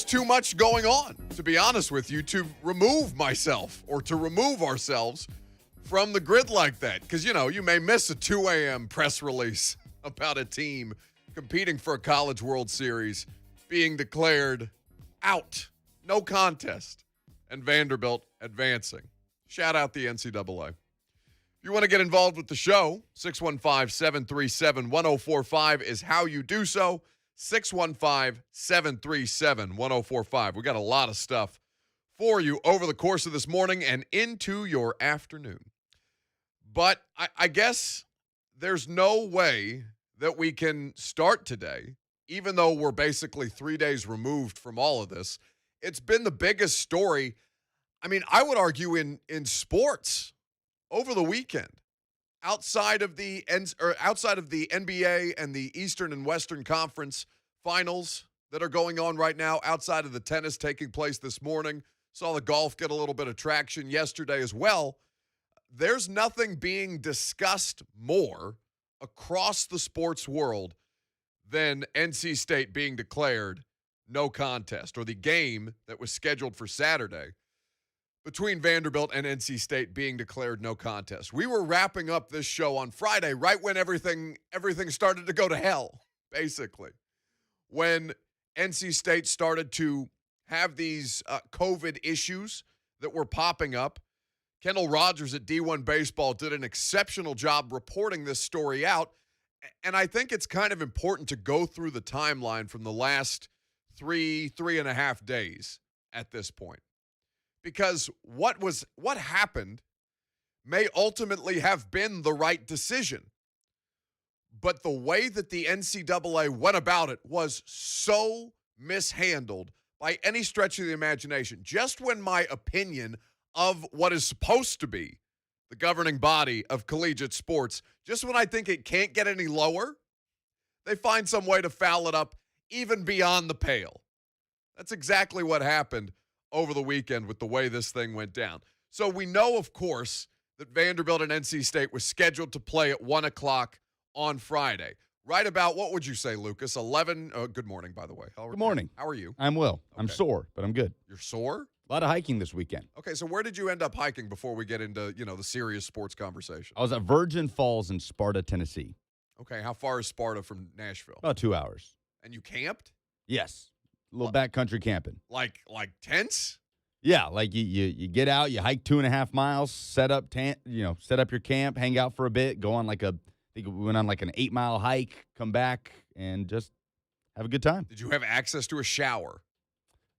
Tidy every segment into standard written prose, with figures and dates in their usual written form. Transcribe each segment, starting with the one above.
too much going on, to be honest with you, to remove myself or to remove ourselves from the grid like that. Because, you may miss a 2 a.m. press release about a team competing for a College World Series being declared out, no contest, and Vanderbilt advancing. Shout out the NCAA. If you want to get involved with the show, 615-737-1045 is how you do so. 615-737-1045. We got a lot of stuff for you over the course of this morning and into your afternoon. But I guess there's no way that we can start today, even though we're basically 3 days removed from all of this. It's been the biggest story, I would argue, in sports over the weekend. Outside of the NBA and the Eastern and Western Conference finals that are going on right now, outside of the tennis taking place this morning, saw the golf get a little bit of traction yesterday as well. There's nothing being discussed more across the sports world than NC State being declared no contest, or the game that was scheduled for Saturday between Vanderbilt and NC State being declared no contest. We were wrapping up this show on Friday, right when everything started to go to hell, basically. When NC State started to have these COVID issues that were popping up. Kendall Rogers at D1 Baseball did an exceptional job reporting this story out. And I think it's kind of important to go through the timeline from the last three and a half days at this point. Because what happened may ultimately have been the right decision. But the way that the NCAA went about it was so mishandled by any stretch of the imagination. Just when my opinion of what is supposed to be the governing body of collegiate sports, just when I think it can't get any lower, they find some way to foul it up even beyond the pale. That's exactly what happened over the weekend with the way this thing went down. So we know, of course, that Vanderbilt and NC State was scheduled to play at 1 o'clock on Friday. Right about, what would you say, Lucas? 11. Good morning, by the way. Good morning. How are you? I'm well. Okay. I'm sore, but I'm good. You're sore? A lot of hiking this weekend. Okay, so where did you end up hiking before we get into, the serious sports conversation? I was at Virgin Falls in Sparta, Tennessee. Okay, how far is Sparta from Nashville? About 2 hours. And you camped? Yes. A little backcountry camping. Like tents? Yeah, like you get out, you hike 2.5 miles, set up your camp, hang out for a bit, go on I think we went on like an 8-mile hike, come back, and just have a good time. Did you have access to a shower?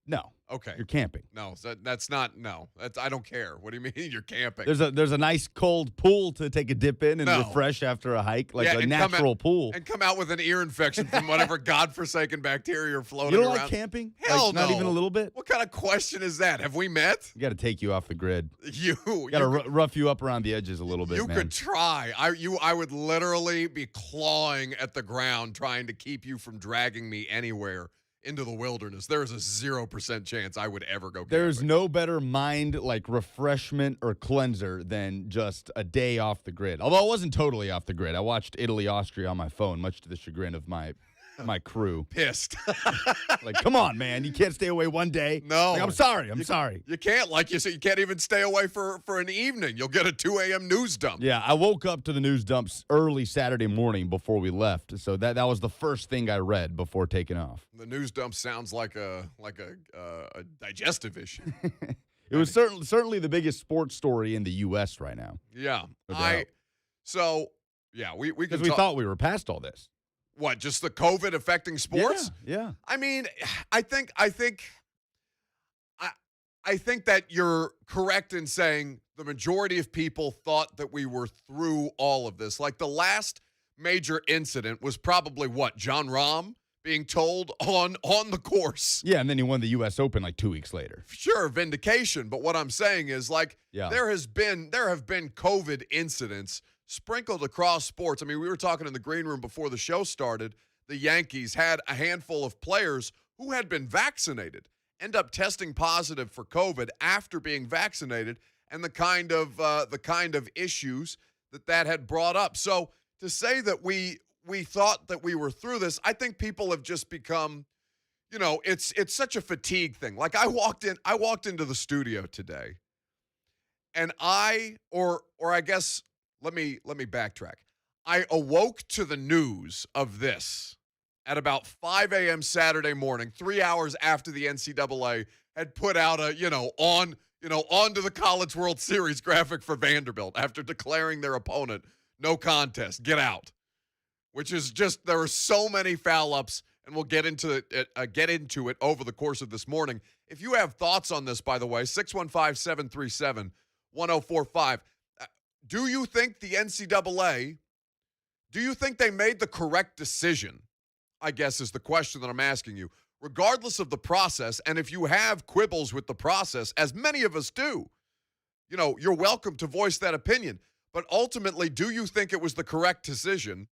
No. Okay. You're camping. No, that's not, no. I don't care. What do you mean you're camping? There's a nice cold pool to take a dip in and refresh after a hike, like a natural pool. And come out with an ear infection from whatever godforsaken bacteria are floating around. around. You don't like camping? Hell no. Not even a little bit? What kind of question is that? Have we met? You got to take you off the grid. You got to rough you up around the edges a little bit, You man. could try. I would literally be clawing at the ground trying to keep you from dragging me anywhere into the wilderness. There is a 0% chance I would ever go camping. There's no better mind refreshment or cleanser than just a day off the grid. Although I wasn't totally off the grid. I watched Italy, Austria on my phone, much to the chagrin of my crew. Pissed. Come on, man. You can't stay away one day. No. I'm sorry. I'm sorry. You can't. Like you said, you can't even stay away for an evening. You'll get a 2 a.m. news dump. Yeah, I woke up to the news dumps early Saturday morning before we left. So that was the first thing I read before taking off. The news dump sounds like a digestive issue. It was certainly the biggest sports story in the U.S. right now. Yeah. We because we thought we were past all this. What, just the COVID affecting sports? Yeah. I mean, I think that you're correct in saying the majority of people thought that we were through all of this. Like the last major incident was probably John Rahm being told on the course. Yeah, and then he won the U.S. Open 2 weeks later. Sure, vindication. But what I'm saying is there have been COVID incidents sprinkled across sports. I mean, we were talking in the green room before the show started. The Yankees had a handful of players who had been vaccinated end up testing positive for COVID after being vaccinated, and the kind of issues that had brought up. So to say that we thought that we were through this, I think people have just become, it's such a fatigue thing. Like I walked into the studio today, and I guess let me backtrack. I awoke to the news of this at about 5 a.m. Saturday morning, 3 hours after the NCAA had put out onto the College World Series graphic for Vanderbilt after declaring their opponent no contest, get out. Which is just, there are so many foul ups, and we'll get into it over the course of this morning. If you have thoughts on this, by the way, 615-737-1045. Do you think the NCAA, do you think they made the correct decision? I guess is the question that I'm asking you. Regardless of the process, and if you have quibbles with the process, as many of us do, you're welcome to voice that opinion. But ultimately, do you think it was the correct decision?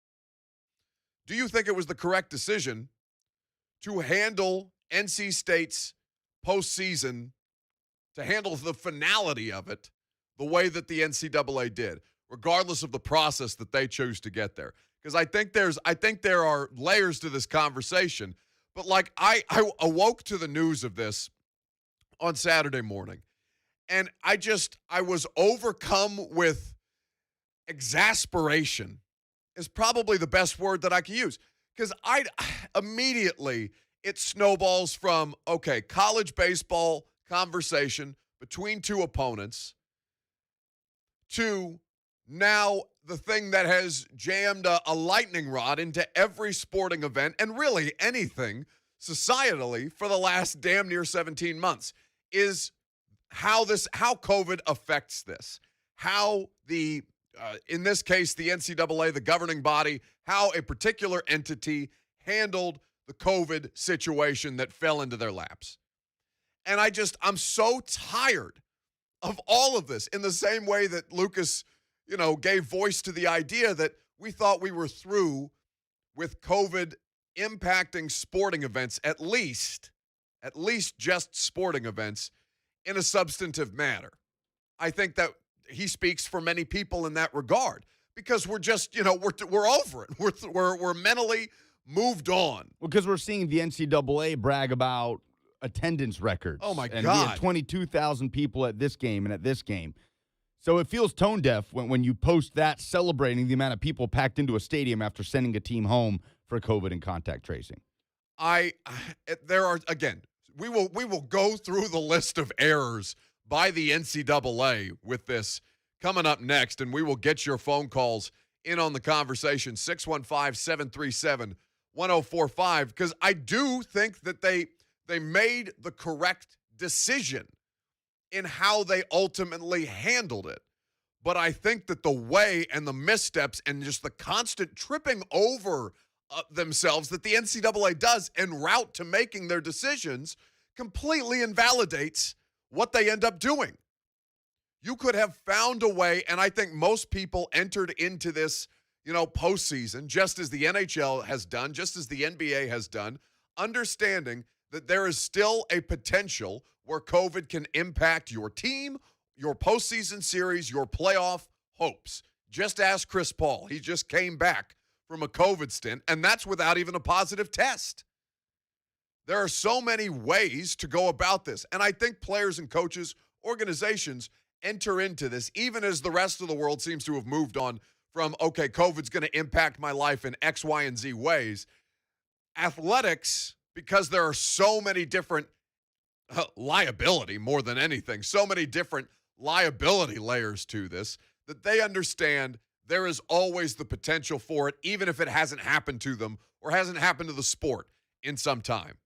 Do you think it was the correct decision to handle NC State's postseason, to handle the finality of it the way that the NCAA did, regardless of the process that they chose to get there? Because I think there are layers to this conversation. But like I awoke to the news of this on Saturday morning, and I was overcome with exasperation is probably the best word that I can use. Because immediately it snowballs from, okay, college baseball conversation between two opponents to now the thing that has jammed a lightning rod into every sporting event and really anything societally for the last damn near 17 months is how COVID affects this, how in this case, the NCAA, the governing body, how a particular entity handled the COVID situation that fell into their laps. And I'm so tired of all of this, in the same way that Lucas, gave voice to the idea that we thought we were through with COVID impacting sporting events, at least just sporting events, in a substantive manner. I think that he speaks for many people in that regard, because we're just, we're over it. We're mentally moved on. Well, because we're seeing the NCAA brag about attendance records. Oh, my and God. We had 22,000 people at this game and at this game. So it feels tone deaf when you post that, celebrating the amount of people packed into a stadium after sending a team home for COVID and contact tracing. There are, again, we will go through the list of errors by the NCAA with this coming up next, and we will get your phone calls in on the conversation, 615-737-1045, because I do think that they made the correct decision in how they ultimately handled it. But I think that the way and the missteps and just the constant tripping over themselves that the NCAA does en route to making their decisions completely invalidates what they end up doing. You could have found a way, and I think most people entered into this, postseason, just as the NHL has done, just as the NBA has done, understanding that there is still a potential where COVID can impact your team, your postseason series, your playoff hopes. Just ask Chris Paul. He just came back from a COVID stint, and that's without even a positive test. There are so many ways to go about this, and I think players and coaches, organizations enter into this, even as the rest of the world seems to have moved on from, okay, COVID's going to impact my life in X, Y, and Z ways. Athletics, because there are so many different liability, more than anything, so many different liability layers to this, that they understand there is always the potential for it, even if it hasn't happened to them or hasn't happened to the sport in some time.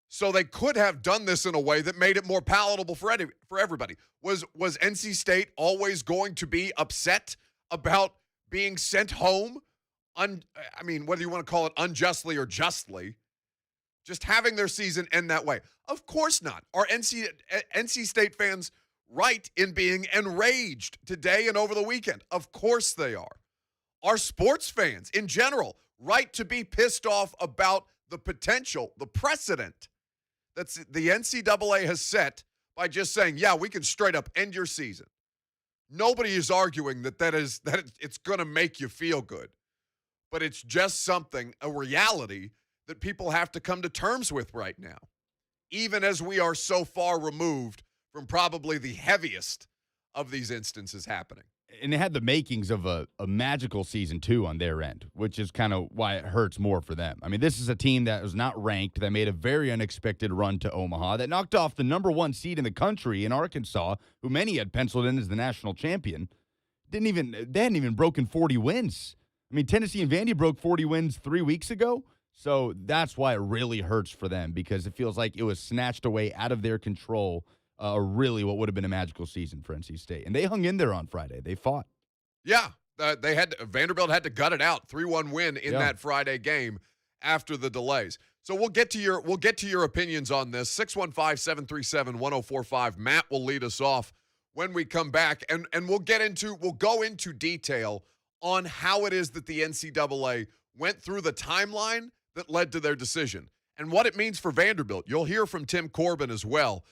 So they could have done this in a way that made it more palatable for everybody. Was NC State always going to be upset about being sent home? Whether you want to call it unjustly or justly, just having their season end that way? Of course not. Are NC State fans right in being enraged today and over the weekend? Of course they are. Are sports fans in general right to be pissed off about the potential, the precedent that the NCAA has set by just saying, yeah, we can straight up end your season? Nobody is arguing that it's going to make you feel good. But it's just something, a reality that people have to come to terms with right now, even as we are so far removed from probably the heaviest of these instances happening. And it had the makings of a magical season, too, on their end, which is kind of why it hurts more for them. I mean, this is a team that was not ranked, that made a very unexpected run to Omaha, that knocked off the number 1 seed in the country in Arkansas, who many had penciled in as the national champion. They hadn't even broken 40 wins. I mean, Tennessee and Vandy broke 40 wins 3 weeks ago. So that's why it really hurts for them, because it feels like it was snatched away out of their control. Really what would have been a magical season for NC State. And they hung in there on Friday. They fought. Yeah, Vanderbilt had to gut it out. 3-1 win in that Friday game after the delays. So we'll get to your opinions on this. 615-737-1045. Matt will lead us off when we come back, and we'll go into detail on how it is that the NCAA went through the timeline that led to their decision and what it means for Vanderbilt. You'll hear from Tim Corbin as well.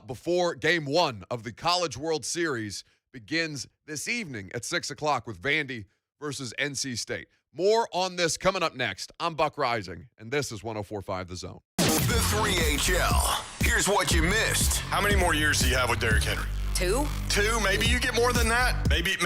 Before Game 1 of the College World Series begins this evening at 6 o'clock with Vandy versus NC State. More on this coming up next. I'm Buck Reising, and this is 104.5 The Zone. The 3HL. Here's what you missed. How many more years do you have with Derrick Henry? 2? Maybe you get more than that. Maybe you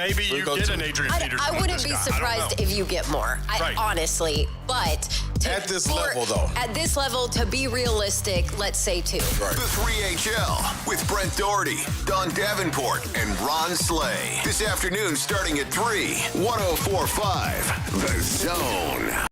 get an Adrian Peterson. I wouldn't be surprised if you get more. Honestly, but at this level, though. At this level, to be realistic, let's say 2. Right. The 3HL with Brent Doherty, Don Davenport, and Ron Slay. This afternoon starting at 3, 104.5 The Zone.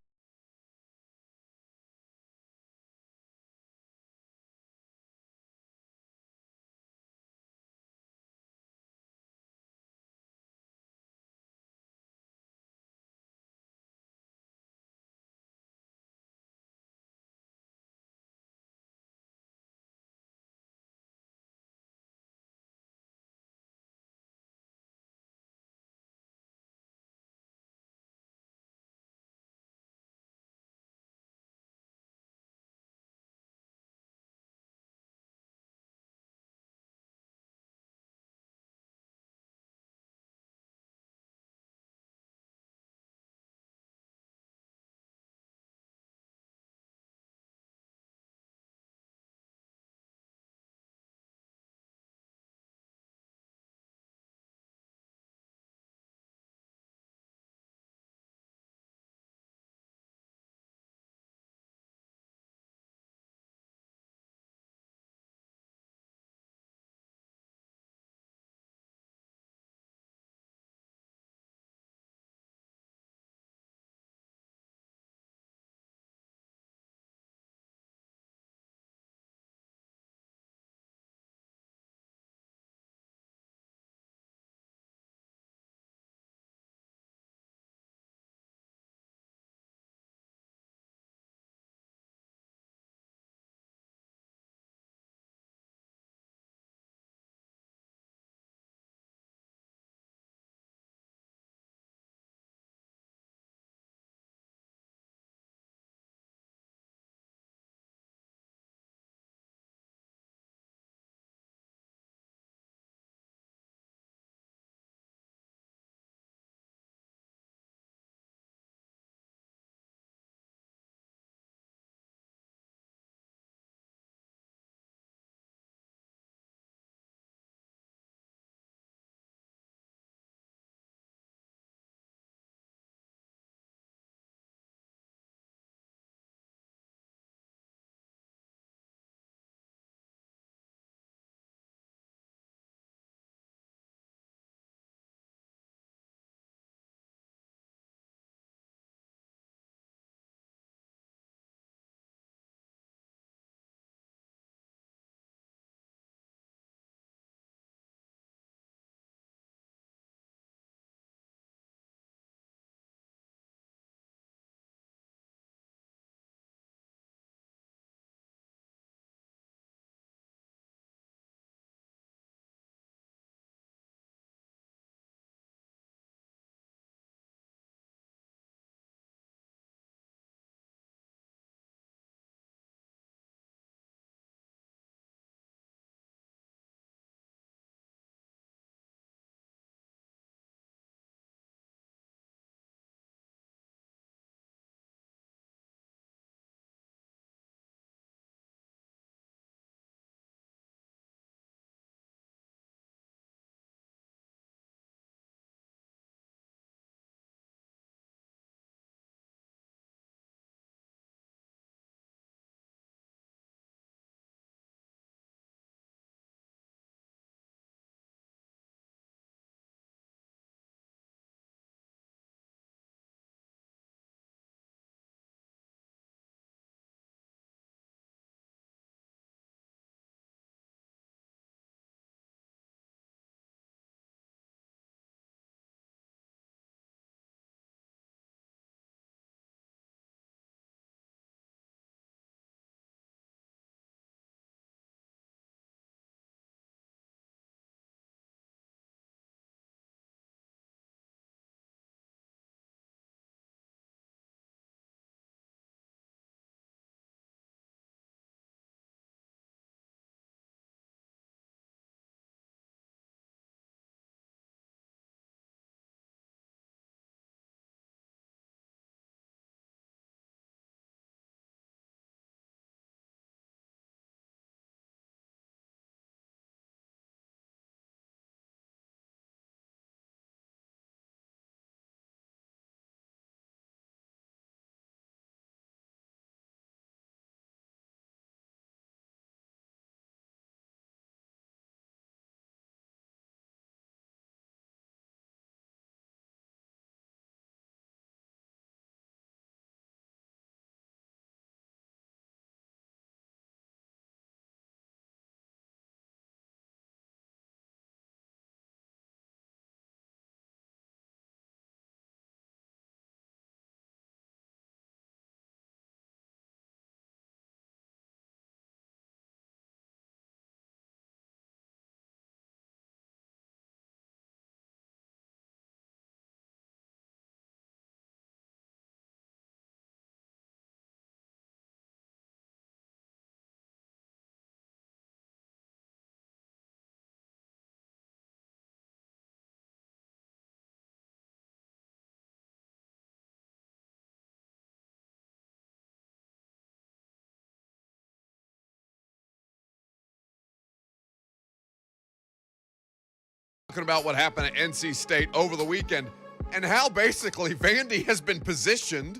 talking about what happened at NC State over the weekend and how basically Vandy has been positioned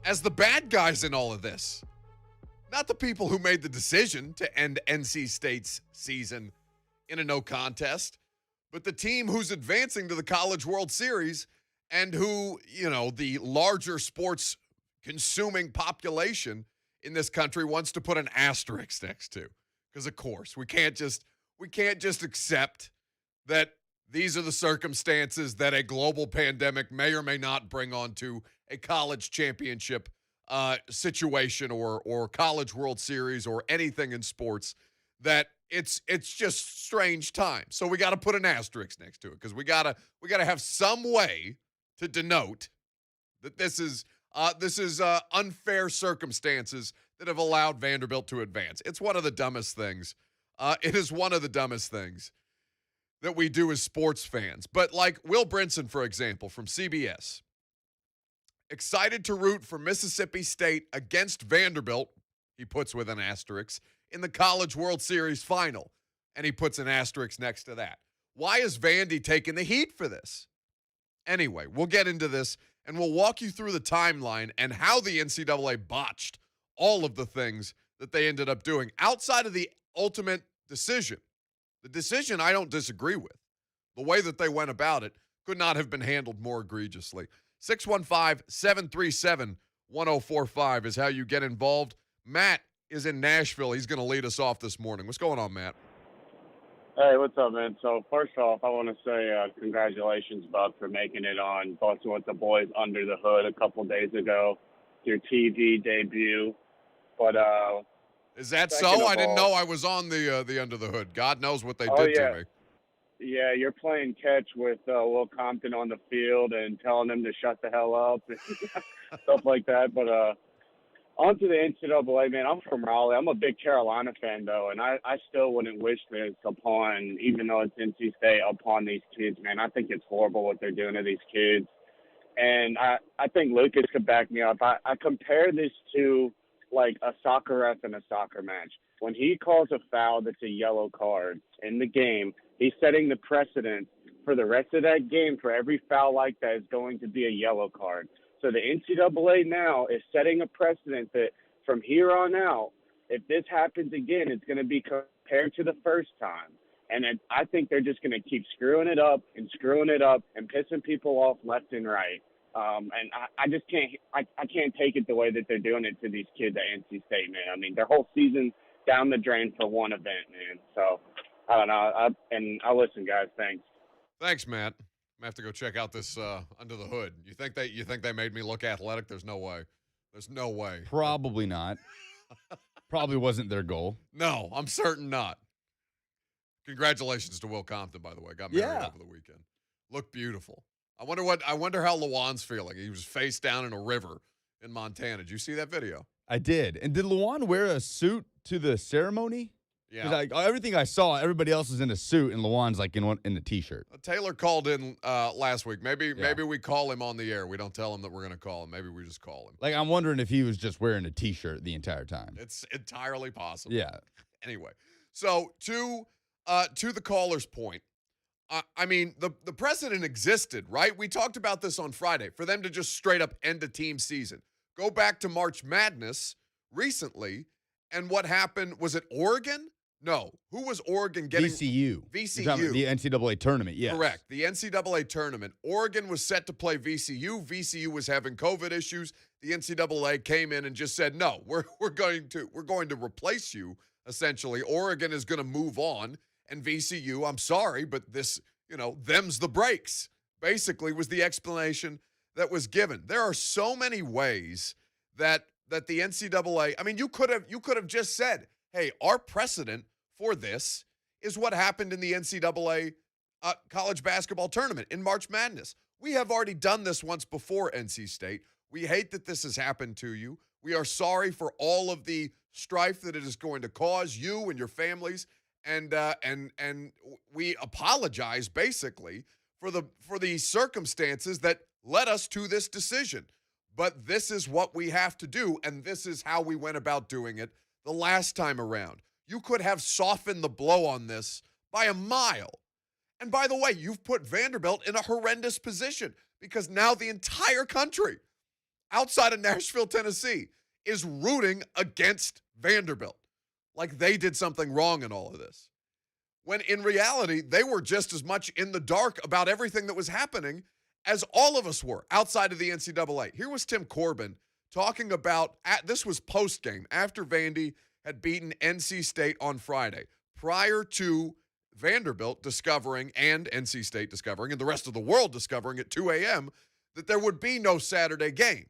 as the bad guys in all of this. Not the people who made the decision to end NC State's season in a no contest, but the team who's advancing to the College World Series and who, the larger sports consuming population in this country wants to put an asterisk next to. Because, of course, we can't just accept that these are the circumstances that a global pandemic may or may not bring onto a college championship situation or College World Series or anything in sports, that it's just strange times. So we got to put an asterisk next to it because we gotta have some way to denote that this is unfair circumstances that have allowed Vanderbilt to advance. It's one of the dumbest things. It is one of the dumbest things that we do as sports fans. But like Will Brinson, for example, from CBS, excited to root for Mississippi State against Vanderbilt, he puts with an asterisk, in the College World Series final, and he puts an asterisk next to that. Why is Vandy taking the heat for this? Anyway, we'll get into this, and we'll walk you through the timeline and how the NCAA botched all of the things that they ended up doing outside of the ultimate decision. The decision I don't disagree with. The way that they went about it could not have been handled more egregiously. 615-737-1045 is how you get involved. Matt is in Nashville. He's going to lead us off this morning. What's going on, Matt? Hey, what's up, man? So first off, I want to say congratulations, Buck, for making it on Busting with the Boys Under the Hood a couple days ago, your TV debut. But is that so? I didn't know I was on the Under the Hood. God knows what they did to me. Yeah, you're playing catch with Will Compton on the field and telling him to shut the hell up and stuff like that. But on to the NCAA, man. I'm from Raleigh. I'm a big Carolina fan, though, and I still wouldn't wish this upon, even though it's NC State, upon these kids, man. I think it's horrible what they're doing to these kids. And I think Lucas could back me up. I compare this to, like, a soccer ref in a soccer match. When he calls a foul that's a yellow card in the game, he's setting the precedent for the rest of that game. For every foul like that is going to be a yellow card. So the NCAA now is setting a precedent that from here on out, if this happens again, it's going to be compared to the first time. And I think they're just going to keep screwing it up and pissing people off left and right. And I just can't I can't take it the way that they're doing it to these kids at NC State, man. I mean, their whole season down the drain for one event, man. So I don't know. I'll listen, guys. Thanks. Thanks, Matt. I have to go check out this Under the Hood. You think they made me look athletic? There's no way. There's no way. Probably not. Probably wasn't their goal. No, I'm certain not. Congratulations to Will Compton, by the way. Got married over the weekend. Looked beautiful. I wonder how Lawan's feeling. He was face down in a river in Montana. Did you see that video? I did. And did Lawan wear a suit to the ceremony? Yeah. Everything I saw, everybody else is in a suit, and Lawan's like in a T-shirt. Taylor called in last week. Maybe we call him on the air. We don't tell him that we're going to call him. Maybe we just call him. Like, I'm wondering if he was just wearing a T-shirt the entire time. It's entirely possible. Yeah. Anyway, so to the caller's point, I mean, the precedent existed, right? We talked about this on Friday, for them to just straight up end a team season. Go back to March Madness recently, and what happened? Was it Oregon? No. Who was Oregon getting? VCU. VCU. The NCAA tournament, yes. Correct. The NCAA tournament. Oregon was set to play VCU. VCU was having COVID issues. The NCAA came in and just said, no, we're going to replace you, essentially. Oregon is going to move on. And VCU, I'm sorry, but this, them's the breaks, basically was the explanation that was given. There are so many ways that the NCAA, I mean, you could have just said, hey, our precedent for this is what happened in the NCAA college basketball tournament in March Madness. We have already done this once before, NC State. We hate that this has happened to you. We are sorry for all of the strife that it is going to cause you and your families, and we apologize basically for the circumstances that led us to this decision. But this is what we have to do, and this is how we went about doing it the last time around. You could have softened the blow on this by a mile. And by the way, you've put Vanderbilt in a horrendous position because now the entire country outside of Nashville, Tennessee is rooting against Vanderbilt. Like they did something wrong in all of this. When in reality, they were just as much in the dark about everything that was happening as all of us were outside of the NCAA. Here was Tim Corbin talking about, this was post-game, after Vandy had beaten NC State on Friday, prior to Vanderbilt discovering and NC State discovering and the rest of the world discovering at 2 a.m. that there would be no Saturday game.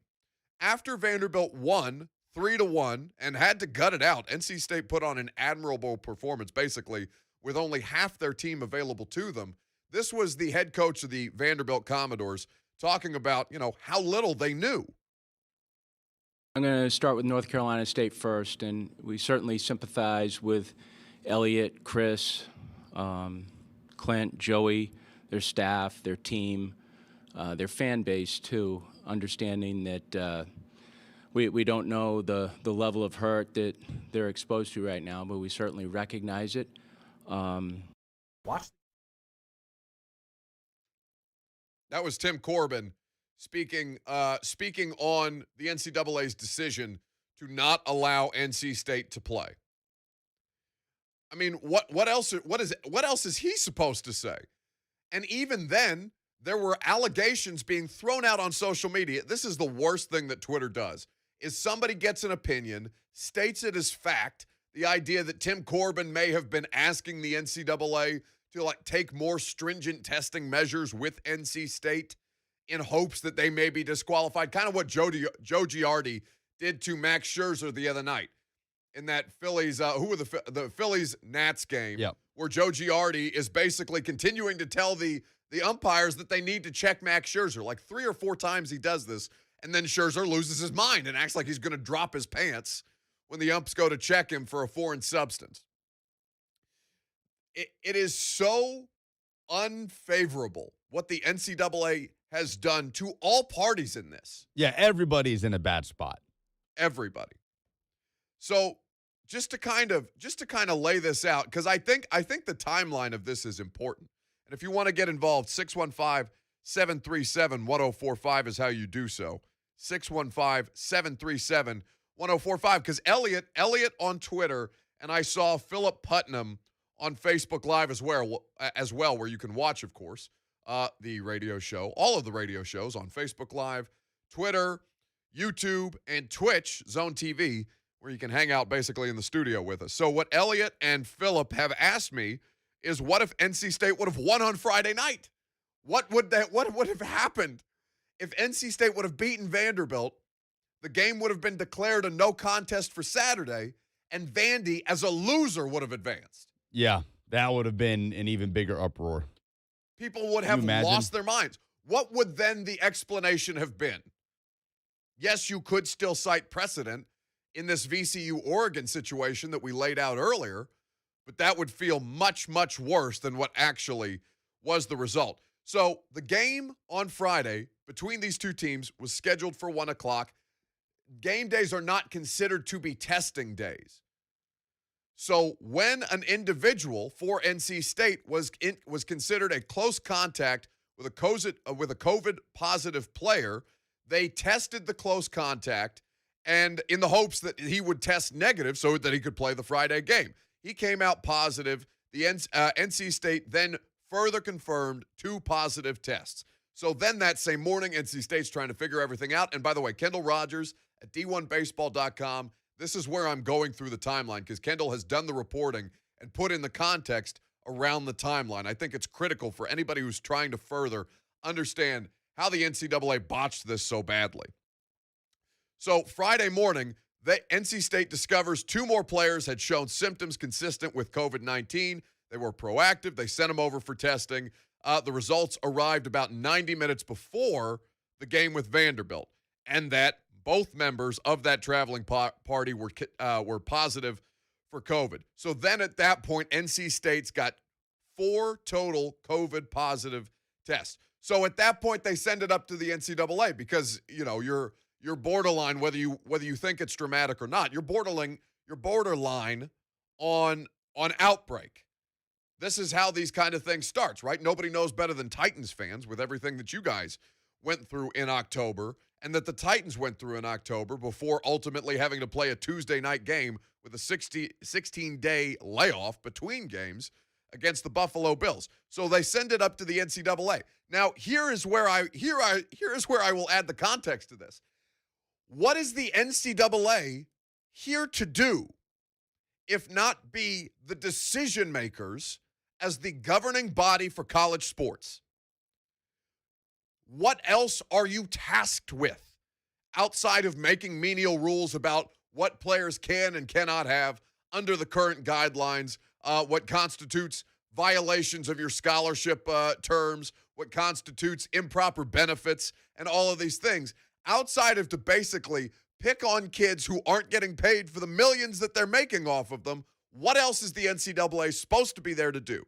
After Vanderbilt won 3-1 and had to gut it out, NC State put on an admirable performance, basically, with only half their team available to them. This was the head coach of the Vanderbilt Commodores talking about, how little they knew. I'm going to start with North Carolina State first, and we certainly sympathize with Elliot, Chris, Clint, Joey, their staff, their team, their fan base, too, understanding that we don't know the level of hurt that they're exposed to right now, but we certainly recognize it. Watch. That was Tim Corbin speaking on the NCAA's decision to not allow NC State to play. I mean, what else is he supposed to say? And even then, there were allegations being thrown out on social media. This is the worst thing that Twitter does, is somebody gets an opinion, states it as fact, the idea that Tim Corbin may have been asking the NCAA to take more stringent testing measures with NC State in hopes that they may be disqualified, kind of what Joe Giardi did to Max Scherzer the other night in that Phillies, the Phillies-Nats game, where Joe Giardi is basically continuing to tell the umpires that they need to check Max Scherzer. Like 3 or 4 times he does this, and then Scherzer loses his mind and acts like he's going to drop his pants when the umps go to check him for a foreign substance. It is so unfavorable what the NCAA has done to all parties in this. Yeah, everybody's in a bad spot. Everybody. So just to kind of lay this out, because I think the timeline of this is important. And if you want to get involved, 615-737-1045 is how you do so. 615-737-1045. Because Elliot on Twitter, and I saw Philip Putnam on Facebook Live as well, where you can watch, of course, the radio show, all of the radio shows on Facebook Live, Twitter, YouTube, and Twitch, Zone TV, where you can hang out basically in the studio with us. So what Elliot and Philip have asked me is, what if NC State would have won on Friday night? What would have happened if NC State would have beaten Vanderbilt? The game would have been declared a no contest for Saturday, and Vandy, as a loser, would have advanced. Yeah, that would have been an even bigger uproar. People would have lost their minds. What would then the explanation have been? Yes, you could still cite precedent in this VCU-Oregon situation that we laid out earlier, but that would feel much, much worse than what actually was the result. So the game on Friday between these two teams was scheduled for 1 o'clock. Game days are not considered to be testing days. So when an individual for NC State was considered a close contact with a COVID positive player, they tested the close contact, and in the hopes that he would test negative so that he could play the Friday game. He came out positive. The NC State then further confirmed 2 positive tests. So then that same morning, NC State's trying to figure everything out. And by the way, Kendall Rogers at d1baseball.com, this is where I'm going through the timeline, because Kendall has done the reporting and put in the context around the timeline. I think it's critical for anybody who's trying to further understand how the NCAA botched this so badly. So Friday morning, the NC State discovers 2 more players had shown symptoms consistent with COVID-19. They were proactive. They sent them over for testing. The results arrived about 90 minutes before the game with Vanderbilt, and that both members of that traveling party were positive for COVID. So then at that point, NC State's got 4 total COVID positive tests. So at that point, they send it up to the NCAA because, you're borderline, whether you think it's dramatic or not. You're borderline on outbreak. this is how these kind of things starts, right? Nobody knows better than Titans fans with everything that you guys went through in October and that the Titans went through in October before ultimately having to play a Tuesday night game with a 16-day layoff between games against the Buffalo Bills. So they send it up to the NCAA. Now, here is where I will add the context to this. What is the NCAA here to do if not be the decision makers as the governing body for college sports? What else are you tasked with outside of making menial rules about what players can and cannot have under the current guidelines, what constitutes violations of your scholarship terms, what constitutes improper benefits, and all of these things, outside of to basically pick on kids who aren't getting paid for the millions that they're making off of them? What else is the NCAA supposed to be there to do?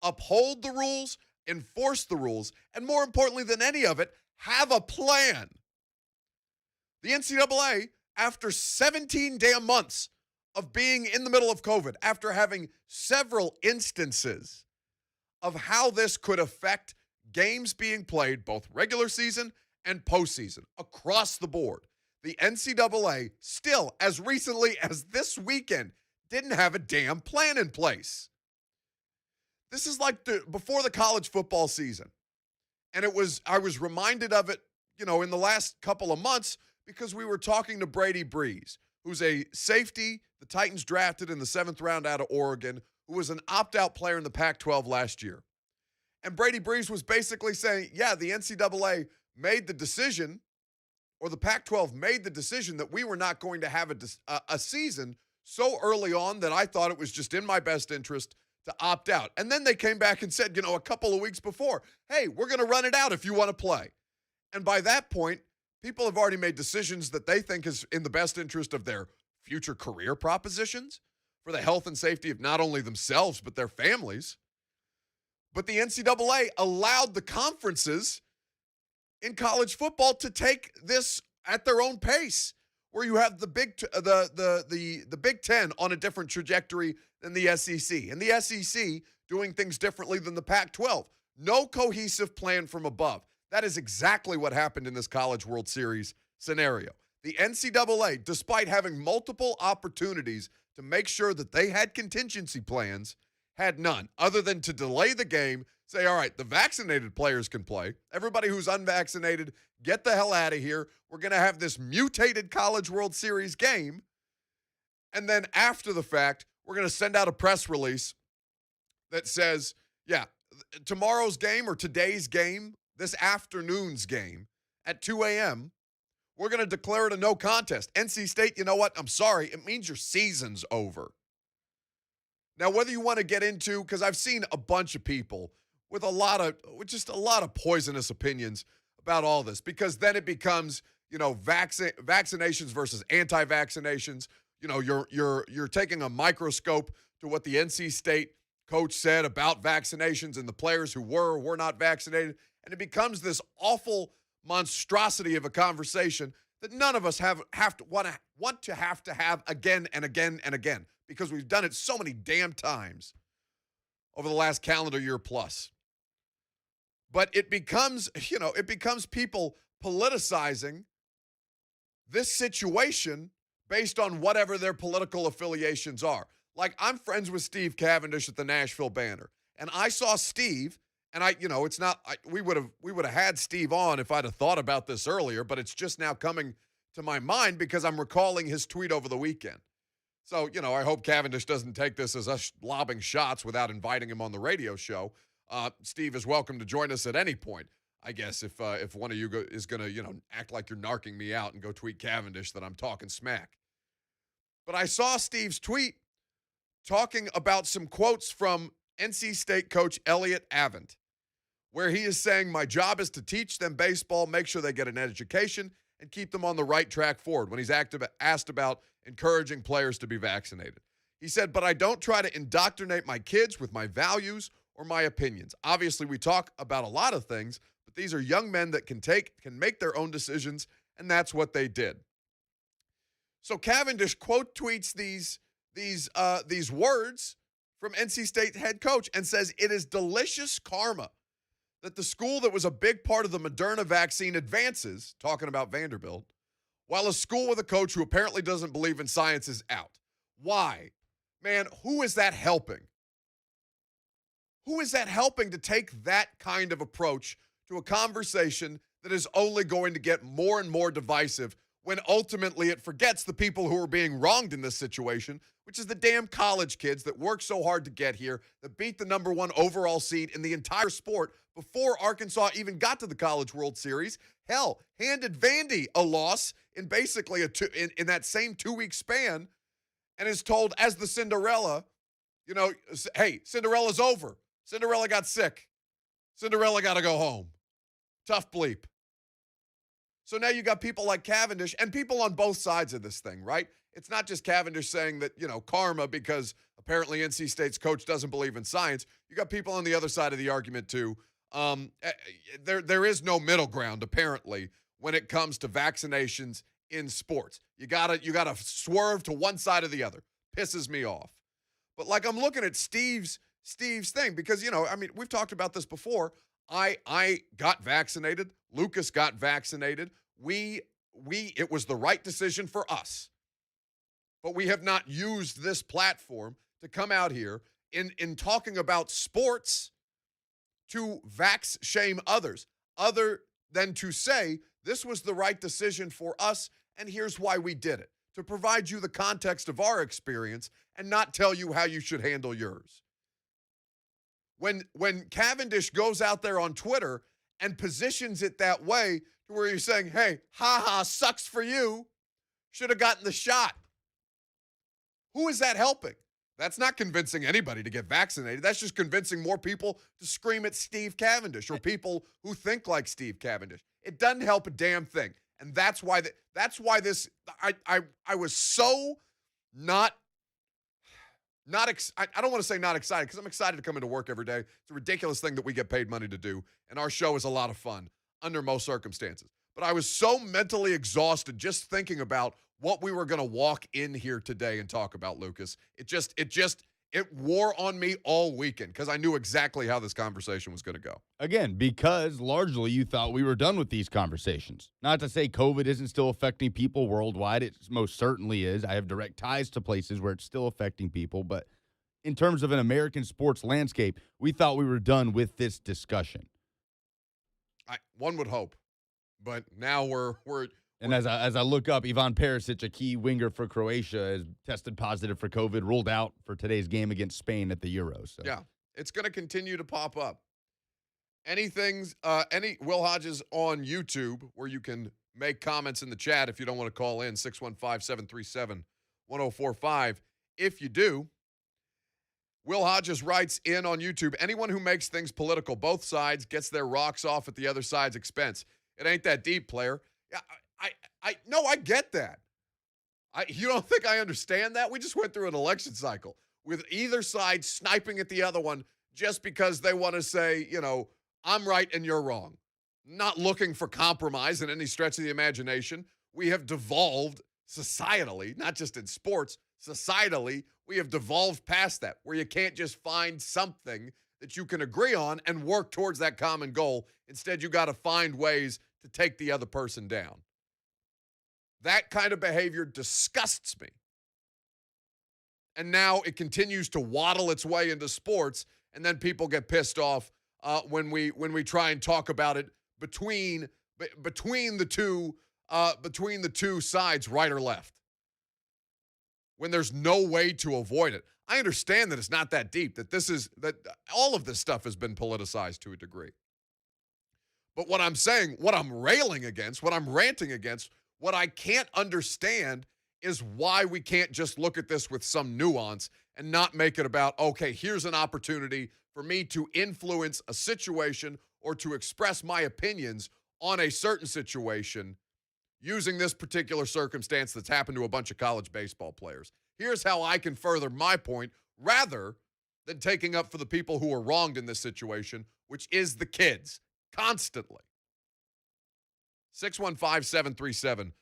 Uphold the rules, enforce the rules, and more importantly than any of it, have a plan. The NCAA, after 17 damn months of being in the middle of COVID, after having several instances of how this could affect games being played, both regular season and postseason, across the board, the NCAA still, as recently as this weekend, didn't have a damn plan in place. This is like before the college football season. And I was reminded of it, in the last couple of months because we were talking to Brady Breeze, who's a safety the Titans drafted in the 7th round out of Oregon, who was an opt-out player in the Pac-12 last year. And Brady Breeze was basically saying, yeah, the NCAA made the decision, or the Pac-12 made the decision that we were not going to have a season so early on that I thought it was just in my best interest to opt out. And then they came back and said, a couple of weeks before, hey, we're going to run it out if you want to play. And by that point, people have already made decisions that they think is in the best interest of their future career propositions, for the health and safety of not only themselves, but their families. But the NCAA allowed the conferences in college football to take this at their own pace, where you have the Big Ten on a different trajectory than the SEC, and the SEC doing things differently than the Pac-12. No cohesive plan from above. That is exactly what happened in this College World Series scenario. The NCAA, despite having multiple opportunities to make sure that they had contingency plans, had none, other than to delay the game, say, all right, the vaccinated players can play. Everybody who's unvaccinated, get the hell out of here. We're going to have this mutated College World Series game. And then after the fact, we're going to send out a press release that says, yeah, tomorrow's game or today's game, this afternoon's game at 2 a.m., we're going to declare it a no contest. NC State, you know what? I'm sorry. It means your season's over. Now, whether you want to get into, because I've seen a bunch of people with just a lot of poisonous opinions about all this, because then it becomes, vaccinations versus anti-vaccinations. You're taking a microscope to what the NC State coach said about vaccinations and the players who were or were not vaccinated, and it becomes this awful monstrosity of a conversation that none of us want to have again and again and again, because we've done it so many damn times over the last calendar year plus. But it becomes people politicizing this situation based on whatever their political affiliations are. Like, I'm friends with Steve Cavendish at the Nashville Banner, and I saw Steve, and we would have had Steve on if I'd have thought about this earlier, but it's just now coming to my mind because I'm recalling his tweet over the weekend. So, I hope Cavendish doesn't take this as us lobbing shots without inviting him on the radio show. Steve is welcome to join us at any point, I guess, if one of you is going to, act like you're narking me out and go tweet Cavendish that I'm talking smack. But I saw Steve's tweet talking about some quotes from NC State coach Elliott Avent, where he is saying, my job is to teach them baseball, make sure they get an education, and keep them on the right track forward, when he's asked about encouraging players to be vaccinated. He said, but I don't try to indoctrinate my kids with my values or my opinions. Obviously, we talk about a lot of things, but these are young men that can make their own decisions, and that's what they did. So Cavendish quote tweets these words from NC State head coach and says it is delicious karma that the school that was a big part of the Moderna vaccine advances, talking about Vanderbilt, while a school with a coach who apparently doesn't believe in science is out. Why? Man, who is that helping? Who is that helping to take that kind of approach to a conversation that is only going to get more and more divisive when ultimately it forgets the people who are being wronged in this situation, which is the damn college kids that worked so hard to get here, that beat the number 1 overall seed in the entire sport before Arkansas even got to the College World Series. Hell, handed Vandy a loss in basically in that same 2-week span, and is told as the Cinderella, hey, Cinderella's over. Cinderella got sick. Cinderella got to go home. Tough bleep. So now you got people like Cavendish and people on both sides of this thing, right? It's not just Cavendish saying that, karma because apparently NC State's coach doesn't believe in science. You got people on the other side of the argument too. There is no middle ground apparently when it comes to vaccinations in sports. You gotta swerve to one side or the other. Pisses me off. But like I'm looking at Steve's thing because we've talked about this before. I got vaccinated. Lucas got vaccinated. It was the right decision for us. But we have not used this platform to come out here in talking about sports to vax shame others, other than to say this was the right decision for us and here's why we did it, to provide you the context of our experience and not tell you how you should handle yours. When Cavendish goes out there on Twitter and positions it that way to where you're saying, hey, sucks for you, should have gotten the shot. Who is that helping? That's not convincing anybody to get vaccinated. That's just convincing more people to scream at Steve Cavendish or people who think like Steve Cavendish. It doesn't help a damn thing. And that's why I was so I don't want to say not excited because I'm excited to come into work every day. It's a ridiculous thing that we get paid money to do, and our show is a lot of fun under most circumstances. But I was so mentally exhausted just thinking about what we were going to walk in here today and talk about, Lucas. It wore on me all weekend because I knew exactly how this conversation was going to go. Again, because largely you thought we were done with these conversations. Not to say COVID isn't still affecting people worldwide. It most certainly is. I have direct ties to places where it's still affecting people. But in terms of an American sports landscape, we thought we were done with this discussion. One would hope. But now we're And as I look up, Ivan Perisic, a key winger for Croatia, has tested positive for COVID, ruled out for today's game against Spain at the Euros. So. Yeah, it's going to continue to pop up. Any Will Hodges on YouTube where you can make comments in the chat if you don't want to call in, 615-737-1045. If you do, Will Hodges writes in on YouTube, anyone who makes things political, both sides, gets their rocks off at the other side's expense. It ain't that deep, player. Yeah, I get that. You don't think I understand that? We just went through an election cycle with either side sniping at the other one just because they want to say, I'm right and you're wrong. Not looking for compromise in any stretch of the imagination. We have devolved societally, not just in sports, societally, we have devolved past that, where you can't just find something that you can agree on and work towards that common goal. Instead, you got to find ways to take the other person down. That kind of behavior disgusts me. And now it continues to waddle its way into sports, and then people get pissed off when we try and talk about it between the two sides, right or left. When there's no way to avoid it. I understand that it's not that deep, that all of this stuff has been politicized to a degree. But what I'm saying, what I'm railing against, what I'm ranting against, what I can't understand is why we can't just look at this with some nuance and not make it about, okay, here's an opportunity for me to influence a situation or to express my opinions on a certain situation using this particular circumstance that's happened to a bunch of college baseball players. Here's how I can further my point rather than taking up for the people who are wronged in this situation, which is the kids, constantly. 615-737-1045.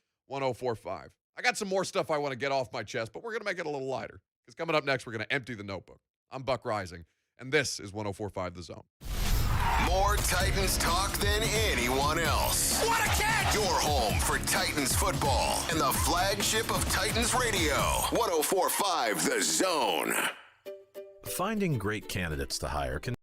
I got some more stuff I want to get off my chest, but we're going to make it a little lighter because coming up next, we're going to empty the notebook. I'm Buck Reising, and this is 104.5 The Zone. More Titans talk than anyone else. What a catch! Your home for Titans football and the flagship of Titans radio. 104.5 The Zone. Finding great candidates to hire can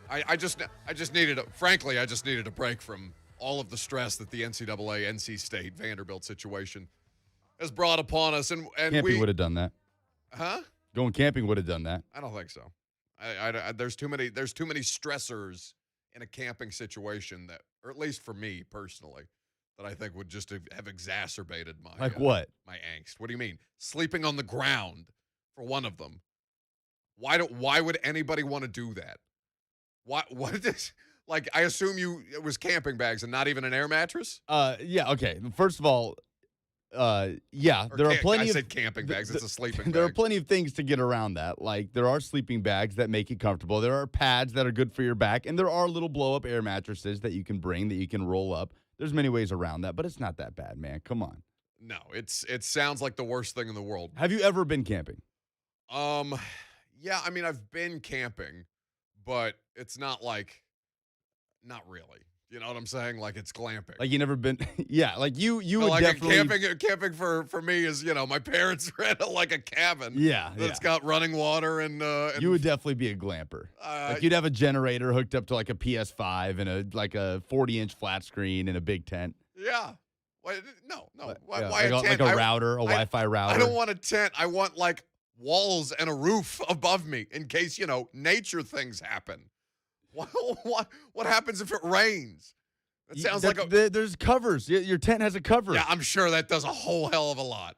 I just needed, frankly, I just needed a break from all of the stress that the NCAA, NC State, Vanderbilt situation has brought upon us. And Camping would have done that. Huh? Going camping would have done that. I don't think so. There's too many stressors in a camping situation that, or at least for me personally, that I think would just have exacerbated my what? My angst. What do you mean? Sleeping on the ground for one of them. Why would anybody want to do that? What is this? Like, I assume it was camping bags and not even an air mattress? Yeah, okay. First of all, yeah, Or there are plenty I of said camping bags. It's a sleeping there bag. are plenty of things to get around that. Like, there are sleeping bags that make you comfortable. There are pads that are good for your back, and there are little blow-up air mattresses that you can bring, that you can roll up. There's many ways around that, but it's not that bad, man. Come on. No, it sounds like the worst thing in the world. Have you ever been camping? Yeah, I mean, I've been camping, but it's not really. You know what I'm saying? Like, it's glamping. Like, you never been? Yeah, like you would like definitely. camping for me is, my parents rent like a cabin. Yeah, that's got running water and you would definitely be a glamper. Like, you'd have a generator hooked up to like a PS5 and a 40-inch flat screen and a big tent. Yeah. No. Why like a tent? Like a router, a Wi-Fi router. I don't want a tent. I want like walls and a roof above me in case, nature things happen. What happens if it rains? It sounds there's covers. Your tent has a cover. Yeah, I'm sure that does a whole hell of a lot.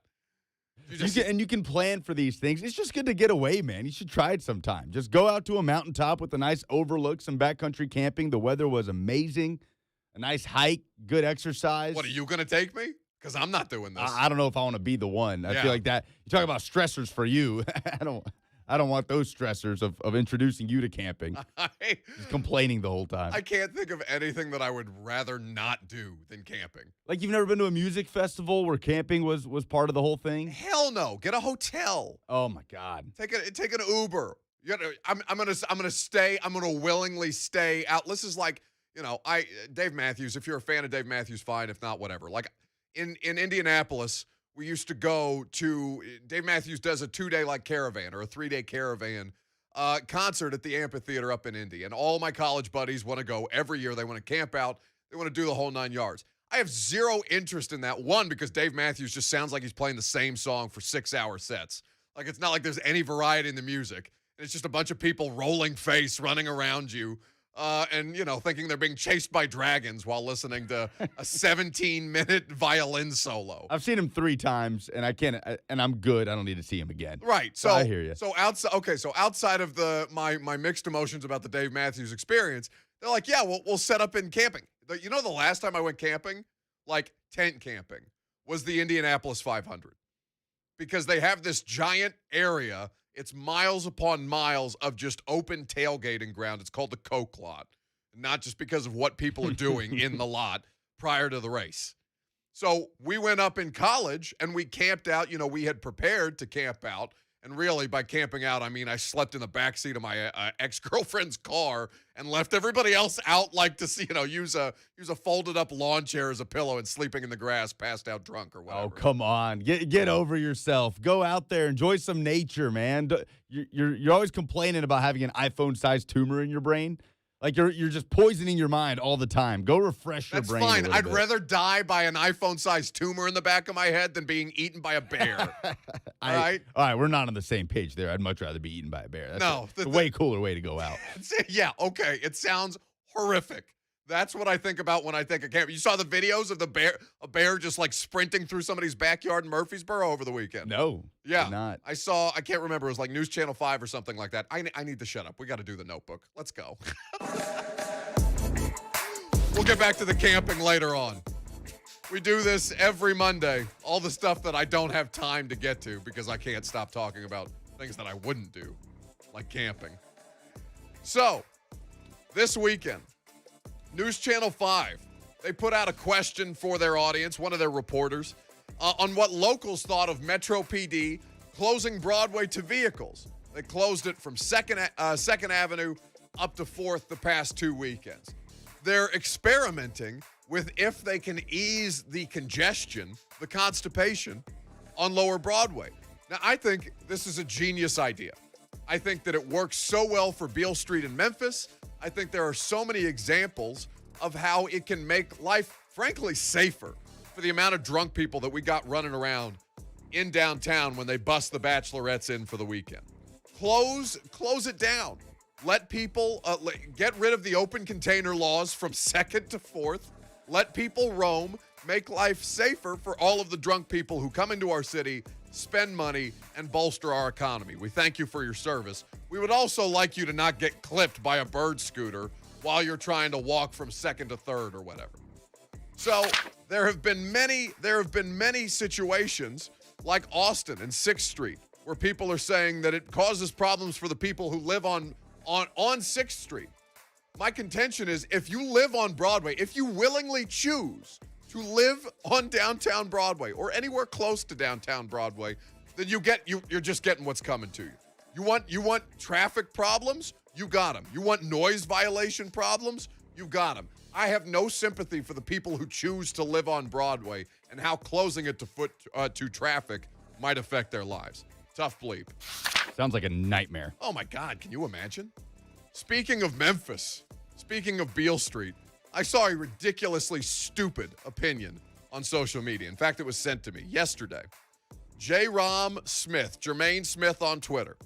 You can plan for these things. It's just good to get away, man. You should try it sometime. Just go out to a mountaintop with a nice overlook, some backcountry camping. The weather was amazing. A nice hike, good exercise. What, are you going to take me? Because I'm not doing this. I don't know if I want to be the one. I feel like that. You talk about stressors for you. I don't want those stressors of introducing you to camping. Just complaining the whole time. I can't think of anything that I would rather not do than camping. Like, you've never been to a music festival where camping was part of the whole thing? Hell no. Get a hotel. Oh my God. Take an Uber. I'm gonna stay. I'm gonna willingly stay out. This is like, Dave Matthews. If you're a fan of Dave Matthews, fine. If not, whatever. Like in Indianapolis, we used to go to, Dave Matthews does a 2-day caravan or a 3-day caravan concert at the amphitheater up in Indy. And all my college buddies want to go every year. They want to camp out. They want to do the whole 9 yards. I have zero interest in that. One, because Dave Matthews just sounds like he's playing the same song for 6-hour sets. Like, it's not like there's any variety in the music. It's just a bunch of people rolling face, running around you. And, thinking they're being chased by dragons while listening to a 17-minute violin solo. I've seen him 3 times, and and I'm good. I don't need to see him again. Right. So I hear you. So outside of my mixed emotions about the Dave Matthews experience, they're like, yeah, we'll set up in camping. The last time I went camping, like tent camping, was the Indianapolis 500. Because they have this giant area. It's miles upon miles of just open tailgating ground. It's called the Coke Lot. Not just because of what people are doing in the lot prior to the race. So we went up in college and we camped out. We had prepared to camp out. And really, by camping out, I mean I slept in the backseat of my ex-girlfriend's car and left everybody else out, use a folded-up lawn chair as a pillow and sleeping in the grass, passed out drunk or whatever. Oh, come on. Get over yourself. Go out there. Enjoy some nature, man. You're always complaining about having an iPhone-sized tumor in your brain. Like, you're just poisoning your mind all the time. Go refresh your brain. That's fine. I'd bit. rather die by an iPhone-sized tumor in the back of my head than being eaten by a bear. All right? All right, we're not on the same page there. I'd much rather be eaten by a bear. That's a way cooler way to go out. Yeah, okay. It sounds horrific. That's what I think about when I think of camping. You saw the videos of a bear just sprinting through somebody's backyard in Murfreesboro over the weekend. No, yeah, not. I can't remember. It was like News Channel 5 or something like that. I need to shut up. We got to do the Notebook. Let's go. We'll get back to the camping later on. We do this every Monday. All the stuff that I don't have time to get to because I can't stop talking about things that I wouldn't do, like camping. So, this weekend, News Channel 5, they put out a question for their audience, one of their reporters, on what locals thought of Metro PD closing Broadway to vehicles. They closed it from 2nd Avenue up to 4th the past 2 weekends. They're experimenting with if they can ease the congestion, the constipation, on Lower Broadway. Now, I think this is a genius idea. I think that it works so well for Beale Street in Memphis, I think there are so many examples of how it can make life, frankly, safer for the amount of drunk people that we got running around in downtown when they bust the bachelorettes in for the weekend. Close it down. Let people get rid of the open container laws from 2nd to 4th. Let people roam. Make life safer for all of the drunk people who come into our city, spend money, and bolster our economy. We thank you for your service. We would also like you to not get clipped by a bird scooter while you're trying to walk from 2nd to 3rd or whatever. So there have been many situations like Austin and 6th Street where people are saying that it causes problems for the people who live on 6th Street. My contention is if you live on Broadway, if you willingly choose to live on downtown Broadway or anywhere close to downtown Broadway, then you're just getting what's coming to you. You want traffic problems? You got them. You want noise violation problems? You got them. I have no sympathy for the people who choose to live on Broadway and how closing it to traffic might affect their lives. Tough bleep. Sounds like a nightmare. Oh, my God. Can you imagine? Speaking of Memphis, speaking of Beale Street, I saw a ridiculously stupid opinion on social media. In fact, it was sent to me yesterday. Jermaine Smith on Twitter.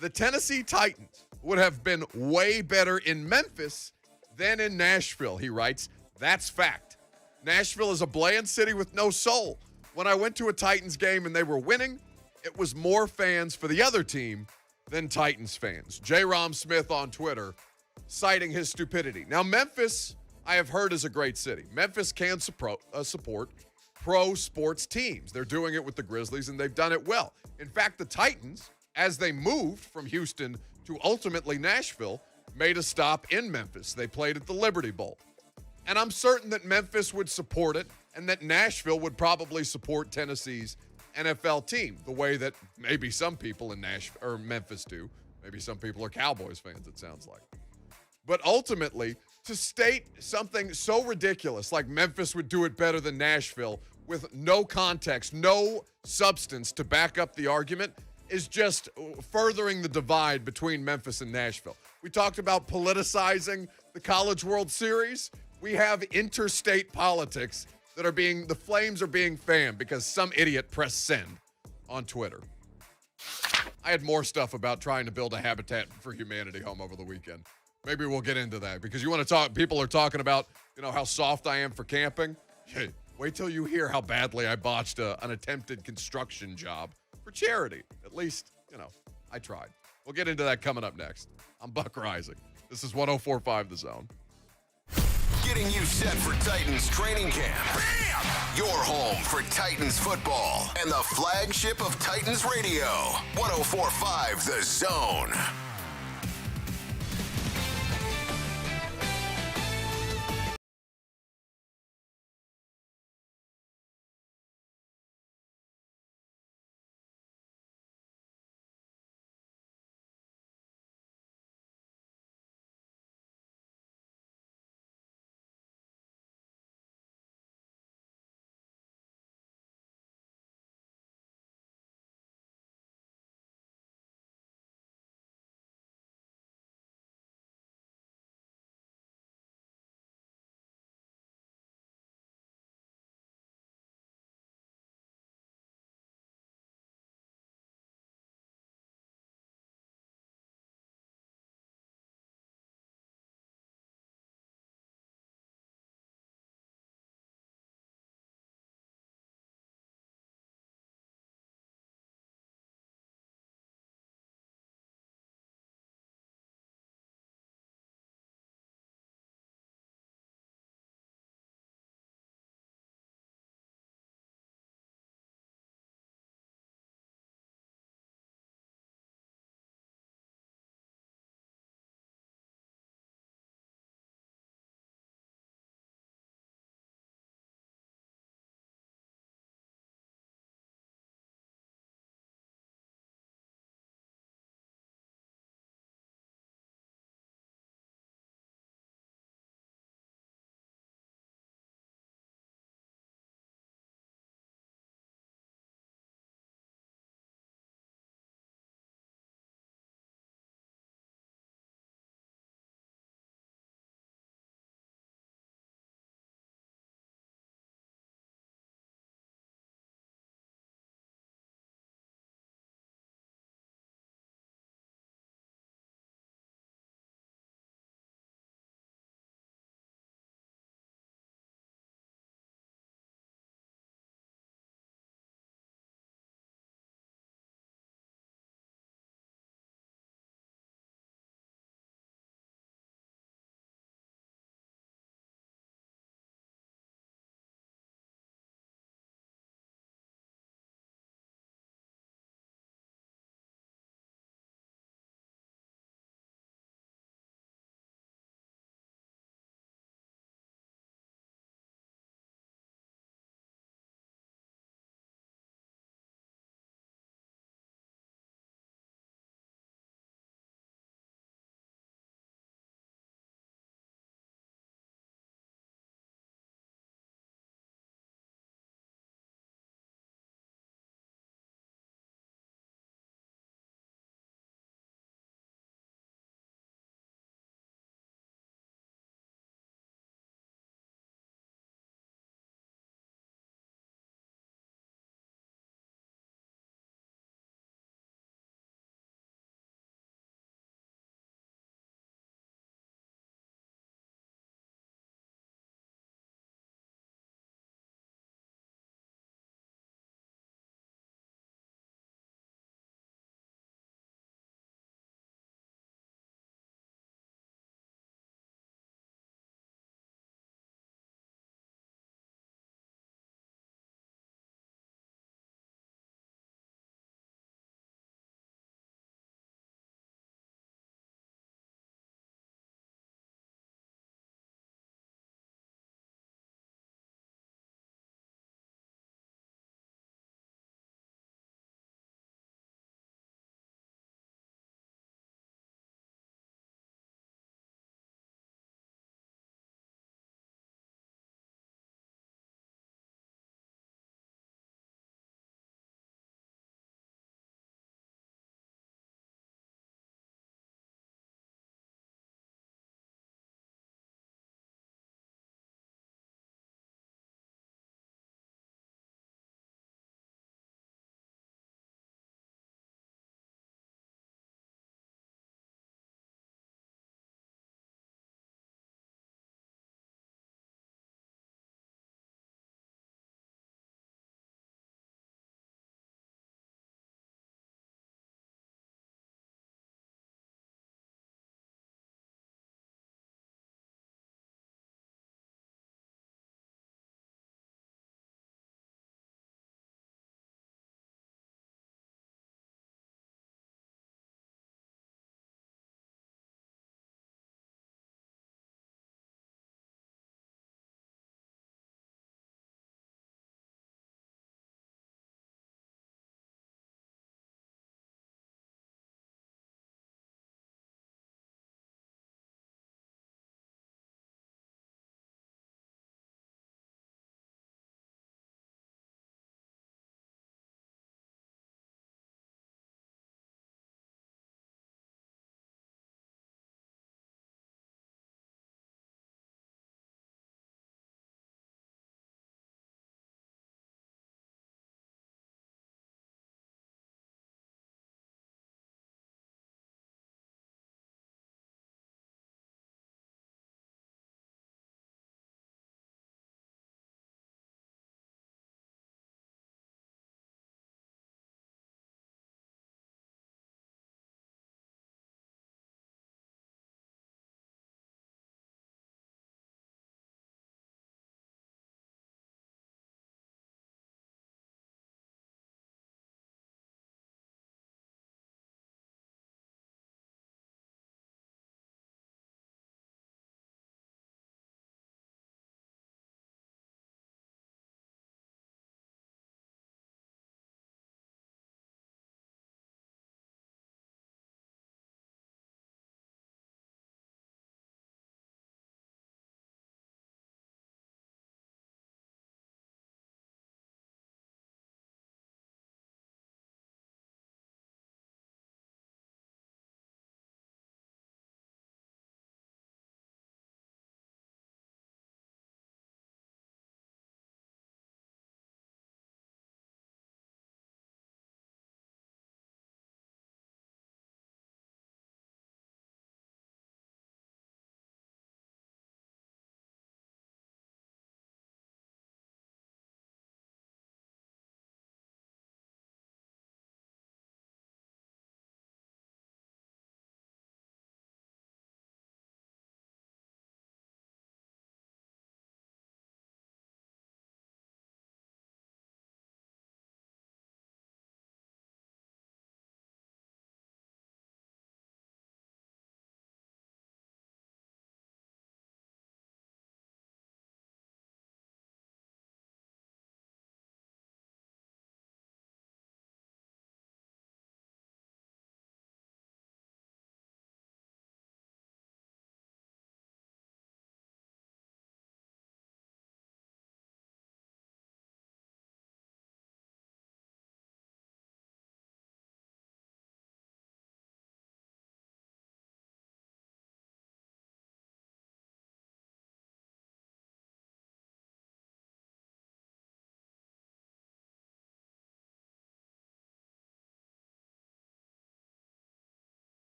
The Tennessee Titans would have been way better in Memphis than in Nashville, he writes. That's fact. Nashville is a bland city with no soul. When I went to a Titans game and they were winning, it was more fans for the other team than Titans fans. Jermaine Smith on Twitter citing his stupidity. Now, Memphis, I have heard, is a great city. Memphis can support pro sports teams. They're doing it with the Grizzlies, and they've done it well. In fact, the Titans, as they moved from Houston to ultimately Nashville, made a stop in Memphis. They played at the Liberty Bowl. And I'm certain that Memphis would support it and that Nashville would probably support Tennessee's NFL team the way that maybe some people in Memphis do. Maybe some people are Cowboys fans, it sounds like. But ultimately, to state something so ridiculous like Memphis would do it better than Nashville with no context, no substance to back up the argument is just furthering the divide between Memphis and Nashville. We talked about politicizing the College World Series. We have interstate politics that the flames are being fanned because some idiot pressed send on Twitter. I had more stuff about trying to build a Habitat for Humanity home over the weekend. Maybe we'll get into that because you want to talk. People are talking about, how soft I am for camping. Hey, wait till you hear how badly I botched an attempted construction job for charity. At least, I tried. We'll get into that coming up next. I'm Buck Reising. This is 104.5 The Zone. Getting you set for Titans training camp. Bam! Your home for Titans football and the flagship of Titans radio. 104.5 The Zone.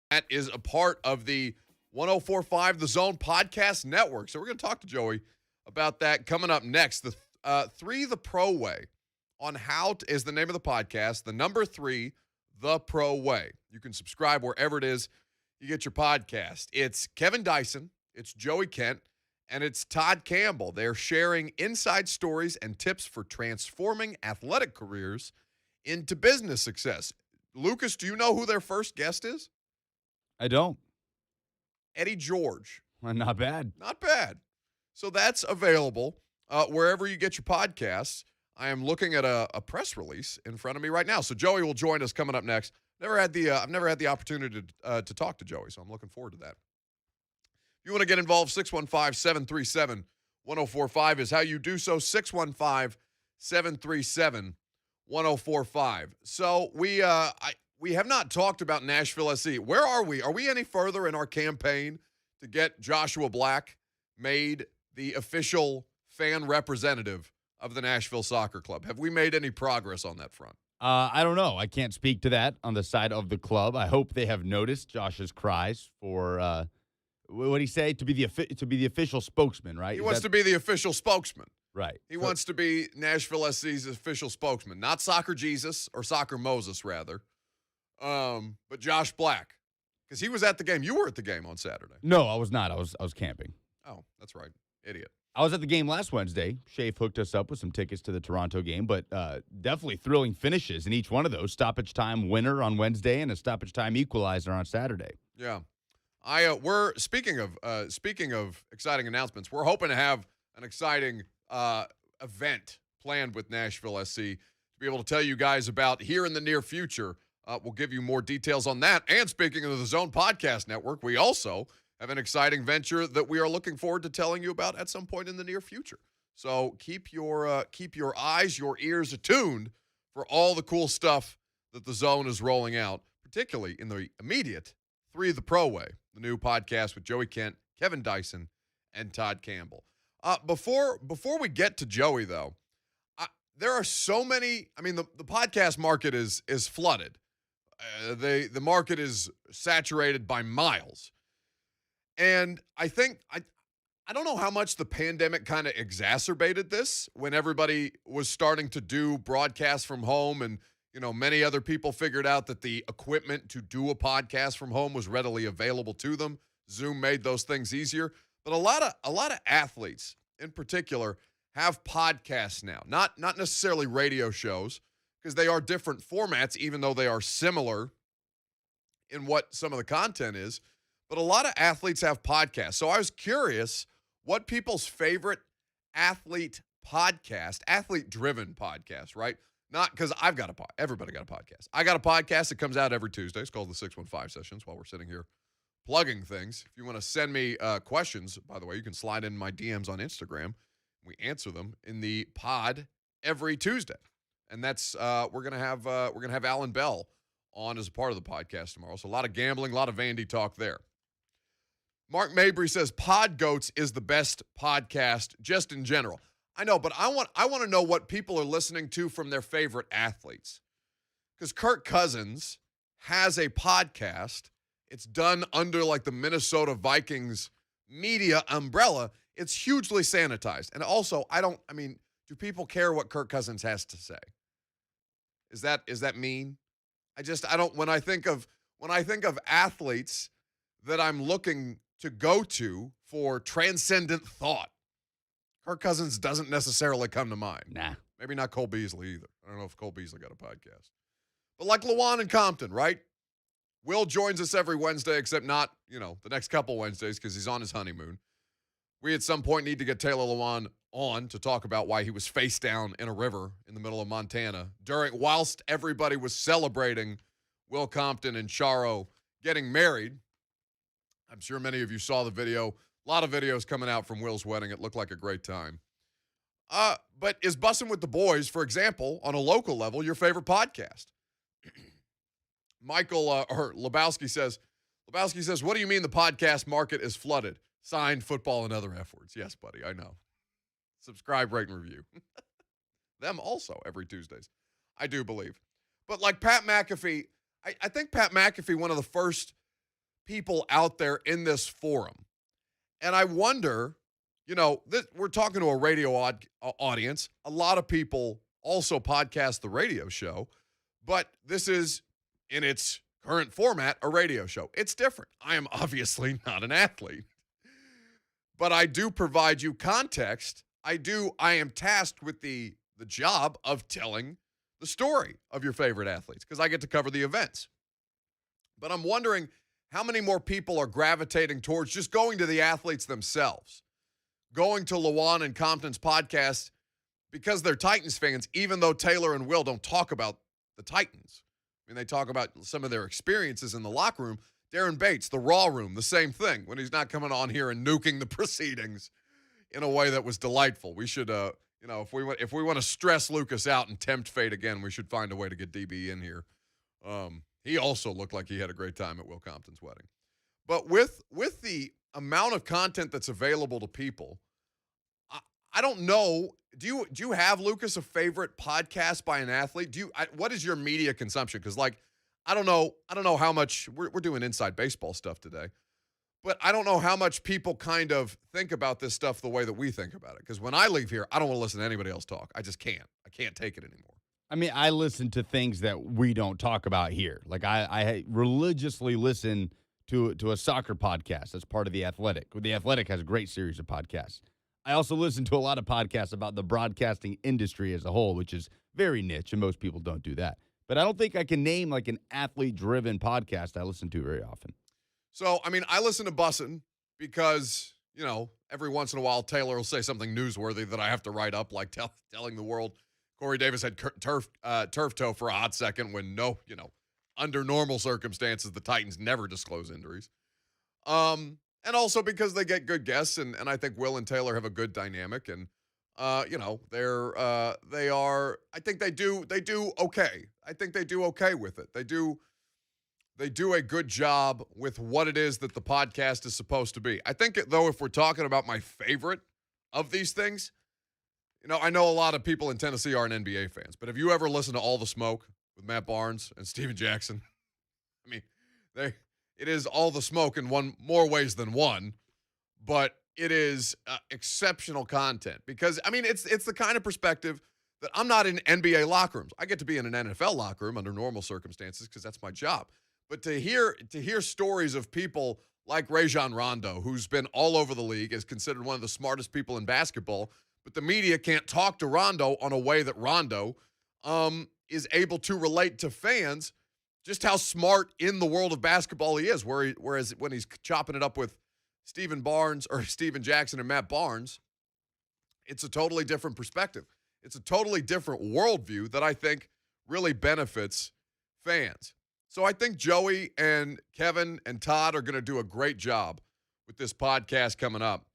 That is a part of the 104.5 The Zone podcast network. So we're going to talk to Joey about that coming up next. The 3 The Pro Way on how to, is the name of the podcast. The number 3 The Pro Way. You can subscribe wherever it is you get your podcast. It's Kevin Dyson, it's Joey Kent, and it's Todd Campbell. They're sharing inside stories and tips for transforming athletic careers into business success. Lucas, do you know who their first guest is? I don't. Eddie George. Well, not bad. Not bad. So that's available wherever you get your podcasts. I am looking at a press release in front of me right now. So Joey will join us coming up next. I've never had the opportunity to talk to Joey, so I'm looking forward to that. If you want to get involved, 615-737-1045 is how you do so. 615-737-1045. So we have not talked about Nashville SC. Where are we? Are we any further in our campaign to get Joshua Black made the official fan representative of the Nashville Soccer Club? Have we made any progress on that front? I don't know. I can't speak to that on the side of the club. I hope they have noticed Josh's cries for what did he say? To be the official spokesman, right? He wants to be the official spokesman. Right. He wants to be Nashville SC's official spokesman, not Soccer Jesus or Soccer Moses, rather, but Josh Black, because he was at the game. You were at the game on Saturday. No, I was not. I was camping. Oh, that's right. Idiot. I was at the game last Wednesday. Shafe hooked us up with some tickets to the Toronto game, but definitely thrilling finishes in each one of those. Stoppage time winner on Wednesday and a stoppage time equalizer on Saturday. Yeah. We're speaking of exciting announcements. We're hoping to have an exciting event planned with Nashville SC to be able to tell you guys about here in the near future. We'll give you more details on that. And speaking of the Zone Podcast Network, we also have an exciting venture that we are looking forward to telling you about at some point in the near future. So keep your eyes, your ears attuned for all the cool stuff that the Zone is rolling out, particularly in the immediate 3 The Pro Way, the new podcast with Joey Kent, Kevin Dyson, and Todd Campbell. Before we get to Joey, though, there are so many. I mean, the podcast market is flooded. The market is saturated by miles. And I think, I don't know how much the pandemic kind of exacerbated this when everybody was starting to do broadcasts from home and, many other people figured out that the equipment to do a podcast from home was readily available to them. Zoom made those things easier. But a lot of athletes in particular have podcasts now, not necessarily radio shows, because they are different formats, even though they are similar in what some of the content is. But a lot of athletes have podcasts. So I was curious what people's favorite athlete-driven podcast, right? Not because I've got everybody got a podcast. I got a podcast that comes out every Tuesday. It's called the 615 Sessions while we're sitting here plugging things. If you want to send me questions, by the way, you can slide in my DMs on Instagram. We answer them in the pod every Tuesday. And that's we're gonna have Alan Bell on as a part of the podcast tomorrow. So a lot of gambling, a lot of Vandy talk there. Mark Mabry says Pod Goats is the best podcast just in general. I know, but I want to know what people are listening to from their favorite athletes. Because Kirk Cousins has a podcast. It's done under like the Minnesota Vikings media umbrella. It's hugely sanitized. And also, do people care what Kirk Cousins has to say? Is that mean? I don't, when I think of athletes that I'm looking to go to for transcendent thought, Kirk Cousins doesn't necessarily come to mind. Nah. Maybe not Cole Beasley either. I don't know if Cole Beasley got a podcast. But like Lawan and Compton, right? Will joins us every Wednesday, except not, the next couple Wednesdays because he's on his honeymoon. We at some point need to get Taylor Lawan on to talk about why he was face down in a river in the middle of Montana whilst everybody was celebrating Will Compton and Charo getting married. I'm sure many of you saw the video. A lot of videos coming out from Will's wedding. It looked like a great time. But is Bussin' with the Boys, for example, on a local level, your favorite podcast? Michael Lebowski says, what do you mean the podcast market is flooded? Signed, football, and other F words. Yes, buddy, I know. Subscribe, rate, and review. Them also every Tuesdays, I do believe. But like Pat McAfee, I think Pat McAfee, one of the first people out there in this forum. And I wonder, we're talking to a radio audience. A lot of people also podcast the radio show, but this is, in its current format, a radio show. It's different. I am obviously not an athlete, but I do provide you context. I am tasked with the job of telling the story of your favorite athletes because I get to cover the events. But I'm wondering how many more people are gravitating towards just going to the athletes themselves, going to Lawan and Compton's podcast because they're Titans fans, even though Taylor and Will don't talk about the Titans. I mean, they talk about some of their experiences in the locker room. Darren Bates, the Raw Room, the same thing, when he's not coming on here and nuking the proceedings in a way that was delightful. We should, if we want to stress Lucas out and tempt fate again, we should find a way to get DB in here. He also looked like he had a great time at Will Compton's wedding. But with the amount of content that's available to people, I don't know. Do you have, Lucas, a favorite podcast by an athlete? What is your media consumption? Because I don't know how much we're doing inside baseball stuff today, but I don't know how much people kind of think about this stuff the way that we think about it. Because when I leave here, I don't want to listen to anybody else talk. I just can't. I can't take it anymore. I mean, I listen to things that we don't talk about here. Like I religiously listen to a soccer podcast that's part of The Athletic. The Athletic has a great series of podcasts. I also listen to a lot of podcasts about the broadcasting industry as a whole, which is very niche, and most people don't do that. But I don't think I can name like an athlete-driven podcast I listen to very often. So, I mean, I listen to Bussin' because, every once in a while Taylor will say something newsworthy that I have to write up, like telling the world Corey Davis had turf toe for a hot second when under normal circumstances, the Titans never disclose injuries. And also because they get good guests, and I think Will and Taylor have a good dynamic, and I think they do okay. I think they do okay with it. They do a good job with what it is that the podcast is supposed to be. I think, though, if we're talking about my favorite of these things, I know a lot of people in Tennessee aren't NBA fans, but have you ever listened to All the Smoke with Matt Barnes and Steven Jackson? I mean, it is all the smoke in more ways than one, but it is exceptional content because, I mean, it's the kind of perspective that I'm not in NBA locker rooms. I get to be in an NFL locker room under normal circumstances because that's my job. But to hear stories of people like Rajon Rondo, who's been all over the league, is considered one of the smartest people in basketball, but the media can't talk to Rondo on a way that Rondo is able to relate to fans just how smart in the world of basketball he is, whereas when he's chopping it up with Steven Jackson and Matt Barnes, it's a totally different perspective. It's a totally different worldview that I think really benefits fans. So I think Joey and Kevin and Todd are going to do a great job with this podcast coming up.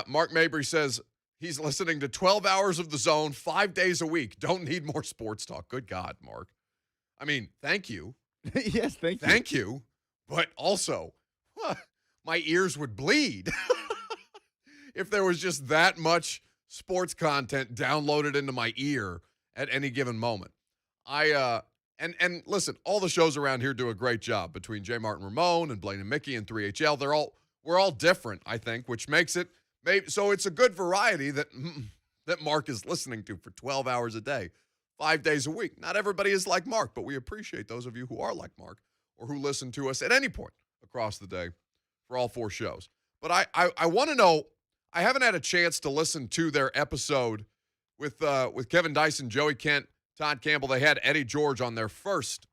Mark Mabry says he's listening to 12 hours of The Zone 5 days a week. Don't need more sports talk. Good God, Mark. I mean, thank you. Yes, thank you. Thank you. But also, my ears would bleed if there was just that much sports content downloaded into my ear at any given moment. And listen, all the shows around here do a great job between J. Martin Ramon and Blaine and Mickey and 3HL. We're all different, I think, which makes it so it's a good variety that Mark is listening to for 12 hours a day, 5 days a week. Not everybody is like Mark, but we appreciate those of you who are like Mark or who listen to us at any point across the day for all four shows. But I want to know, I haven't had a chance to listen to their episode with Kevin Dyson, Joey Kent, Todd Campbell. They had Eddie George on their first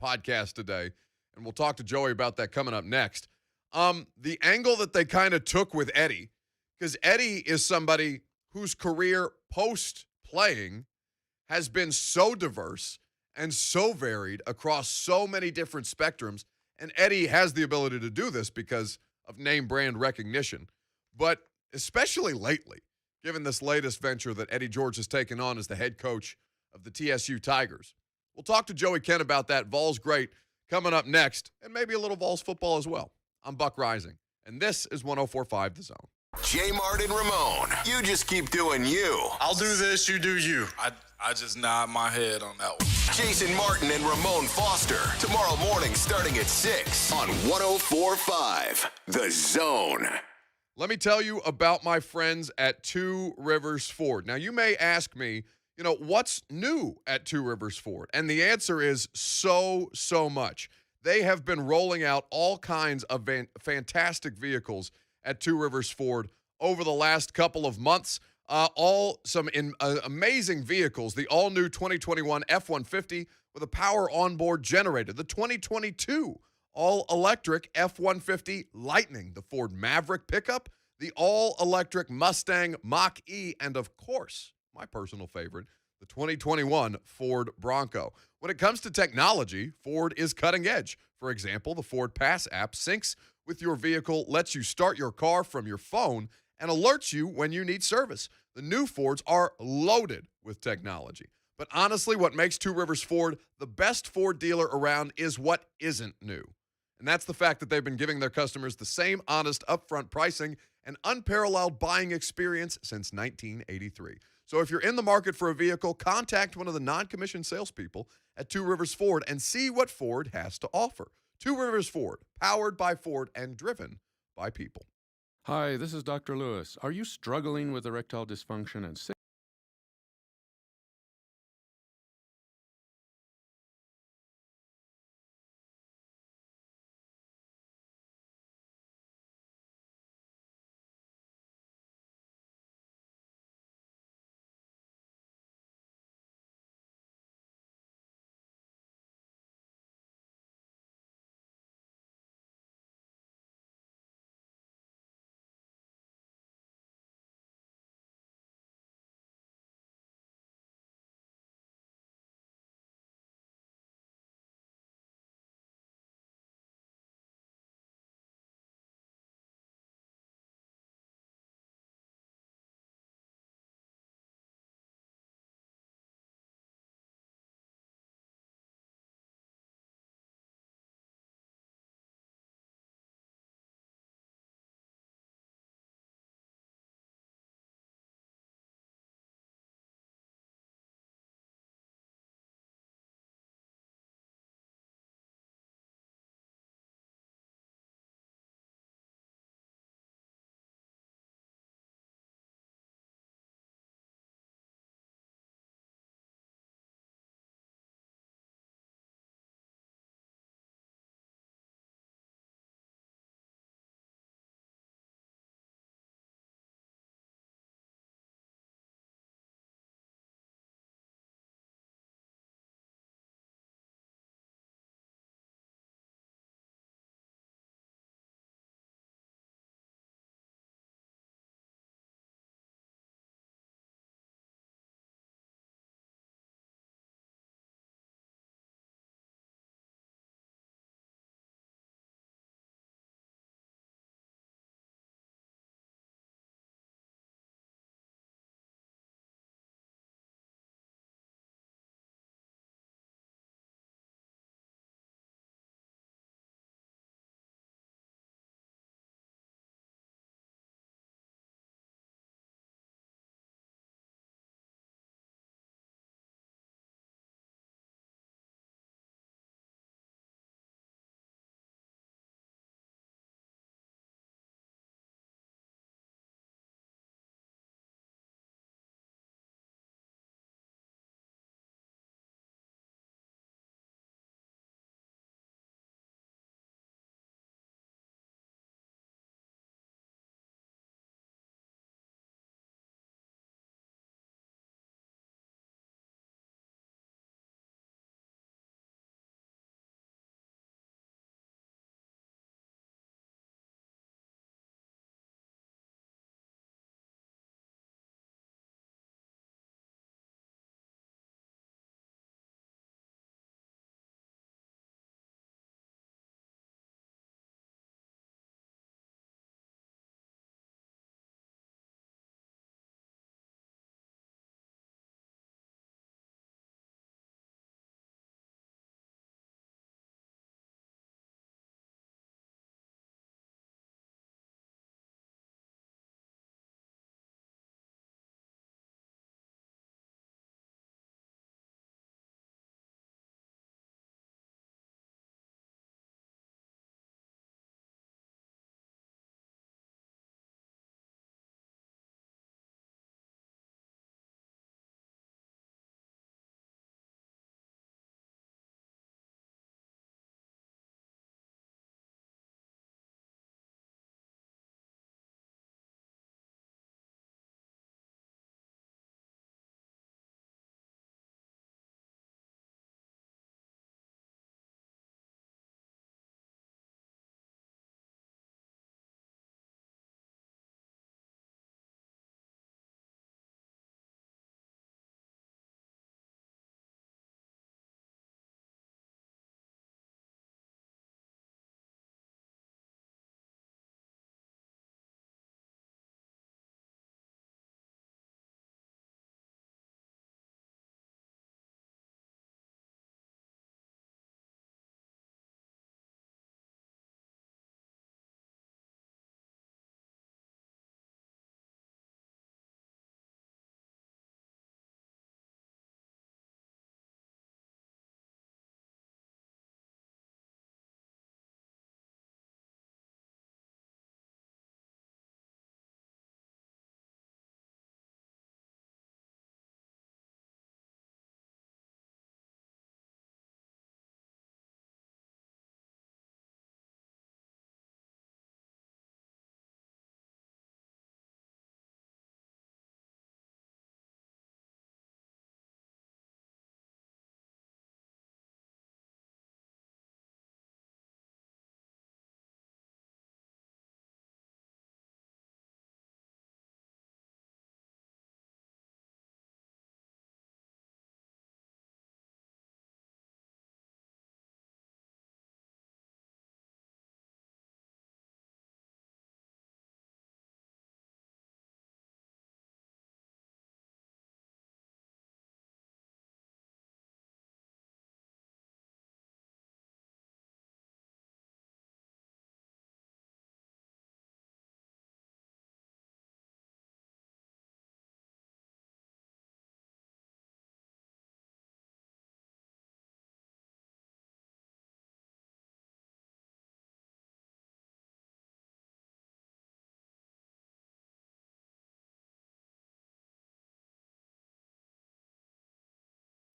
podcast today, and we'll talk to Joey about that coming up next. The angle that they kind of took with Eddie, because Eddie is somebody whose career post-playing has been so diverse and so varied across so many different spectrums, and Eddie has the ability to do this because of name brand recognition. But especially lately, given this latest venture that Eddie George has taken on as the head coach of the TSU Tigers. We'll talk to Joey Kent about that. Vols great coming up next, and maybe a little Vols football as well. I'm Buck Reising, and this is 104.5 The Zone. J. Martin Ramon, you just keep doing you. I'll do this, you do you. I just nod my head on that one. Jason Martin and Ramon Foster. Tomorrow morning starting at 6 on 104.5 The Zone. Let me tell you about my friends at Two Rivers Ford. Now, you may ask me, what's new at Two Rivers Ford? And the answer is so much. They have been rolling out all kinds of fantastic vehicles at Two Rivers Ford over the last couple of months. Amazing vehicles. The all-new 2021 F-150 with a power onboard generator. The 2022 all-electric F-150 Lightning. The Ford Maverick pickup. The all-electric Mustang Mach-E. And, of course, my personal favorite, the 2021 Ford Bronco. When it comes to technology, Ford is cutting edge. For example, the Ford Pass app syncs with your vehicle, lets you start your car from your phone, and alerts you when you need service. The new Fords are loaded with technology. But honestly, what makes Two Rivers Ford the best Ford dealer around is what isn't new. And that's the fact that they've been giving their customers the same honest upfront pricing and unparalleled buying experience since 1983. So if you're in the market for a vehicle, contact one of the non-commissioned salespeople at Two Rivers Ford and see what Ford has to offer. Two Rivers Ford, powered by Ford and driven by people. Hi, this is Dr. Lewis. Are you struggling with erectile dysfunction and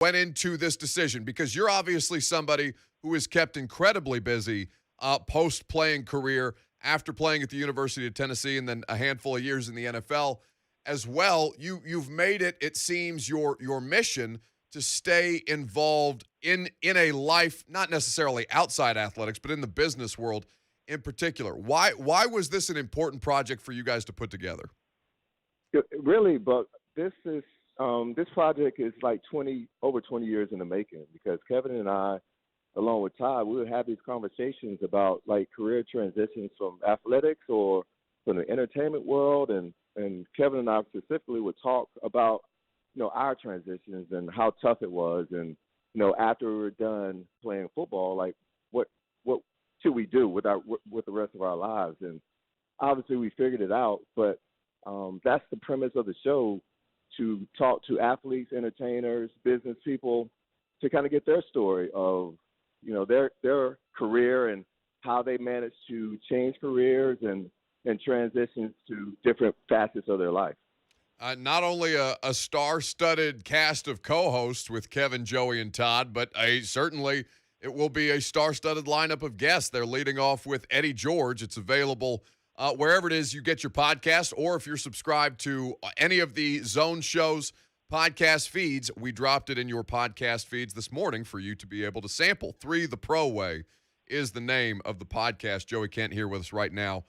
went into this decision? Because you're obviously somebody who is kept incredibly busy post-playing career, after playing at the University of Tennessee and then a handful of years in the NFL as well. You've made it seems, your mission to stay involved in a life, not necessarily outside athletics, but in the business world in particular. Why was this an important project for you guys to put together? Really, but this project is like over 20 years in the making, because Kevin and I, along with Todd, we would have these conversations about like career transitions from athletics or from the entertainment world, and Kevin and I specifically would talk about, our transitions and how tough it was, and after we were done playing football, like what should we do with the rest of our lives? And obviously we figured it out, but that's the premise of the show, to talk to athletes, entertainers, business people, to kind of get their story of their career and how they managed to change careers and transitions to different facets of their life. Not only a star-studded cast of co-hosts with Kevin, Joey, and Todd, but certainly it will be a star-studded lineup of guests. They're leading off with Eddie George. It's available wherever it is you get your podcast, or if you're subscribed to any of the Zone shows podcast feeds. We dropped it in your podcast feeds this morning for you to be able to sample. 3 the Pro Way is the name of the podcast. Joey can't hear with us right now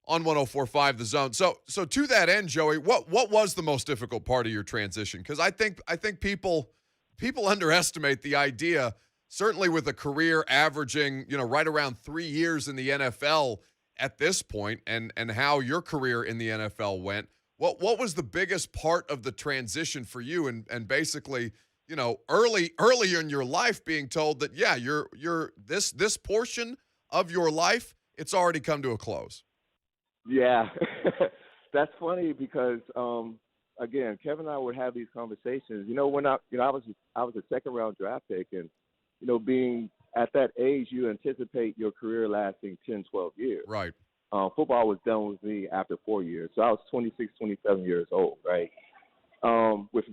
on 104.5 The Zone. So to that end, Joey, what was the most difficult part of your transition? Because I think people underestimate the idea, certainly with a career averaging, right around 3 years in the NFL at this point, and how your career in the NFL went. What was the biggest part of the transition for you, and basically, early in your life being told that, yeah, you're this portion of your life, it's already come to a close? Yeah, that's funny because, again, Kevin and I would have these conversations. When I was a second round draft pick, and being at that age, you anticipate your career lasting 10, 12 years. Right. Football was done with me after 4 years, so I was 26, 27 years old, right? With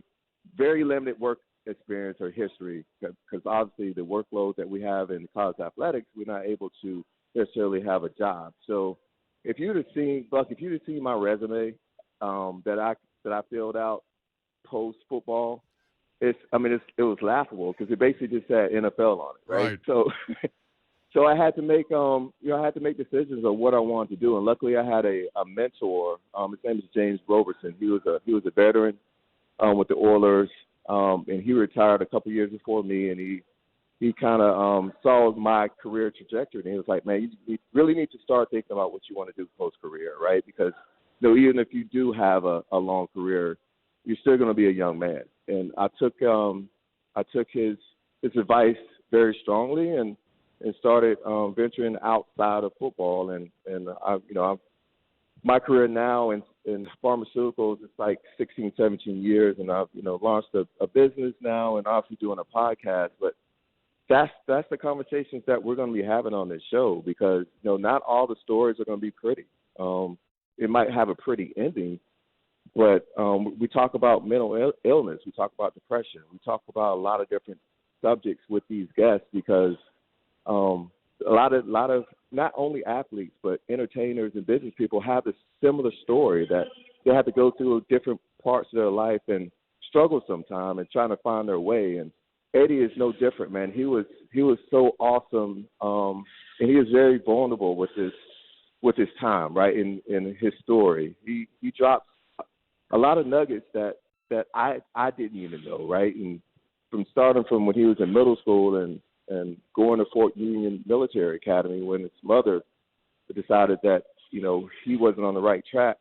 very limited work experience or history, because obviously the workload that we have in college athletics, we're not able to necessarily have a job. So if you'd have seen, Buck, my resume that I filled out post football, it was laughable, because it basically just said NFL on it, right? So I had to make decisions of what I wanted to do, and luckily I had a mentor. His name is James Roberson. He was a veteran with the Oilers, and he retired a couple years before me, and he kind of saw my career trajectory, and he was like, man, you really need to start thinking about what you want to do post-career, right? Because even if you do have a long career, you're still going to be a young man. And I took his advice very strongly, and started venturing outside of football. And my career now in pharmaceuticals is like 16, 17 years, and I've launched a business now, and obviously doing a podcast. But that's the conversations that we're going to be having on this show, because not all the stories are going to be pretty. It might have a pretty ending, but we talk about mental illness, we talk about depression, we talk about a lot of different subjects with these guests, because a lot of not only athletes but entertainers and business people have a similar story, that they have to go through different parts of their life and struggle sometime and trying to find their way. And Eddie is no different, man. He was so awesome, and he is very vulnerable with his time, right, in his story. He drops a lot of nuggets that I didn't even know, right? And starting from when he was in middle school and going to Fort Union Military Academy, when his mother decided that he wasn't on the right track,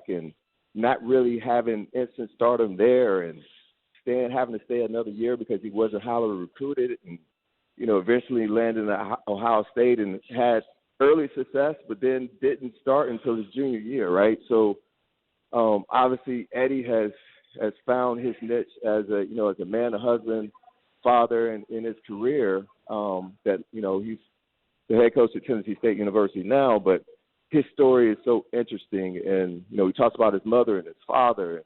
and not really having instant stardom there, and having to stay another year because he wasn't highly recruited, and eventually landed at Ohio State and had early success, but then didn't start until his junior year, right? So obviously Eddie has found his niche as a man, a husband, father, and in his career, that he's the head coach at Tennessee State University now, but his story is so interesting, and he talks about his mother and his father.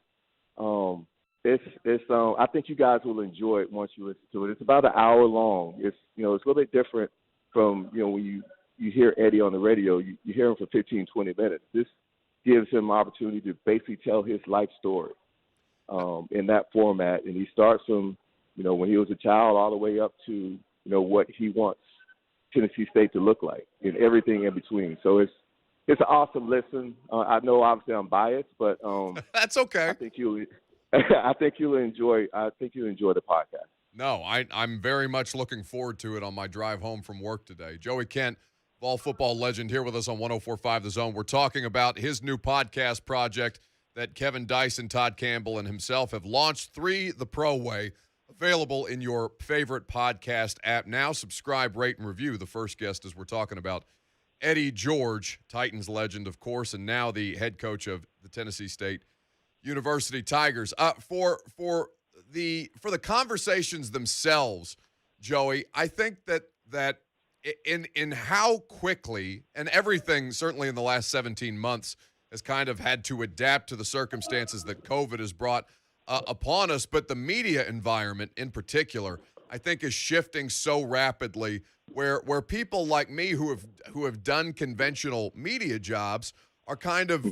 I think you guys will enjoy it once you listen to it. It's about an hour long. It's a little bit different from, when you hear Eddie on the radio, you hear him for 15, 20 minutes. This gives him an opportunity to basically tell his life story in that format. And he starts from, when he was a child all the way up to, what he wants Tennessee State to look like and everything in between. So it's an awesome listen. I know obviously I'm biased, but that's okay. I think you'll enjoy the podcast. No, I'm very much looking forward to it on my drive home from work today. Joey Kent, ball football legend, here with us on 104.5 The Zone. We're talking about his new podcast project that Kevin Dyson, Todd Campbell, and himself have launched, 3 the Pro Way, available in your favorite podcast app. Now subscribe, rate, and review. The first guest, as we're talking about, Eddie George, Titans legend, of course, and now the head coach of the Tennessee State University Tigers. For the conversations themselves, Joey, I think that in how quickly, and everything certainly in the last 17 months has kind of had to adapt to the circumstances that COVID has brought upon us, but the media environment in particular, I think, is shifting so rapidly where people like me who have done conventional media jobs are kind of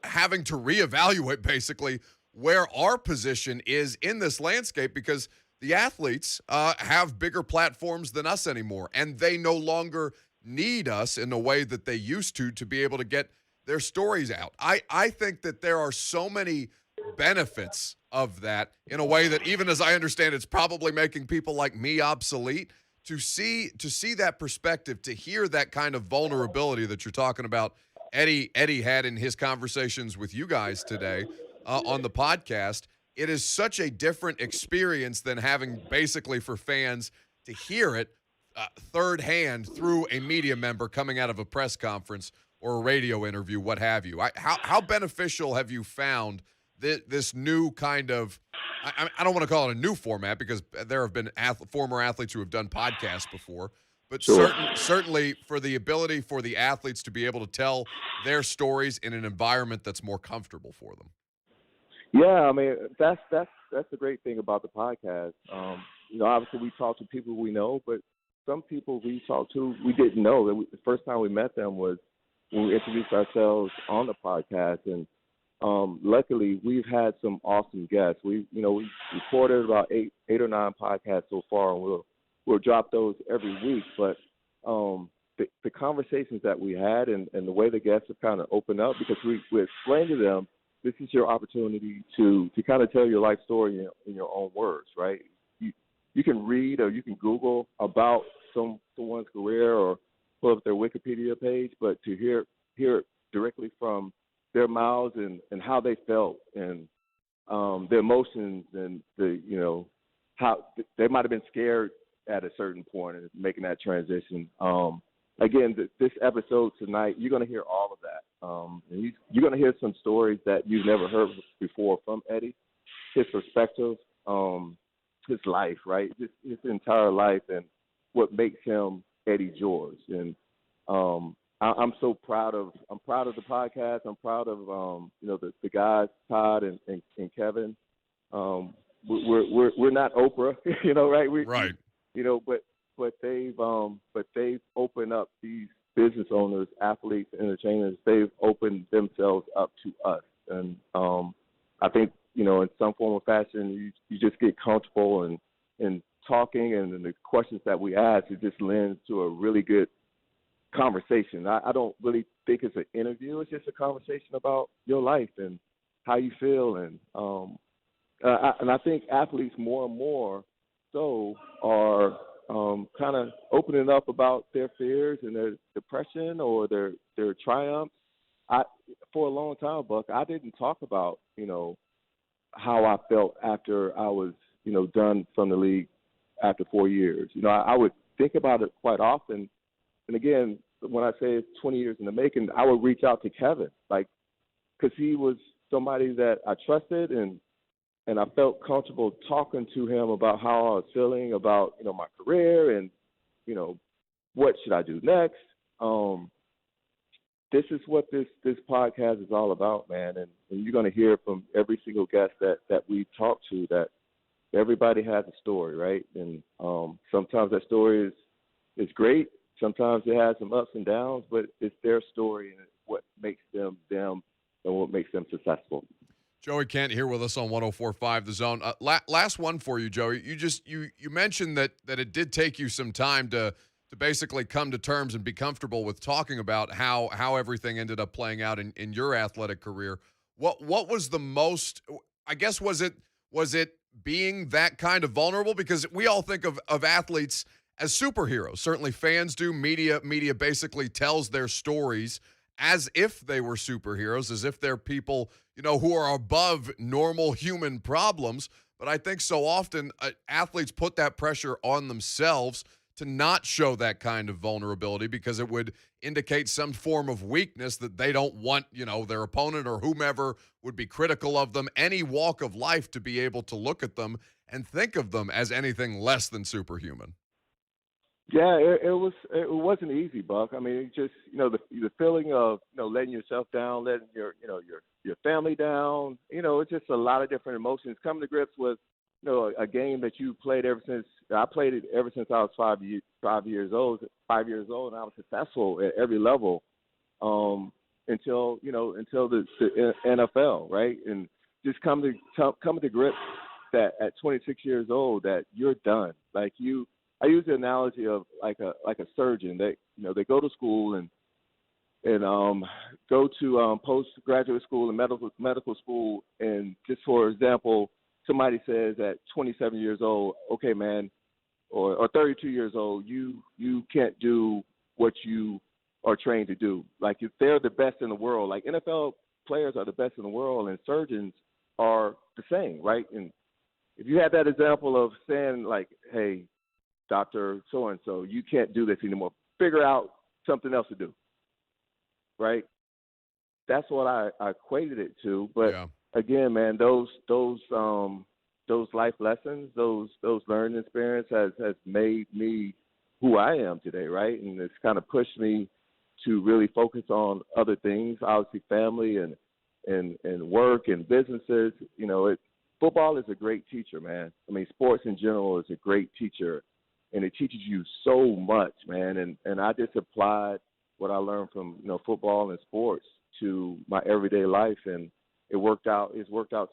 having to reevaluate basically where our position is in this landscape, because the athletes have bigger platforms than us anymore, and they no longer need us in a way that they used to be able to get their stories out. I think that there are so many benefits of that in a way that, even as I understand, it's probably making people like me obsolete. To see that perspective, to hear that kind of vulnerability that you're talking about, Eddie had in his conversations with you guys today on the podcast, it is such a different experience than having basically for fans to hear it third hand through a media member coming out of a press conference or a radio interview, what have you. How beneficial have you found this new kind of, I don't want to call it a new format, because there have been former athletes who have done podcasts before, but sure. certainly for the ability for the athletes to be able to tell their stories in an environment that's more comfortable for them. Yeah, I mean, that's the great thing about the podcast. Obviously we talk to people we know, but some people we talk to we didn't know. The first time we met them was when we introduced ourselves on the podcast, and luckily we've had some awesome guests. We recorded about eight or nine podcasts so far, and we'll drop those every week. But the conversations that we had and the way the guests have kind of opened up, because we explained to them, this is your opportunity to kind of tell your life story in your own words, right? You can read or you can Google about someone's career or pull up their Wikipedia page, but to hear it directly from their mouths and how they felt and their emotions and how they might have been scared at a certain point in making that transition. Again, this episode tonight, you're going to hear all of that. And you're going to hear some stories that you've never heard before from Eddie, his perspective, his life, right? His entire life and what makes him Eddie George. And I'm so proud of the podcast. I'm proud of the guys, Todd and Kevin. We're not Oprah, right? Right. But they've opened up these business owners, athletes, entertainers. They've opened themselves up to us, and I think in some form or fashion, you just get comfortable in talking, and the questions that we ask, it just lends to a really good conversation. I don't really think it's an interview. It's just a conversation about your life and how you feel, and I think athletes more and more so are kind of opening up about their fears and their depression or their triumphs. For a long time, Buck, I didn't talk about, how I felt after I was, done from the league after 4 years. I would think about it quite often. And again, when I say it's 20 years in the making, I would reach out to Kevin, because he was somebody that I trusted and I felt comfortable talking to him about how I was feeling about, my career and, what should I do next. This is what this podcast is all about, man. and you're going to hear from every single guest that we talk to that everybody has a story, right? And sometimes that story is great. Sometimes it has some ups and downs, but it's their story and what makes them them and what makes them successful. Joey Kent here with us on 104.5 The Zone. Last one for you, Joey. You mentioned that it did take you some time to basically come to terms and be comfortable with talking about how everything ended up playing out in your athletic career. What was the most, I guess, was it being that kind of vulnerable? Because we all think of athletes as superheroes. Certainly fans do. Media basically tells their stories as if they were superheroes, as if they're people, who are above normal human problems. But I think so often athletes put that pressure on themselves to not show that kind of vulnerability because it would indicate some form of weakness that they don't want, their opponent or whomever would be critical of them, any walk of life, to be able to look at them and think of them as anything less than superhuman. Yeah, it wasn't easy, Buck. I mean, it just the feeling of letting yourself down, letting your family down. It's just a lot of different emotions. Coming to grips with a game that you played ever since I played it ever since I was 5 years old. 5 years old, and I was successful at every level until the NFL, right? And just coming to grips that at 26 years old that you're done. Like I use the analogy of like a surgeon. They go to school and go to postgraduate school and medical school, and just for example, somebody says at 27 years old, okay, man, or 32 years old, you can't do what you are trained to do. Like if they're the best in the world, like NFL players are the best in the world, and surgeons are the same, right? And if you had that example of saying like, hey, Dr. So-and-so, you can't do this anymore. Figure out something else to do, right? That's what I equated it to. But again, man, those life lessons, those learning experience has made me who I am today, right? And it's kind of pushed me to really focus on other things, obviously family and work and businesses. Football is a great teacher, man. I mean, sports in general is a great teacher. And it teaches you so much, man. And I just applied what I learned from football and sports to my everyday life, and it's worked out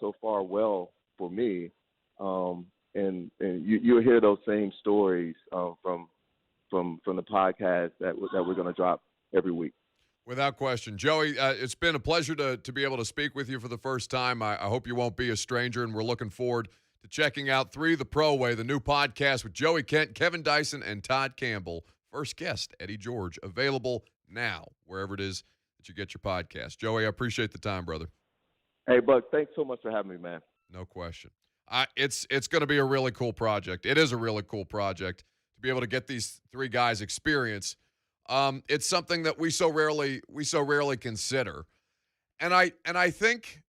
so far well for me. And you'll hear those same stories from the podcast that we're going to drop every week. Without question. Joey, it's been a pleasure to be able to speak with you for the first time. I hope you won't be a stranger, and we're looking forward to checking out 3 the Pro Way, the new podcast with Joey Kent, Kevin Dyson, and Todd Campbell. First guest, Eddie George, available now, wherever it is that you get your podcast. Joey, I appreciate the time, brother. Hey, Buck, thanks so much for having me, man. No question. It's going to be a really cool project. It is a really cool project to be able to get these 3 guys experience. It's something that we so rarely consider. And I think,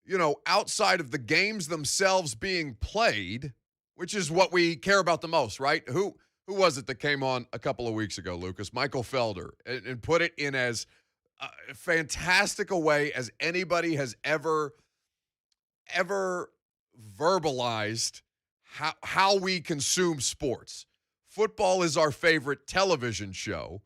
outside of the games themselves being played, which is what we care about the most, right? Who was it that came on a couple of weeks ago, Lucas? Michael Felder, and put it in as fantastic a way as anybody has ever verbalized how we consume sports. Football is our favorite television show,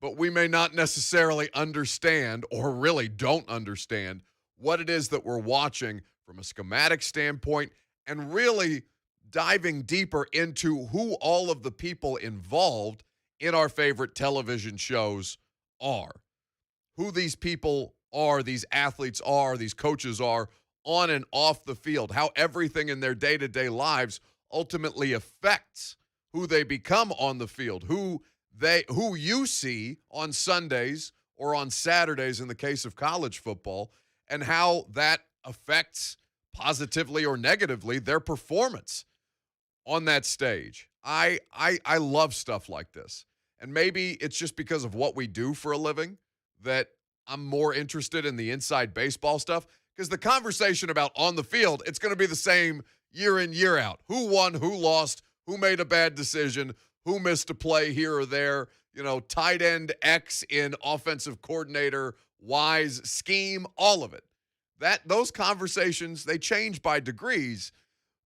but we may not necessarily understand, or really don't understand, what it is that we're watching from a schematic standpoint, and really diving deeper into who all of the people involved in our favorite television shows are. Who these people are, these athletes are, these coaches are, on and off the field. How everything in their day-to-day lives ultimately affects who they become on the field, who you see on Sundays or on Saturdays in the case of college football, and how that affects positively or negatively their performance on that stage. I love stuff like this. And maybe it's just because of what we do for a living that I'm more interested in the inside baseball stuff, because the conversation about on the field, it's going to be the same year in, year out. Who won, who lost, who made a bad decision, who missed a play here or there, tight end X in offensive coordinator Y's scheme, all of it. those conversations, they change by degrees,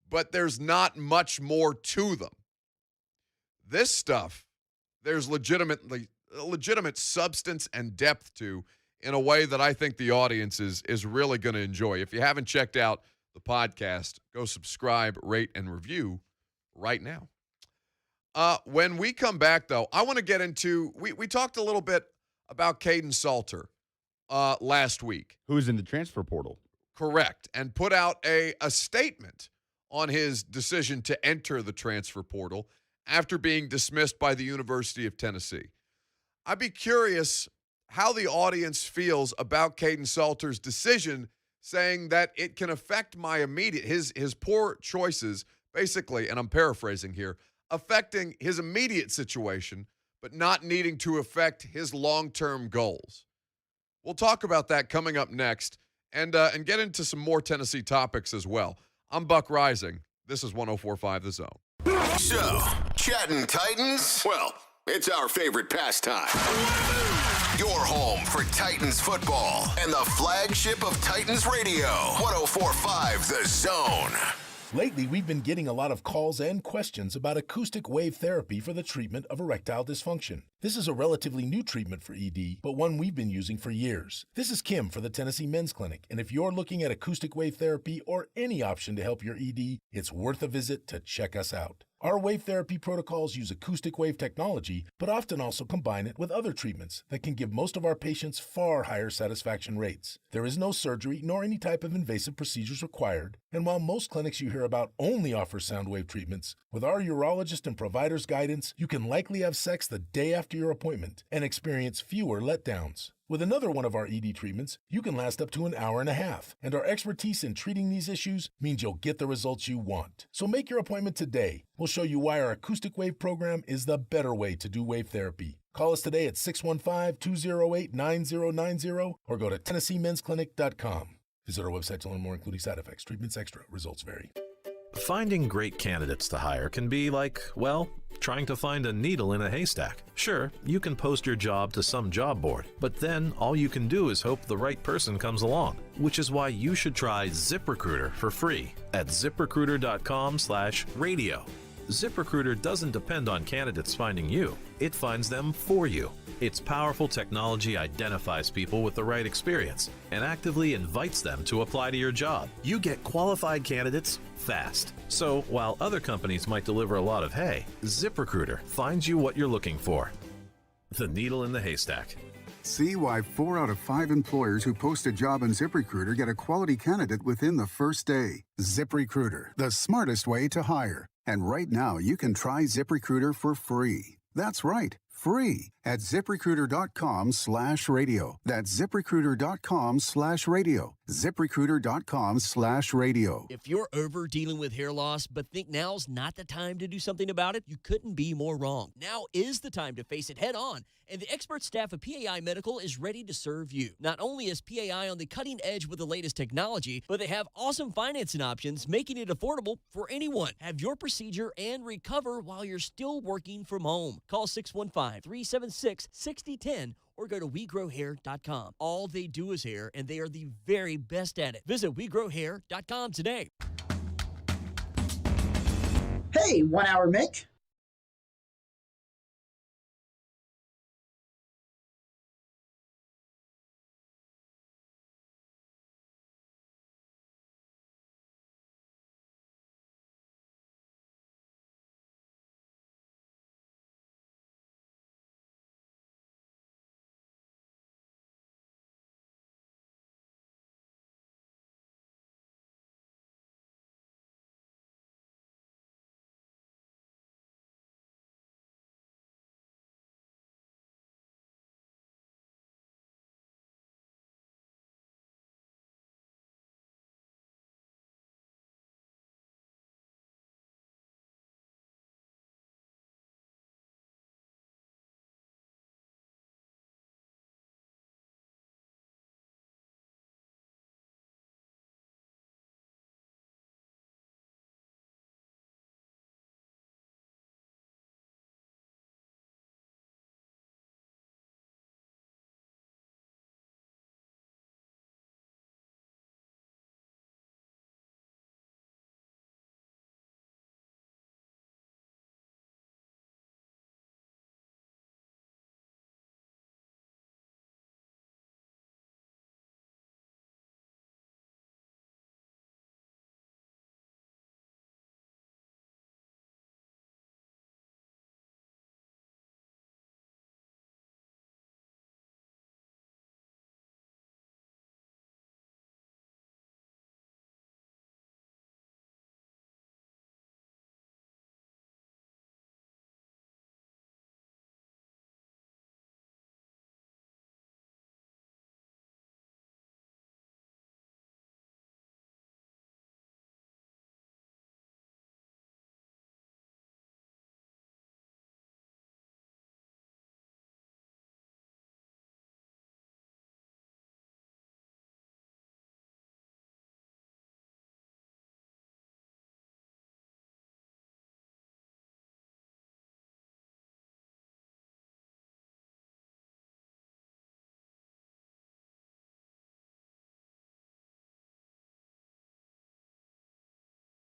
but there's not much more to them. This stuff, there's legitimate substance and depth to, in a way that I think the audience is really going to enjoy. If you haven't checked out the podcast, go subscribe, rate, and review right now. When we come back, though, I want to get into, we talked a little bit about Caden Salter last week. Who's in the transfer portal. Correct. And put out a statement on his decision to enter the transfer portal after being dismissed by the University of Tennessee. I'd be curious how the audience feels about Caden Salter's decision, saying that it can affect my immediate, his poor choices, basically, and I'm paraphrasing here, affecting his immediate situation, but not needing to affect his long-term goals. We'll talk about that coming up next and get into some more Tennessee topics as well. I'm Buck Reising. This is 104.5 The Zone. So, chatting Titans? Well, it's our favorite pastime. Your home for Titans football and the flagship of Titans radio. 104.5 The Zone. Lately, we've been getting a lot of calls and questions about acoustic wave therapy for the treatment of erectile dysfunction. This is a relatively new treatment for ED, but one we've been using for years. This is Kim for the Tennessee Men's Clinic, and if you're looking at acoustic wave therapy or any option to help your ED, it's worth a visit to check us out. Our wave therapy protocols use acoustic wave technology, but often also combine it with other treatments that can give most of our patients far higher satisfaction rates. There is no surgery nor any type of invasive procedures required, and while most clinics you hear about only offer sound wave treatments, with our urologist and provider's guidance, you can likely have sex the day after your appointment and experience fewer letdowns. With another one of our ED treatments, you can last up to an hour and a half, and our expertise in treating these issues means you'll get the results you want. So make your appointment today. We'll show you why our acoustic wave program is the better way to do wave therapy. Call us today at 615-208-9090 or go to TennesseeMen'sClinic.com. Visit our website to learn more, including side effects, treatments extra. Results vary. Finding great candidates to hire can be like, well, trying to find a needle in a haystack. Sure, you can post your job to some job board, but then all you can do is hope the right person comes along, which is why you should try ZipRecruiter for free at ZipRecruiter.com/radio. ZipRecruiter doesn't depend on candidates finding you. It finds them for you. Its powerful technology identifies people with the right experience and actively invites them to apply to your job. You get qualified candidates fast. So while other companies might deliver a lot of hay, ZipRecruiter finds you what you're looking for. The needle in the haystack. See why 4 out of 5 employers who post a job on ZipRecruiter get a quality candidate within the first day. ZipRecruiter, the smartest way to hire. And right now, you can try ZipRecruiter for free. That's right, free at ZipRecruiter.com/radio. That's ZipRecruiter.com/radio. ZipRecruiter.com/radio. If you're over dealing with hair loss but think now's not the time to do something about it, you couldn't be more wrong. Now is the time to face it head on, and the expert staff of PAI Medical is ready to serve you. Not only is PAI on the cutting edge with the latest technology, but they have awesome financing options, making it affordable for anyone. Have your procedure and recover while you're still working from home. Call 615-376-6010 or go to WeGrowHair.com. All they do is hair, and they are the very best at it. Visit WeGrowHair.com today. Hey, 1 Hour Mick.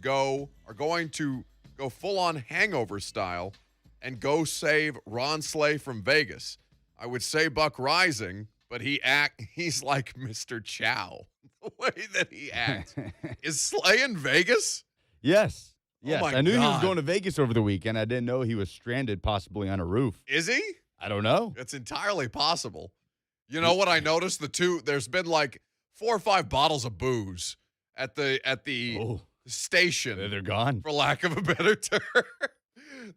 are going to go full-on hangover style and go save Ron Slay from Vegas. I would say Buck Reising, but he's like Mr. Chow. The way that he acts. Is Slay in Vegas? Yes. Yes. my I knew he was God. going to Vegas over the weekend. I didn't know he was stranded possibly on a roof. Is he? I don't know. It's entirely possible. You know what I noticed? There's been like 4 or 5 bottles of booze at the station. They're gone. For lack of a better term.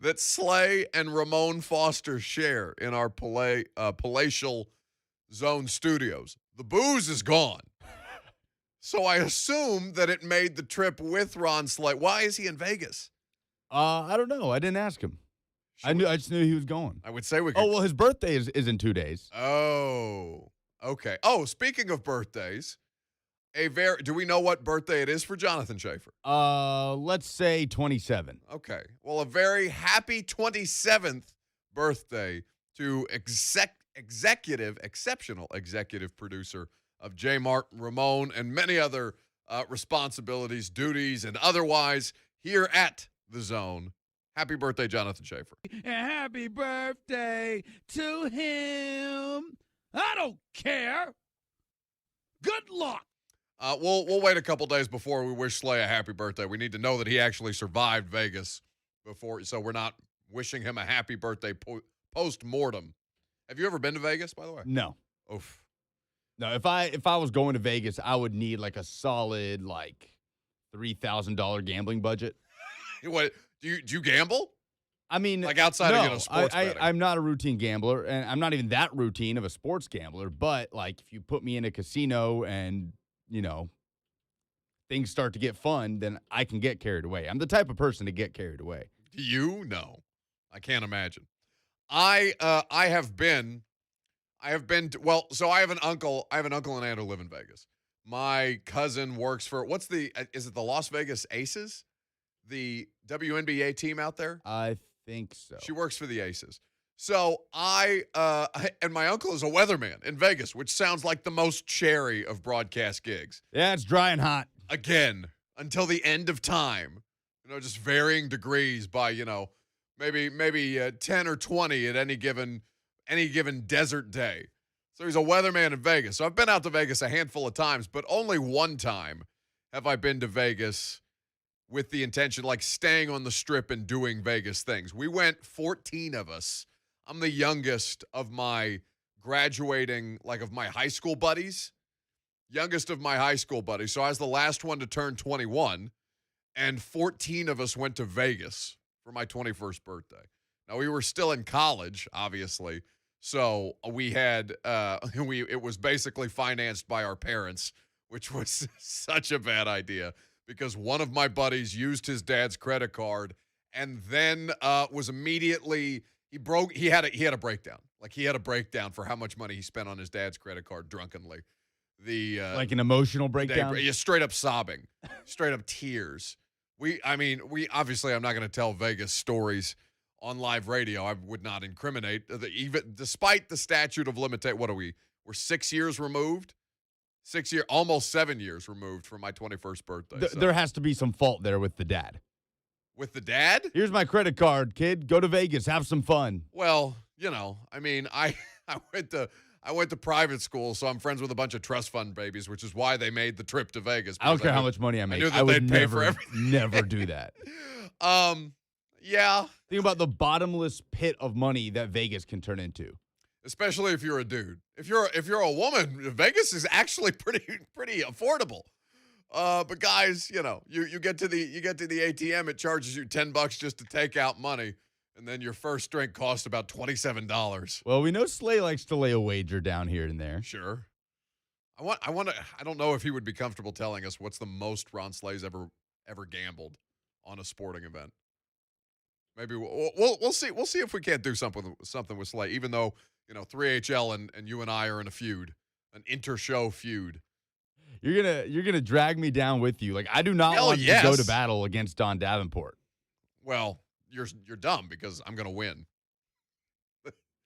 That Slay and Ramon Foster share in our palatial zone studios. The booze is gone. So I assume that it made the trip with Ron Slay. Why is he in Vegas? I don't know. I didn't ask him. I just knew he was going. I would say we could. Oh, well, his birthday is in 2 days. Oh, okay. Oh, speaking of birthdays, do we know what birthday it is for Jonathan Schaefer? Let's say 27. Okay. Well, a very happy 27th birthday to exceptional executive producer of J. Martin Ramon and many other responsibilities, duties, and otherwise here at The Zone. Happy birthday, Jonathan Schaefer. And happy birthday to him. I don't care. Good luck. We'll wait a couple days before we wish Slay a happy birthday. We need to know that he actually survived Vegas before, so we're not wishing him a happy birthday post-mortem. Have you ever been to Vegas, by the way? No. Oof. No, if I was going to Vegas, I would need like a solid $3,000 gambling budget. What do you gamble? I mean, like outside of sports betting. I'm not a routine gambler, and I'm not even that routine of a sports gambler. But like, if you put me in a casino and things start to get fun, then I can get carried away. I'm the type of person to get carried away. Do you? No, I can't imagine. I have been to, so I have an uncle and aunt who live in Vegas. My cousin works for is it the Las Vegas Aces? The WNBA team out there? I think so. She works for the Aces. So and my uncle is a weatherman in Vegas, which sounds like the most cherry of broadcast gigs. Yeah, it's dry and hot. Again, until the end of time. Just varying degrees by, maybe 10 or 20 at any given desert day. So he's a weatherman in Vegas. So I've been out to Vegas a handful of times, but only one time have I been to Vegas with the intention, like staying on the strip and doing Vegas things. We went 14 of us. I'm the youngest of my graduating, of my high school buddies. Youngest of my high school buddies. So I was the last one to turn 21, and 14 of us went to Vegas for my 21st birthday. Now, we were still in college, obviously, so we had it was basically financed by our parents, which was such a bad idea because one of my buddies used his dad's credit card and then was immediately he had a breakdown. He had a breakdown for how much money he spent on his dad's credit card drunkenly. Like an emotional breakdown? Straight up sobbing, straight up tears. We obviously, I'm not going to tell Vegas stories on live radio. I would not incriminate, even despite the statute of limitation. What are we? We're 6 years removed. Almost 7 years removed from my 21st birthday. There has to be some fault there with the dad. With the dad? Here's my credit card, kid. Go to Vegas. Have some fun. Well, I went to private school, so I'm friends with a bunch of trust fund babies, which is why they made the trip to Vegas. I don't care how much money I make. I knew that they'd pay for everything. Never do that. Yeah. Think about the bottomless pit of money that Vegas can turn into. Especially if you're a dude. If you're a woman, Vegas is actually pretty affordable. But guys, you get to the ATM, it charges you $10 just to take out money. And then your first drink cost about $27. Well, we know Slay likes to lay a wager down here and there. Sure. I don't know if he would be comfortable telling us what's the most Ron Slay's ever gambled on a sporting event. Maybe we'll see. We'll see if we can't do something with Slay, even though 3HL and you and I are in a feud, an inter-show feud. You're gonna drag me down with you. I do not want to go to battle against Don Davenport. Well, you're dumb because I'm gonna win.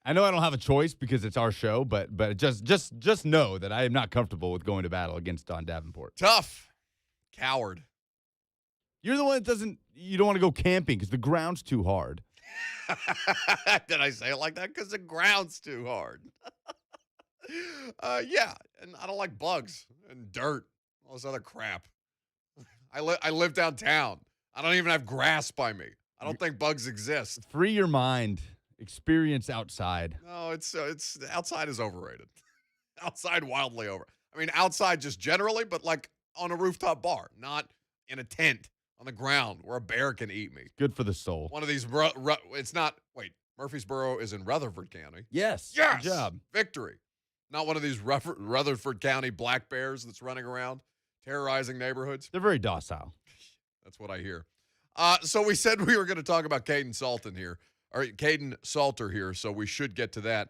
I know I don't have a choice because it's our show, but just know that I am not comfortable with going to battle against Don Davenport. Tough. Coward. You're the one that you don't want to go camping because the ground's too hard. Did I say it like that? Because the ground's too hard. Yeah, and I don't like bugs and dirt, all this other crap. I live downtown. I don't even have grass by me. I don't think bugs exist. Free your mind. Experience outside. No, it's outside is overrated. Outside wildly over. I mean, outside just generally, but like on a rooftop bar, not in a tent on the ground where a bear can eat me. Good for the soul. One of these, it's not, wait, Murfreesboro is in Rutherford County. Yes. Yes. Good job. Victory. Not one of these Rutherford County black bears that's running around terrorizing neighborhoods. They're very docile. That's what I hear. So we said we were going to talk about Caden Salter here, so we should get to that.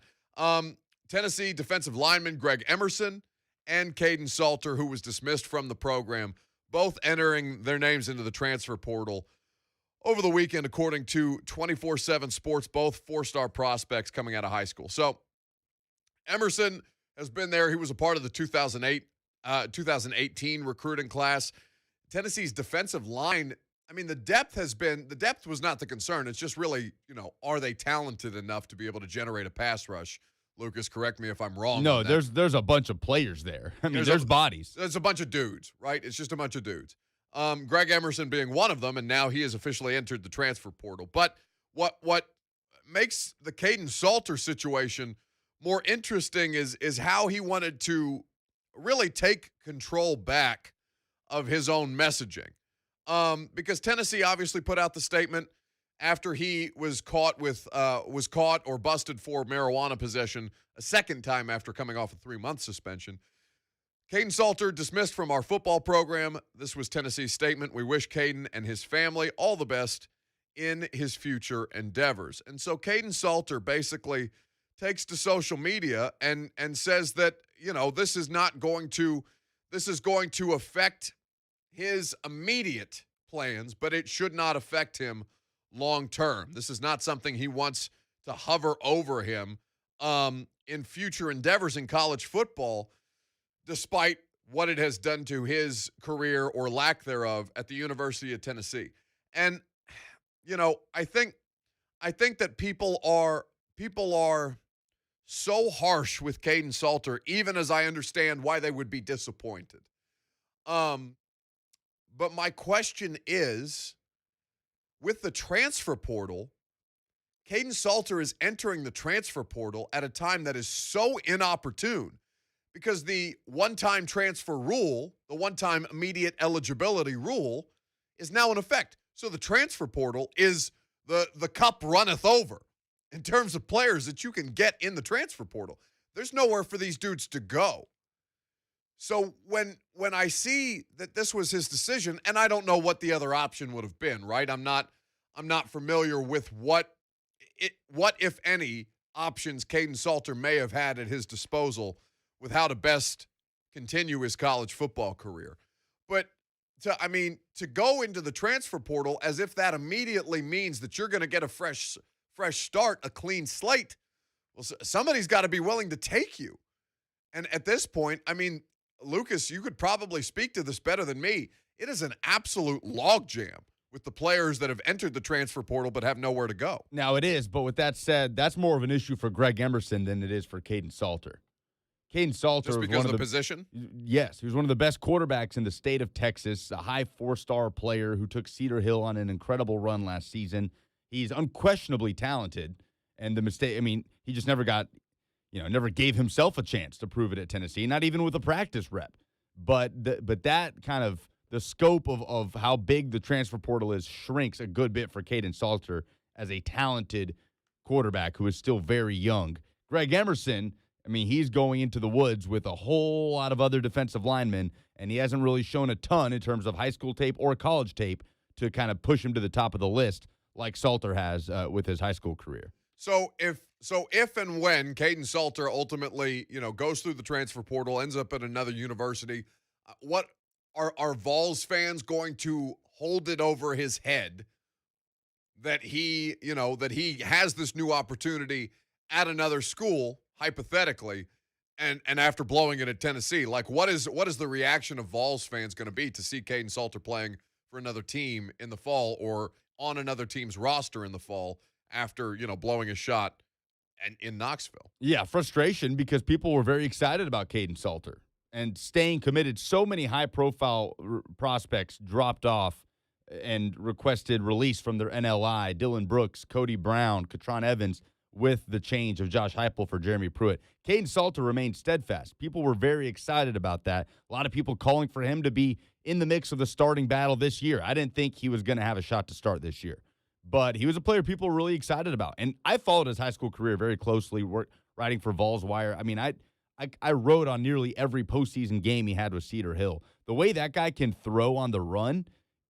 Tennessee defensive lineman Greg Emerson and Caden Salter, who was dismissed from the program, both entering their names into the transfer portal over the weekend, according to 24/7 Sports, both four-star prospects coming out of high school. So Emerson has been there. He was a part of the 2018 recruiting class. Tennessee's defensive line, I mean, the depth was not the concern. It's just really, are they talented enough to be able to generate a pass rush? Lucas, correct me if I'm wrong. No, there's a bunch of players there. I mean, there's bodies. There's a bunch of dudes, right? It's just a bunch of dudes. Greg Emerson being one of them, and now he has officially entered the transfer portal. But what makes the Caden Salter situation more interesting is how he wanted to really take control back of his own messaging. Because Tennessee obviously put out the statement after he was caught or busted for marijuana possession a second time after coming off a 3-month suspension. Caden Salter dismissed from our football program. This was Tennessee's statement. We wish Caden and his family all the best in his future endeavors. And so Caden Salter basically takes to social media and says that, this is going to affect his immediate plans, but it should not affect him long term. This is not something he wants to hover over him in future endeavors in college football, despite what it has done to his career or lack thereof at the University of Tennessee. And I think that people are so harsh with Caden Salter, even as I understand why they would be disappointed. But my question is, with the transfer portal, Caden Salter is entering the transfer portal at a time that is so inopportune because the one-time transfer rule, the one-time immediate eligibility rule, is now in effect. So the transfer portal is the cup runneth over in terms of players that you can get in the transfer portal. There's nowhere for these dudes to go. So when I see that this was his decision, and I don't know what the other option would have been, right? I'm not familiar with what if any options Caden Salter may have had at his disposal with how to best continue his college football career. But to go into the transfer portal as if that immediately means that you're going to get a fresh start, a clean slate. Well, somebody's got to be willing to take you. And at this point, Lucas, you could probably speak to this better than me. It is an absolute logjam with the players that have entered the transfer portal but have nowhere to go. Now it is, but with that said, that's more of an issue for Greg Emerson than it is for Caden Salter. Caden Salter just was because one of the position? Yes, he was one of the best quarterbacks in the state of Texas, a high 4-star player who took Cedar Hill on an incredible run last season. He's unquestionably talented, and the mistake, he just never never gave himself a chance to prove it at Tennessee, not even with a practice rep. But that kind of the scope of how big the transfer portal is shrinks a good bit for Caden Salter as a talented quarterback who is still very young. Greg Emerson, he's going into the woods with a whole lot of other defensive linemen, and he hasn't really shown a ton in terms of high school tape or college tape to kind of push him to the top of the list like Salter has with his high school career. So if and when Caden Salter ultimately, goes through the transfer portal, ends up at another university, what are Vols fans going to hold it over his head that he has this new opportunity at another school, hypothetically, and after blowing it at Tennessee? Like, what is the reaction of Vols fans going to be to see Caden Salter playing for another team in the fall or on another team's roster in the fall after, blowing a shot in Knoxville. Yeah, frustration because people were very excited about Caden Salter and staying committed. So many high-profile prospects dropped off and requested release from their NLI. Dylan Brooks, Cody Brown, Katron Evans, with the change of Josh Heupel for Jeremy Pruitt. Caden Salter remained steadfast. People were very excited about that. A lot of people calling for him to be in the mix of the starting battle this year. I didn't think he was going to have a shot to start this year. But he was a player people were really excited about. And I followed his high school career very closely, writing for Vols Wire. I mean, I wrote on nearly every postseason game he had with Cedar Hill. The way that guy can throw on the run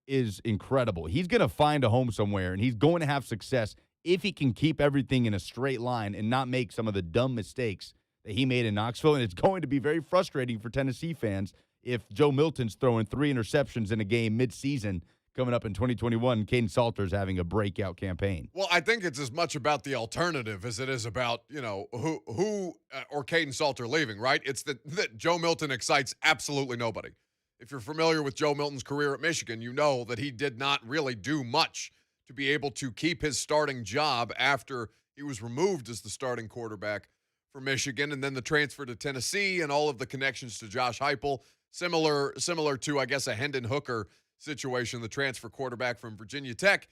is incredible. He's going to find a home somewhere, and he's going to have success if he can keep everything in a straight line and not make some of the dumb mistakes that he made in Knoxville. And it's going to be very frustrating for Tennessee fans if Joe Milton's throwing 3 interceptions in a game midseason coming up in 2021. Caden Salter's having a breakout campaign. Well, I think it's as much about the alternative as it is about, who or Caden Salter leaving, right? It's that Joe Milton excites absolutely nobody. If you're familiar with Joe Milton's career at Michigan, you know that he did not really do much to be able to keep his starting job after he was removed as the starting quarterback for Michigan, and then the transfer to Tennessee and all of the connections to Josh Heupel, similar to, I guess, a Hendon Hooker situation, the transfer quarterback from Virginia Tech,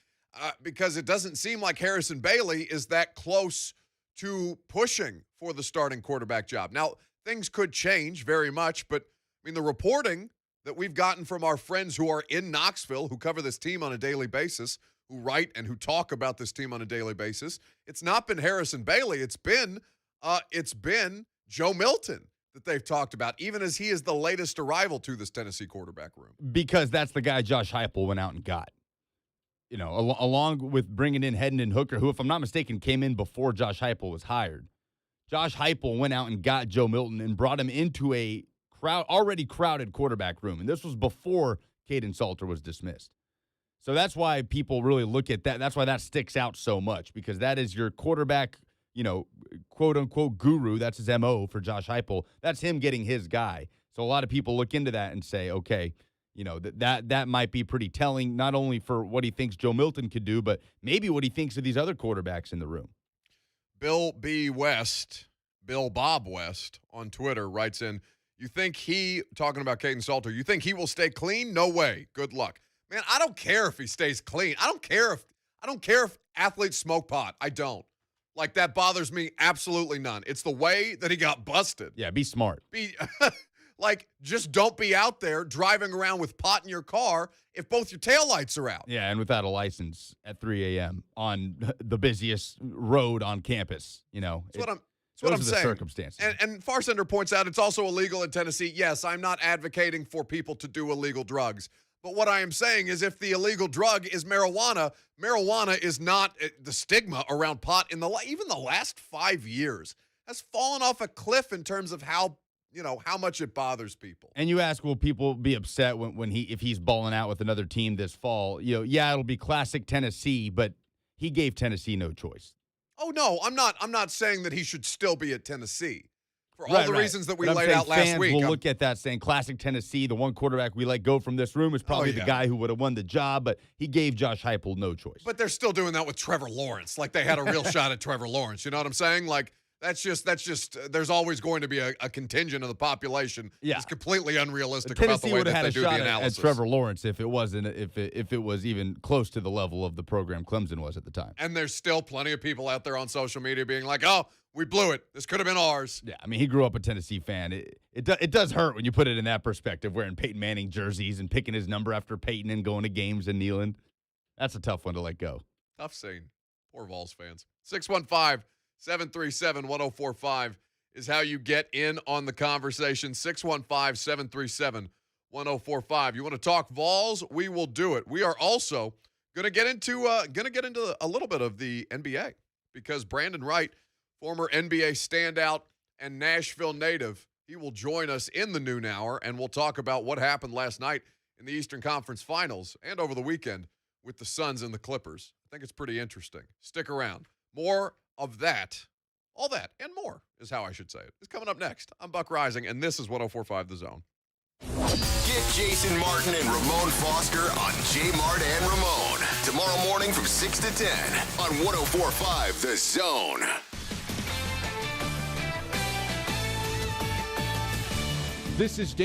because it doesn't seem like Harrison Bailey is that close to pushing for the starting quarterback job. Now, things could change very much, but, I mean, the reporting that we've gotten from our friends who are in Knoxville, who cover this team on a daily basis, who write and who talk about this team on a daily basis, it's not been Harrison Bailey. It's been Joe Milton that they've talked about, even as he is the latest arrival to this Tennessee quarterback room. Because that's the guy Josh Heupel went out and got. Along with bringing in Hendon Hooker, who, if I'm not mistaken, came in before Josh Heupel was hired. Josh Heupel went out and got Joe Milton and brought him into a already crowded quarterback room. And this was before Caden Salter was dismissed. So that's why people really look at that. That's why that sticks out so much, because that is your quarterback, quote-unquote guru. That's his MO for Josh Heupel. That's him getting his guy. So a lot of people look into that and say, okay, that might be pretty telling, not only for what he thinks Joe Milton could do, but maybe what he thinks of these other quarterbacks in the room. Bill Bob West on Twitter writes in, talking about Caden Salter, you think he will stay clean? No way. Good luck. Man, I don't care if he stays clean. I don't care if athletes smoke pot. I don't. Like, that bothers me absolutely none. It's the way that he got busted. Yeah, be smart. Just don't be out there driving around with pot in your car if both your taillights are out. Yeah, and without a license at 3 a.m. on the busiest road on campus. That's what I'm saying. Circumstances. And Farsender points out it's also illegal in Tennessee. Yes, I'm not advocating for people to do illegal drugs. But what I am saying is if the illegal drug is marijuana is not the stigma around pot in even the last 5 years has fallen off a cliff in terms of how much it bothers people. And you ask, will people be upset if he's balling out with another team this fall? Yeah, it'll be classic Tennessee, but he gave Tennessee no choice. Oh no, I'm not saying that he should still be at Tennessee. For all the reasons that we laid out last week. Fans will look at that saying, classic Tennessee, the one quarterback we let go from this room is probably the guy who would have won the job, but he gave Josh Heupel no choice. But they're still doing that with Trevor Lawrence. Like, they had a real shot at Trevor Lawrence. You know what I'm saying? Like, that's just there's always going to be a contingent of the population. Yeah. It's completely unrealistic Tennessee about the way that they do the had analysis. At Trevor Lawrence if it was even close to the level of the program Clemson was at the time. And there's still plenty of people out there on social media being like, oh, we blew it. This could have been ours. Yeah, I mean, he grew up a Tennessee fan. It does hurt when you put it in that perspective, wearing Peyton Manning jerseys and picking his number after Peyton and going to games and kneeling. That's a tough one to let go. Tough scene. Poor Vols fans. 615-737-1045 is how you get in on the conversation. 615-737-1045. You want to talk Vols? We will do it. We are also going to get into a little bit of the NBA, because Brandan Wright, former NBA standout and Nashville native, he will join us in the noon hour, and we'll talk about what happened last night in the Eastern Conference Finals and over the weekend with the Suns and the Clippers. I think it's pretty interesting. Stick around. More of that, all that, and more is how I should say it. It's coming up next. I'm Buck Reising, and this is 104.5 The Zone. Get Jason Martin and Ramon Foster on J. Mart and Ramon. Tomorrow morning from 6 to 10 on 104.5 The Zone. This is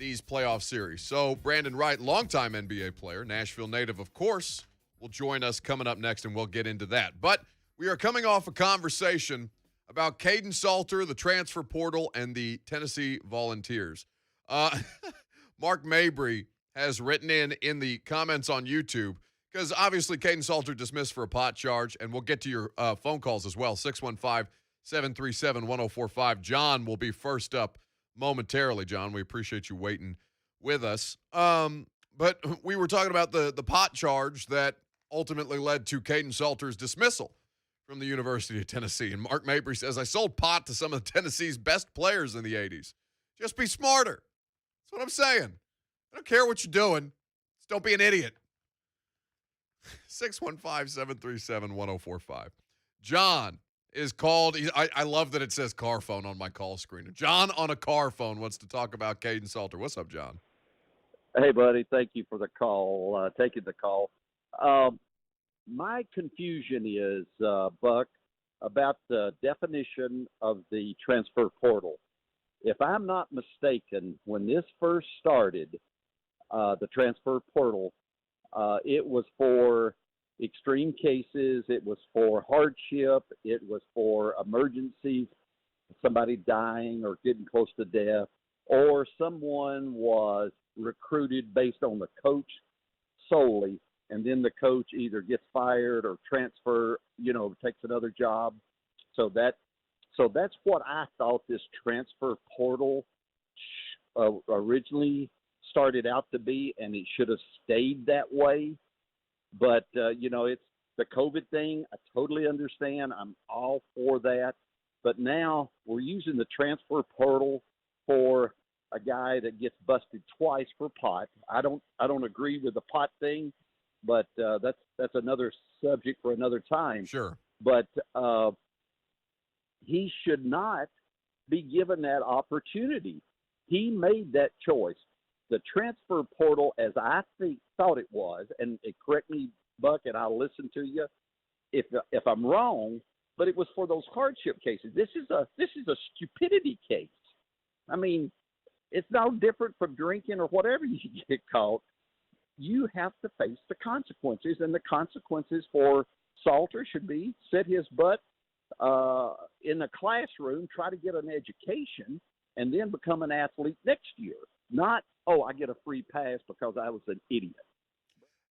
these playoff series. So Brandan Wright, longtime NBA player, Nashville native, of course, will join us coming up next, and we'll get into that. But we are coming off a conversation about Caden Salter, the transfer portal, and the Tennessee Volunteers. Mark Mabry has written in the comments on YouTube, because obviously Caden Salter dismissed for a pot charge, and we'll get to your phone calls as well, 615-737-1045. John will be first up momentarily. John, we appreciate you waiting with us. But we were talking about the pot charge that ultimately led to Caden Salter's dismissal from the University of Tennessee. And Mark Mabry says, I sold pot to some of Tennessee's best players in the 80s. Just be smarter. That's what I'm saying. I don't care what you're doing. Just don't be an idiot. 615-737-1045. John is called. I love that it says car phone on my call screener. John on a car phone wants to talk about Caden Salter. What's up, John? Hey, buddy. Thank you for the call, taking the call. My confusion is, Buck, about the definition of the transfer portal. If I'm not mistaken, when this first started, the transfer portal, it was for extreme cases, it was for hardship, it was for emergencies, somebody dying or getting close to death, or someone was recruited based on the coach solely, and then the coach either gets fired or takes another job. So that's what I thought this transfer portal originally started out to be, and it should have stayed that way. But, it's the COVID thing. I totally understand. I'm all for that. But now we're using the transfer portal for a guy that gets busted twice for pot. I don't agree with the pot thing, but that's another subject for another time. Sure. But he should not be given that opportunity. He made that choice. The transfer portal, as I thought it was, and correct me, Buck, and I'll listen to you if I'm wrong, but it was for those hardship cases. This is a stupidity case. I mean, it's no different from drinking or whatever you get caught. You have to face the consequences, and the consequences for Salter should be sit his butt in the classroom, try to get an education, and then become an athlete next year. Not, I get a free pass because I was an idiot.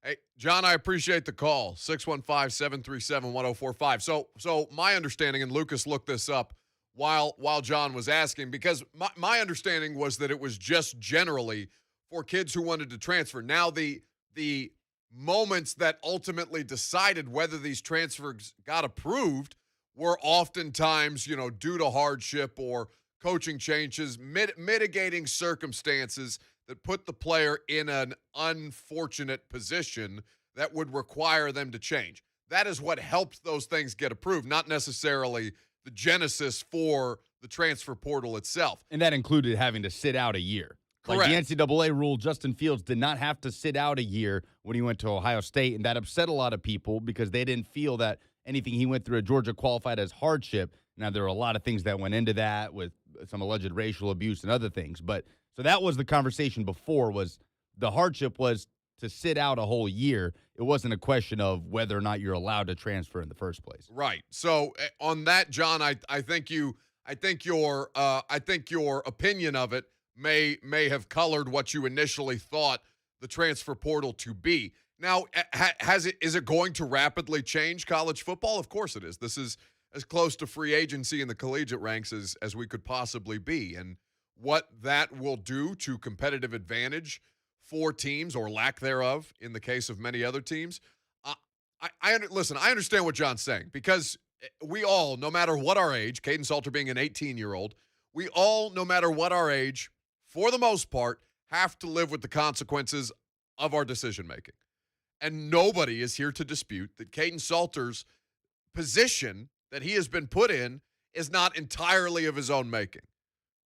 Hey, John, I appreciate the call. 615-737-1045. So my understanding, and Lucas looked this up while John was asking, because my understanding was that it was just generally for kids who wanted to transfer. Now, the moments that ultimately decided whether these transfers got approved were oftentimes, due to hardship or coaching changes, mitigating circumstances that put the player in an unfortunate position that would require them to change. That is what helped those things get approved, not necessarily the genesis for the transfer portal itself. And that included having to sit out a year. Correct. Like the NCAA rule, Justin Fields did not have to sit out a year when he went to Ohio State, and that upset a lot of people because they didn't feel that anything he went through at Georgia qualified as hardship. Now, there were a lot of things that went into that with some alleged racial abuse and other things. But so that was the conversation before, was the hardship was to sit out a whole year. It wasn't a question of whether or not you're allowed to transfer in the first place. Right. So on that, John, I think your opinion of it may have colored what you initially thought the transfer portal to be. Now, is it going to rapidly change college football? Of course it is. This is as close to free agency in the collegiate ranks as we could possibly be. And what that will do to competitive advantage for teams, or lack thereof in the case of many other teams. Listen, I understand what John's saying, because we all, no matter what our age, Caden Salter being an 18-year-old, we all, no matter what our age, for the most part, have to live with the consequences of our decision-making. And nobody is here to dispute that Caden Salter's position that he has been put in is not entirely of his own making.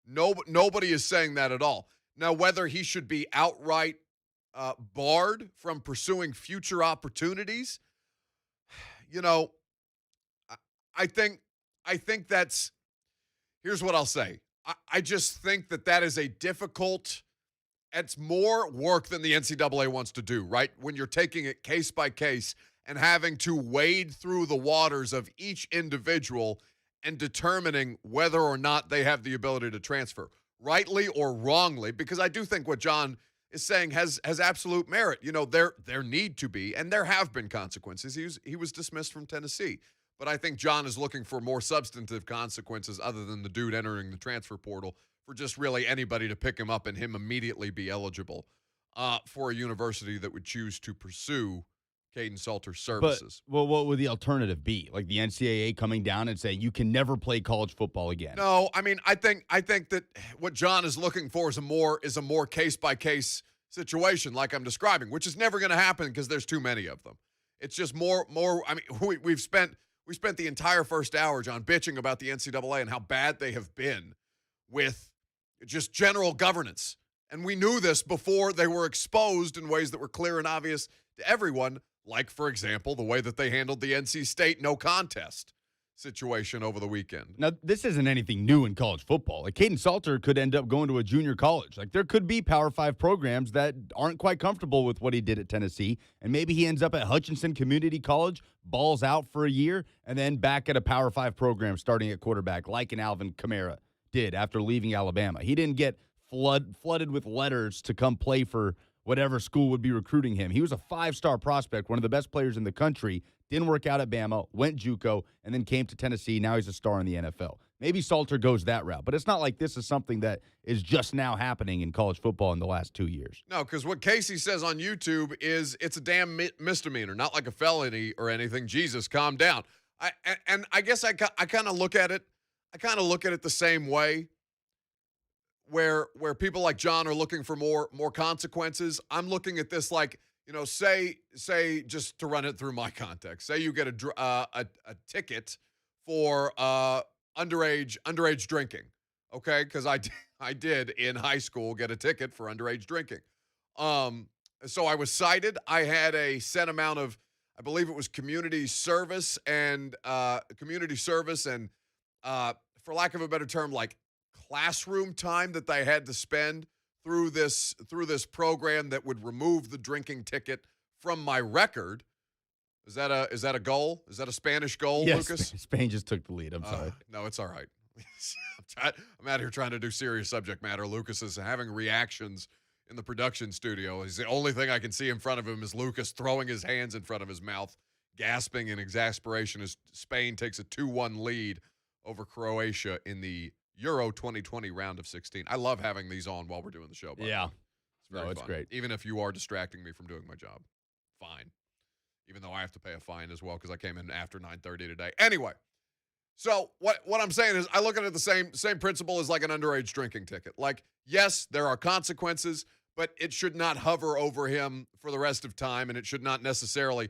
Nobody is saying that at all. Now, whether he should be outright barred from pursuing future opportunities, I think that's, here's what I'll say. I just think that is a difficult it's more work than the NCAA wants to do, right? When you're taking it case by case and having to wade through the waters of each individual and determining whether or not they have the ability to transfer, rightly or wrongly, because I do think what John is saying has absolute merit. You know, there need to be, and there have been consequences. He was dismissed from Tennessee. But I think John is looking for more substantive consequences other than the dude entering the transfer portal for just really anybody to pick him up and him immediately be eligible for a university that would choose to pursue Caden Salter's services. But, what would the alternative be? Like the NCAA coming down and saying you can never play college football again? No, I mean, I think that what John is looking for is a more case-by-case situation like I'm describing, which is never going to happen because there's too many of them. It's just more. I mean, we spent the entire first hour, John, bitching about the NCAA and how bad they have been with just general governance. And we knew this before they were exposed in ways that were clear and obvious to everyone, like, for example, the way that they handled the NC State no contest situation over the weekend. Now, this isn't anything new in college football. Like, Caden Salter could end up going to a junior college. Like, there could be Power 5 programs that aren't quite comfortable with what he did at Tennessee, and maybe he ends up at Hutchinson Community College, balls out for a year, and then back at a Power 5 program starting at quarterback, like an Alvin Kamara did after leaving Alabama. He didn't get flooded with letters to come play for whatever school would be recruiting him. He was a 5-star prospect, one of the best players in the country, didn't work out at Bama, went JUCO, and then came to Tennessee. Now he's a star in the NFL. Maybe Salter goes that route, but it's not like this is something that is just now happening in college football in the last 2 years. No, because what Casey says on YouTube is it's a damn misdemeanor, not like a felony or anything. Jesus, calm down. I guess I kind of look at it. I kind of look at it the same way. Where people like John are looking for more consequences, I'm looking at this like, you know, say just to run it through my context. Say you get a ticket for underage drinking, okay? Because I did in high school get a ticket for underage drinking. So I was cited. I had a set amount of, I believe it was community service and for lack of a better term, like classroom time that they had to spend through this program that would remove the drinking ticket from my record. Is that a goal? Is that a Spanish goal, yes, Lucas? Spain just took the lead. I'm sorry. No, it's all right. I'm out here trying to do serious subject matter. Lucas is having reactions in the production studio. The only thing I can see in front of him is Lucas throwing his hands in front of his mouth, gasping in exasperation as Spain takes a 2-1 lead over Croatia in the Euro 2020 round of 16. I love having these on while we're doing the show. Yeah. It's fun. Great. Even if you are distracting me from doing my job. Fine. Even though I have to pay a fine as well because I came in after 9:30 today. Anyway, so what I'm saying is I look at it the same principle as like an underage drinking ticket. Like, yes, there are consequences, but it should not hover over him for the rest of time, and it should not necessarily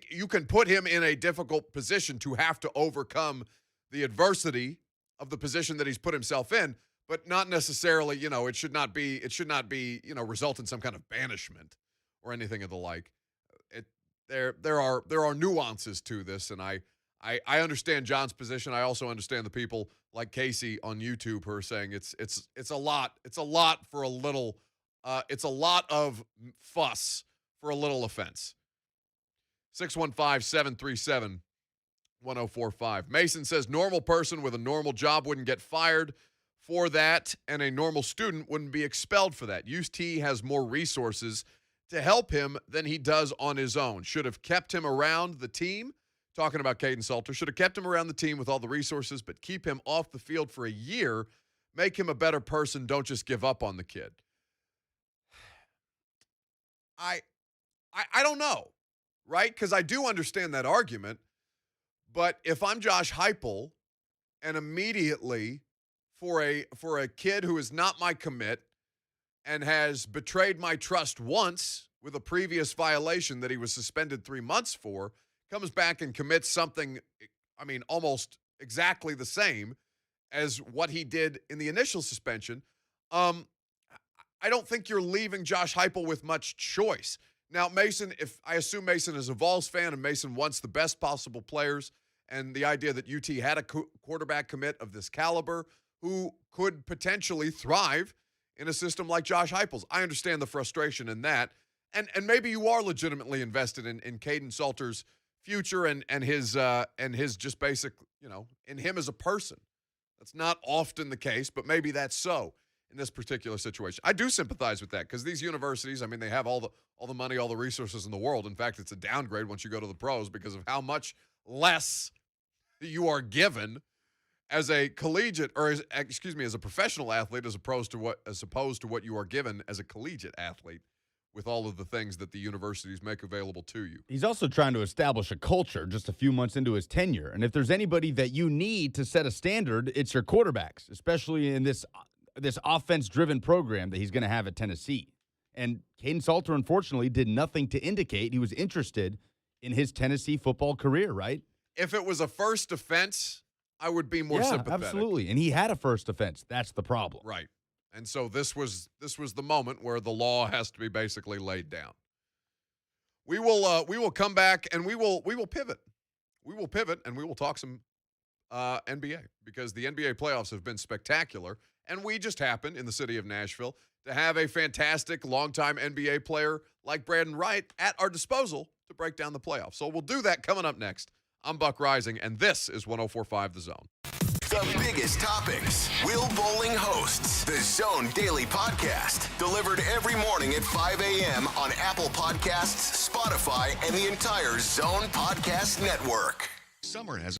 you can put him in a difficult position to have to overcome the adversity of the position that he's put himself in, but not necessarily, you know, it should not be, you know, result in some kind of banishment or anything of the like. There are nuances to this, and I understand John's position. I also understand the people like Casey on YouTube who are saying it's a lot for a little, it's a lot of fuss for a little offense. 615-737-1045. Mason says normal person with a normal job wouldn't get fired for that, and a normal student wouldn't be expelled for that. UT has more resources to help him than he does on his own. Should have kept him around the team. Talking about Caden Salter. Should have kept him around the team with all the resources, but keep him off the field for a year. Make him a better person. Don't just give up on the kid. I don't know, right? Because I do understand that argument. But if I'm Josh Heupel and immediately for a kid who is not my commit and has betrayed my trust once with a previous violation that he was suspended 3 months for, comes back and commits something, I mean, almost exactly the same as what he did in the initial suspension, I don't think you're leaving Josh Heupel with much choice. Now, Mason, I assume Mason is a Vols fan and Mason wants the best possible players, and the idea that UT had a quarterback commit of this caliber who could potentially thrive in a system like Josh Heupel's. I understand the frustration in that. And maybe you are legitimately invested in Caden Salter's future and his just basic, in him as a person. That's not often the case, but maybe that's so in this particular situation. I do sympathize with that because these universities, I mean, they have all the money, all the resources in the world. In fact, it's a downgrade once you go to the pros because of how much less you are given as a collegiate as a professional athlete as opposed to what you are given as a collegiate athlete with all of the things that the universities make available to you. He's also trying to establish a culture just a few months into his tenure. And if there's anybody that you need to set a standard, it's your quarterbacks, especially in this offense-driven program that he's going to have at Tennessee. And Caden Salter, unfortunately, did nothing to indicate he was interested in his Tennessee football career, right? If it was a first offense, I would be more sympathetic. Absolutely. And he had a first offense. That's the problem. Right. And so this was the moment where the law has to be basically laid down. We will come back and we will pivot. We will pivot and we will talk some NBA because the NBA playoffs have been spectacular, and we just happened in the city of Nashville to have a fantastic longtime NBA player like Brandan Wright at our disposal to break down the playoffs. So we'll do that coming up next. I'm Buck Reising, and this is 104.5 The Zone. The biggest topics. Will Bowling hosts the Zone Daily Podcast. Delivered every morning at 5 a.m. on Apple Podcasts, Spotify, and the entire Zone Podcast Network. Summer has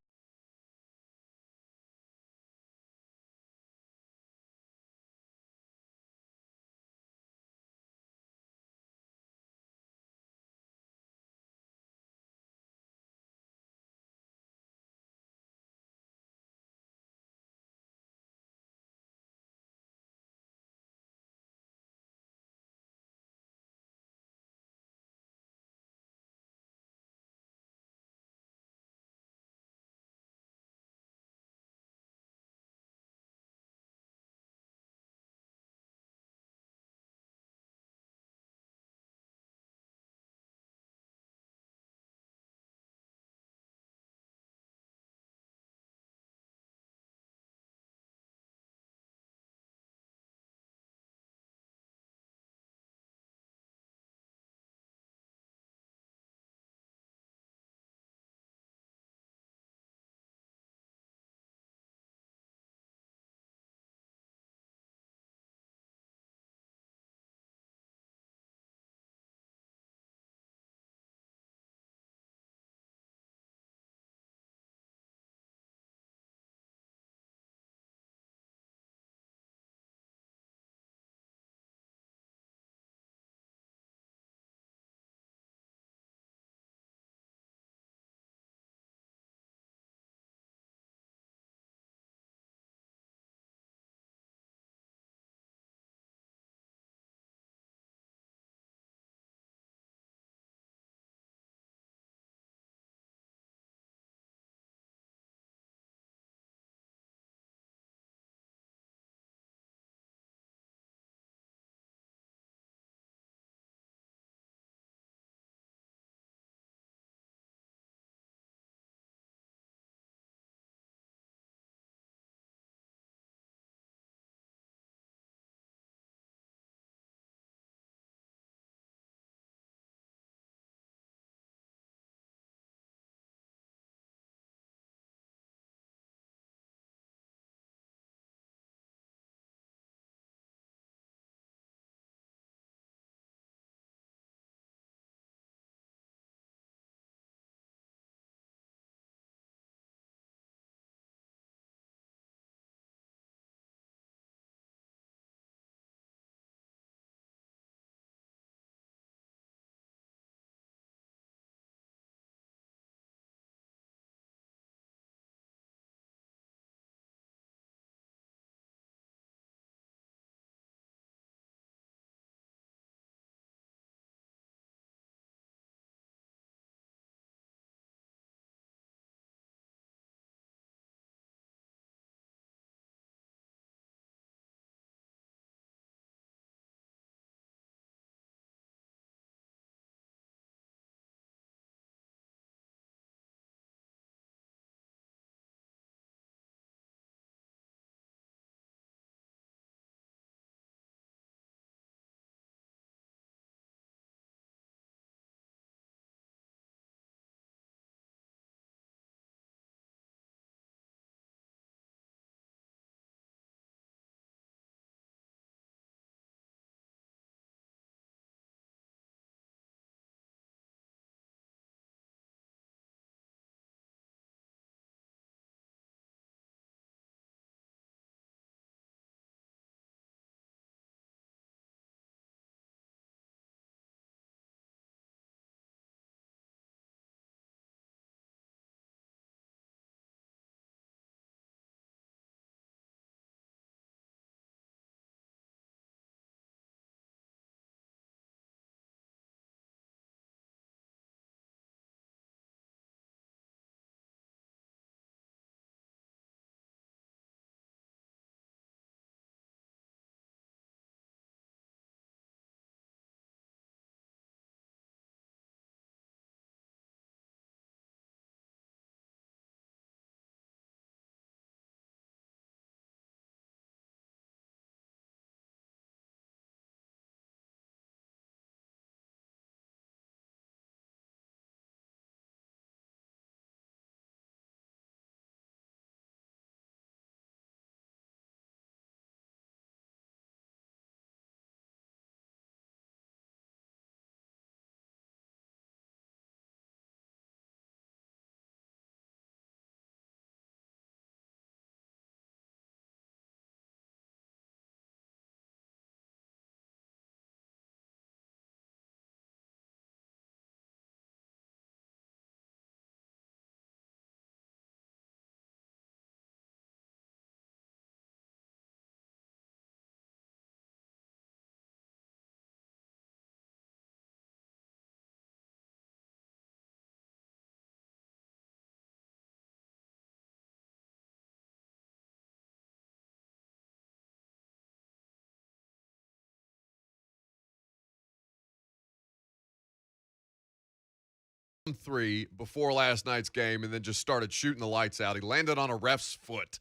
three before last night's game and then just started shooting the lights out. He landed on a ref's foot,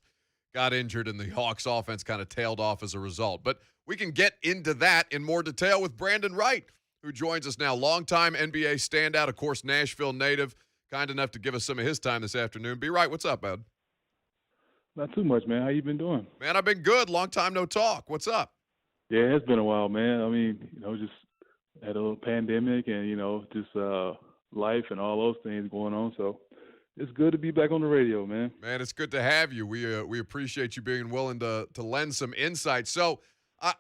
got injured, and the Hawks offense kind of tailed off as a result. But we can get into that in more detail with Brandan Wright, who joins us now. Longtime NBA standout, of course, Nashville native, kind enough to give us some of his time this afternoon. Be right. What's up, bud? Not too much, man. How you been doing? Man, I've been good. Long time no talk. What's up? Yeah, it's been a while, man. I mean, just had a little pandemic and, just life and all those things going on. So it's good to be back on the radio, man. Man, it's good to have you. We appreciate you being willing to lend some insight. So I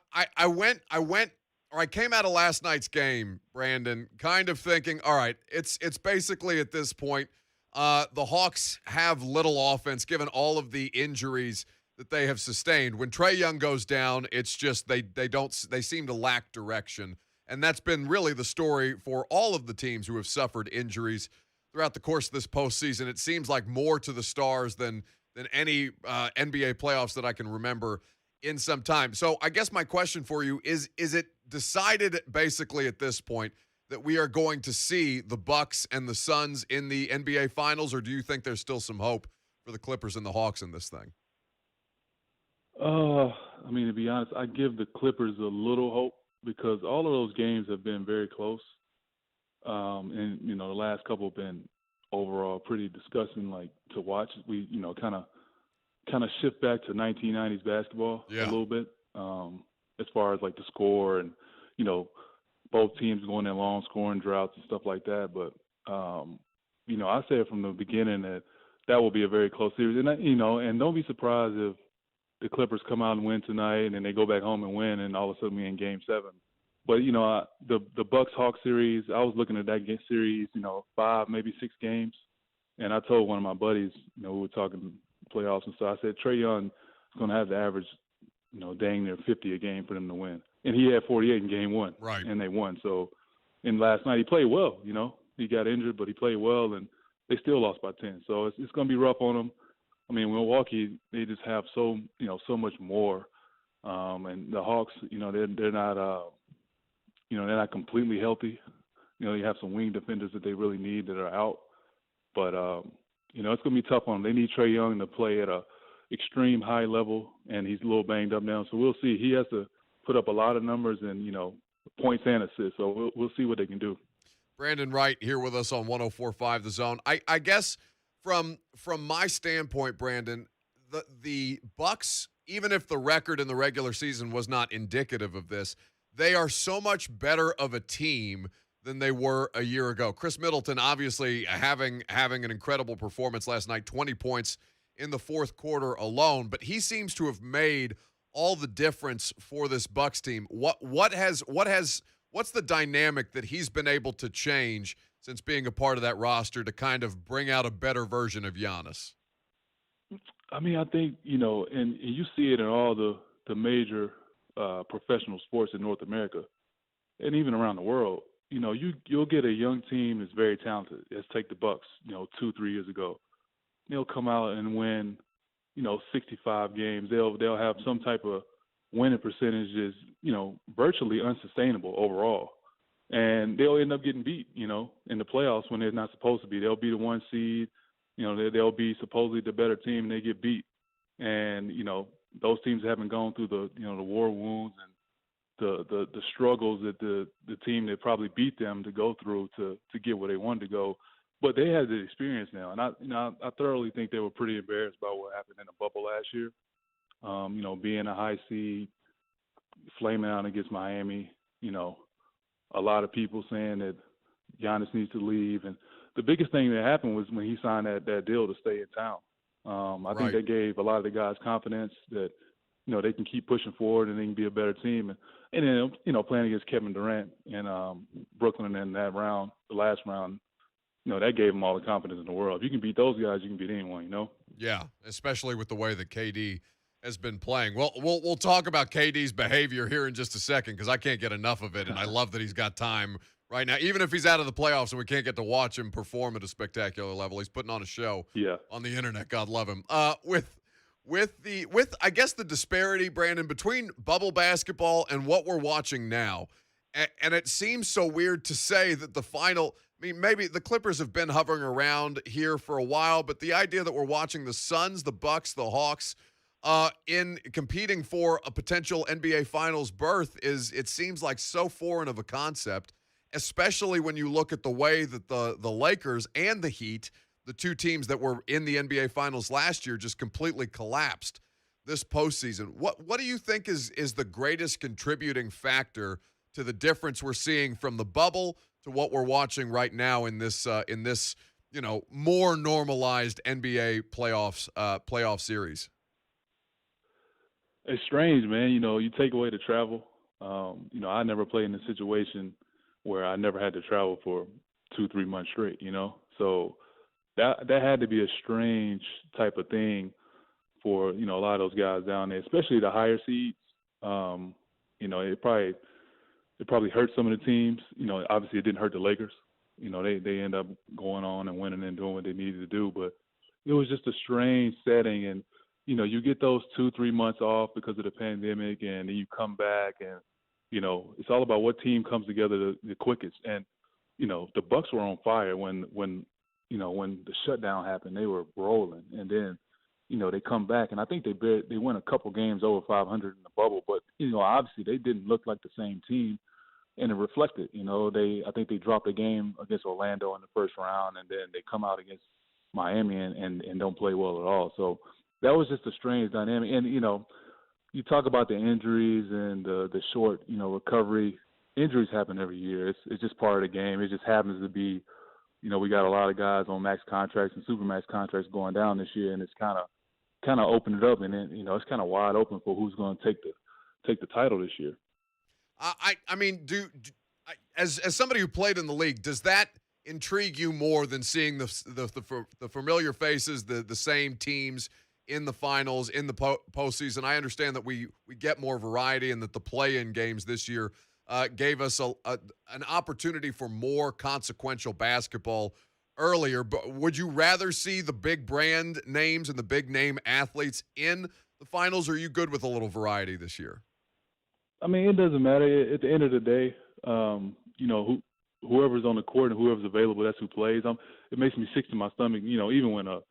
came out of last night's game, Brandan, kind of thinking, all right, it's basically at this point, the Hawks have little offense given all of the injuries that they have sustained. When Trae Young goes down, it's just they seem to lack direction. And that's been really the story for all of the teams who have suffered injuries throughout the course of this postseason. It seems like more to the stars than any NBA playoffs that I can remember in some time. So I guess my question for you is it decided basically at this point that we are going to see the Bucks and the Suns in the NBA Finals, or do you think there's still some hope for the Clippers and the Hawks in this thing? I mean, to be honest, I give the Clippers a little hope because all of those games have been very close. And, the last couple have been overall pretty disgusting, to watch. We, kind of shift back to 1990s basketball a little bit as far as, the score and, both teams going in long scoring droughts and stuff like that. But, I said from the beginning that will be a very close series. And, and don't be surprised if the Clippers come out and win tonight and then they go back home and win and all of a sudden we in Game 7. But, the Bucks-Hawks series, I was looking at that series, 5, maybe 6 games. And I told one of my buddies, we were talking playoffs and stuff, I said, Trae Young is going to have the average, dang near 50 a game for them to win. And he had 48 in Game 1. Right. And they won. So, and last night he played well, He got injured, but he played well, and they still lost by 10. So it's going to be rough on them. I mean, Milwaukee, they just have so much more. And the Hawks, they're not they're not completely healthy. You have some wing defenders that they really need that are out. But, it's going to be tough on them. They need Trae Young to play at a extreme high level, and he's a little banged up now. So we'll see. He has to put up a lot of numbers and, points and assists. So we'll see what they can do. Brandan Wright here with us on 104.5 The Zone. I guess from my standpoint, Brandan, the Bucks, even if the record in the regular season was not indicative of this, they are so much better of a team than they were a year ago. Chris Middleton obviously having an incredible performance last night, 20 points in the fourth quarter alone, but he seems to have made all the difference for this Bucks team. What's the dynamic that he's been able to change since being a part of that roster to kind of bring out a better version of Giannis? I mean, I think, and you see it in all the major professional sports in North America and even around the world. You'll get a young team that's very talented. Let's take the Bucks, 2-3 years ago. They'll come out and win, 65 games. They'll have some type of winning percentage that's, virtually unsustainable overall. And they'll end up getting beat, in the playoffs when they're not supposed to be. They'll be the 1 seed. They'll be supposedly the better team and they get beat. And, those teams haven't gone through the war wounds and the struggles that the team that probably beat them to go through to get where they wanted to go. But they have the experience now. And I thoroughly think they were pretty embarrassed by what happened in the bubble last year. Being a high seed, flaming out against Miami, a lot of people saying that Giannis needs to leave. And the biggest thing that happened was when he signed that deal to stay in town. I think that gave a lot of the guys confidence that, they can keep pushing forward and they can be a better team. And then, playing against Kevin Durant and Brooklyn in that round, the last round, that gave them all the confidence in the world. If you can beat those guys, you can beat anyone, Yeah, especially with the way that KD has been playing. Well, we'll talk about KD's behavior here in just a second because I can't get enough of it, and I love that he's got time right now. Even if he's out of the playoffs and we can't get to watch him perform at a spectacular level, he's putting on a show on the internet. God love him. With I guess the disparity, Brandan, between bubble basketball and what we're watching now, and it seems so weird to say that the final I mean, maybe the Clippers have been hovering around here for a while, but the idea that we're watching the Suns, the Bucks, the Hawks in competing for a potential NBA Finals berth it seems like so foreign of a concept, especially when you look at the way that the Lakers and the Heat, the two teams that were in the NBA Finals last year, just completely collapsed this postseason. What do you think is the greatest contributing factor to the difference we're seeing from the bubble to what we're watching right now in this more normalized NBA playoff series? It's strange, man. You take away the travel. I never played in a situation where I never had to travel for 2-3 months straight. So that had to be a strange type of thing for a lot of those guys down there, especially the higher seeds. It probably hurt some of the teams. Obviously it didn't hurt the Lakers. They end up going on and winning and doing what they needed to do, but it was just a strange setting. And you get those 2-3 months off because of the pandemic, and then you come back, and it's all about what team comes together the quickest. And the Bucks were on fire when the shutdown happened. They were rolling, and then they come back, and I think they win a couple games over 500 in the bubble. But obviously they didn't look like the same team, and it reflected. I think they dropped a game against Orlando in the first round, and then they come out against Miami and don't play well at all. So that was just a strange dynamic. And you talk about the injuries and the short recovery. Injuries happen every year. It's just part of the game. It just happens to be we got a lot of guys on max contracts and super max contracts going down this year, and it's kind of opened it up, and then it's kind of wide open for who's going to take the title this year. I mean, as somebody who played in the league, does that intrigue you more than seeing the familiar faces, the same teams in the finals, in the postseason? I understand that we get more variety, and that the play-in games this year gave us an opportunity for more consequential basketball earlier. But would you rather see the big brand names and the big name athletes in the finals, or are you good with a little variety this year? I mean, it doesn't matter. At the end of the day, whoever's on the court and whoever's available, that's who plays. It makes me sick to my stomach, even when the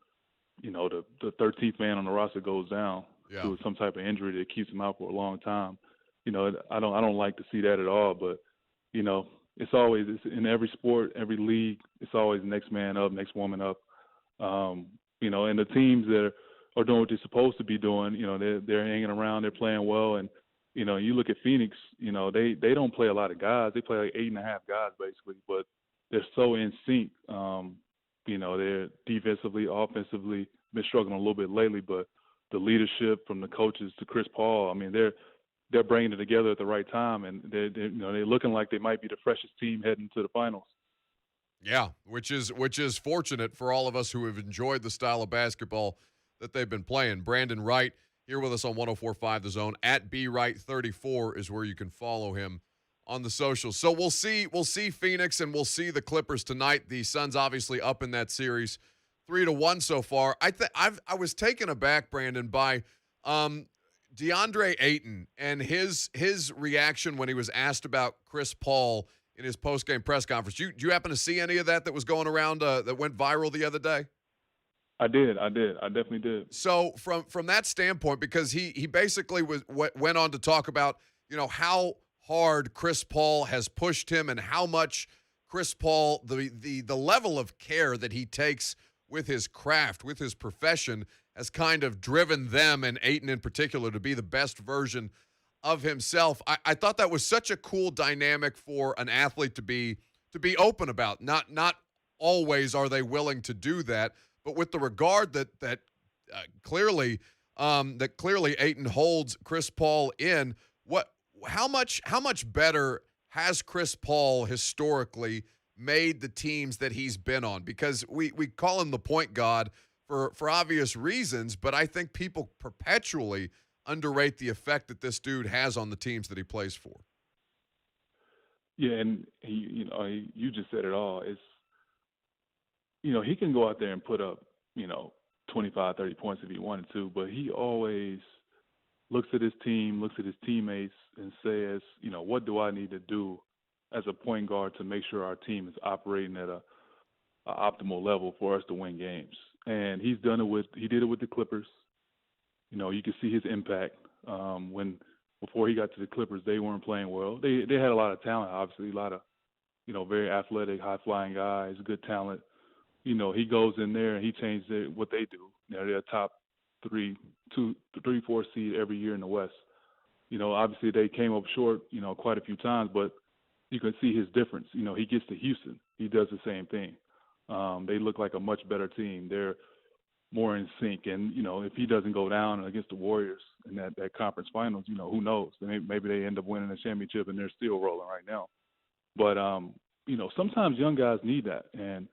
13th man on the roster goes down through some type of injury that keeps him out for a long time. I don't like to see that at all. But it's in every sport, every league. It's always next man up, next woman up. And the teams that are doing what they're supposed to be doing, they're hanging around, they're playing well. And you look at Phoenix, they don't play a lot of guys. They play like 8.5 guys basically, but they're so in sync. They're defensively, offensively, been struggling a little bit lately, but the leadership from the coaches to Chris Paul, I mean, they're bringing it together at the right time, and they're looking like they might be the freshest team heading to the finals. Yeah, which is fortunate for all of us who have enjoyed the style of basketball that they've been playing. Brandan Wright here with us on 104.5 The Zone. At BWright34 is where you can follow him on the socials. So we'll see Phoenix and we'll see the Clippers tonight. The Suns obviously up in that series 3-1 so far. I was taken aback, Brandon, by DeAndre Ayton and his reaction when he was asked about Chris Paul in his post-game press conference. Do you happen to see any of that was going around that went viral the other day? I did. I definitely did. So from that standpoint, because he basically went on to talk about how hard Chris Paul has pushed him and how much Chris Paul, the level of care that he takes with his craft, with his profession, has kind of driven them, and Ayton in particular, to be the best version of himself. I thought that was such a cool dynamic for an athlete to be open about. Not always are they willing to do that, but with the regard that clearly Ayton holds Chris Paul in. How much better has Chris Paul historically made the teams that he's been on? Because we call him the point god for obvious reasons, but I think people perpetually underrate the effect that this dude has on the teams that he plays for. Yeah, and you just said it all. It's he can go out there and put up 25, 30 points if he wanted to, but he always looks at his team, looks at his teammates, and says, what do I need to do as a point guard to make sure our team is operating at a optimal level for us to win games. And he did it with the Clippers. You know, you can see his impact. Before he got to the Clippers, they weren't playing well. They had a lot of talent, obviously, a lot of, you know, very athletic, high-flying guys, good talent. You know, he goes in there and he changed what they do. You know, they're a top 3, 4 seed every year in the West. You know, obviously they came up short, you know, quite a few times, but you can see his difference. You know, he gets to Houston, he does the same thing. They look like a much better team. They're more in sync. And, you know, if he doesn't go down against the Warriors in that conference finals, you know, who knows? Maybe they end up winning a championship and they're still rolling right now. But, you know, sometimes young guys need that. And,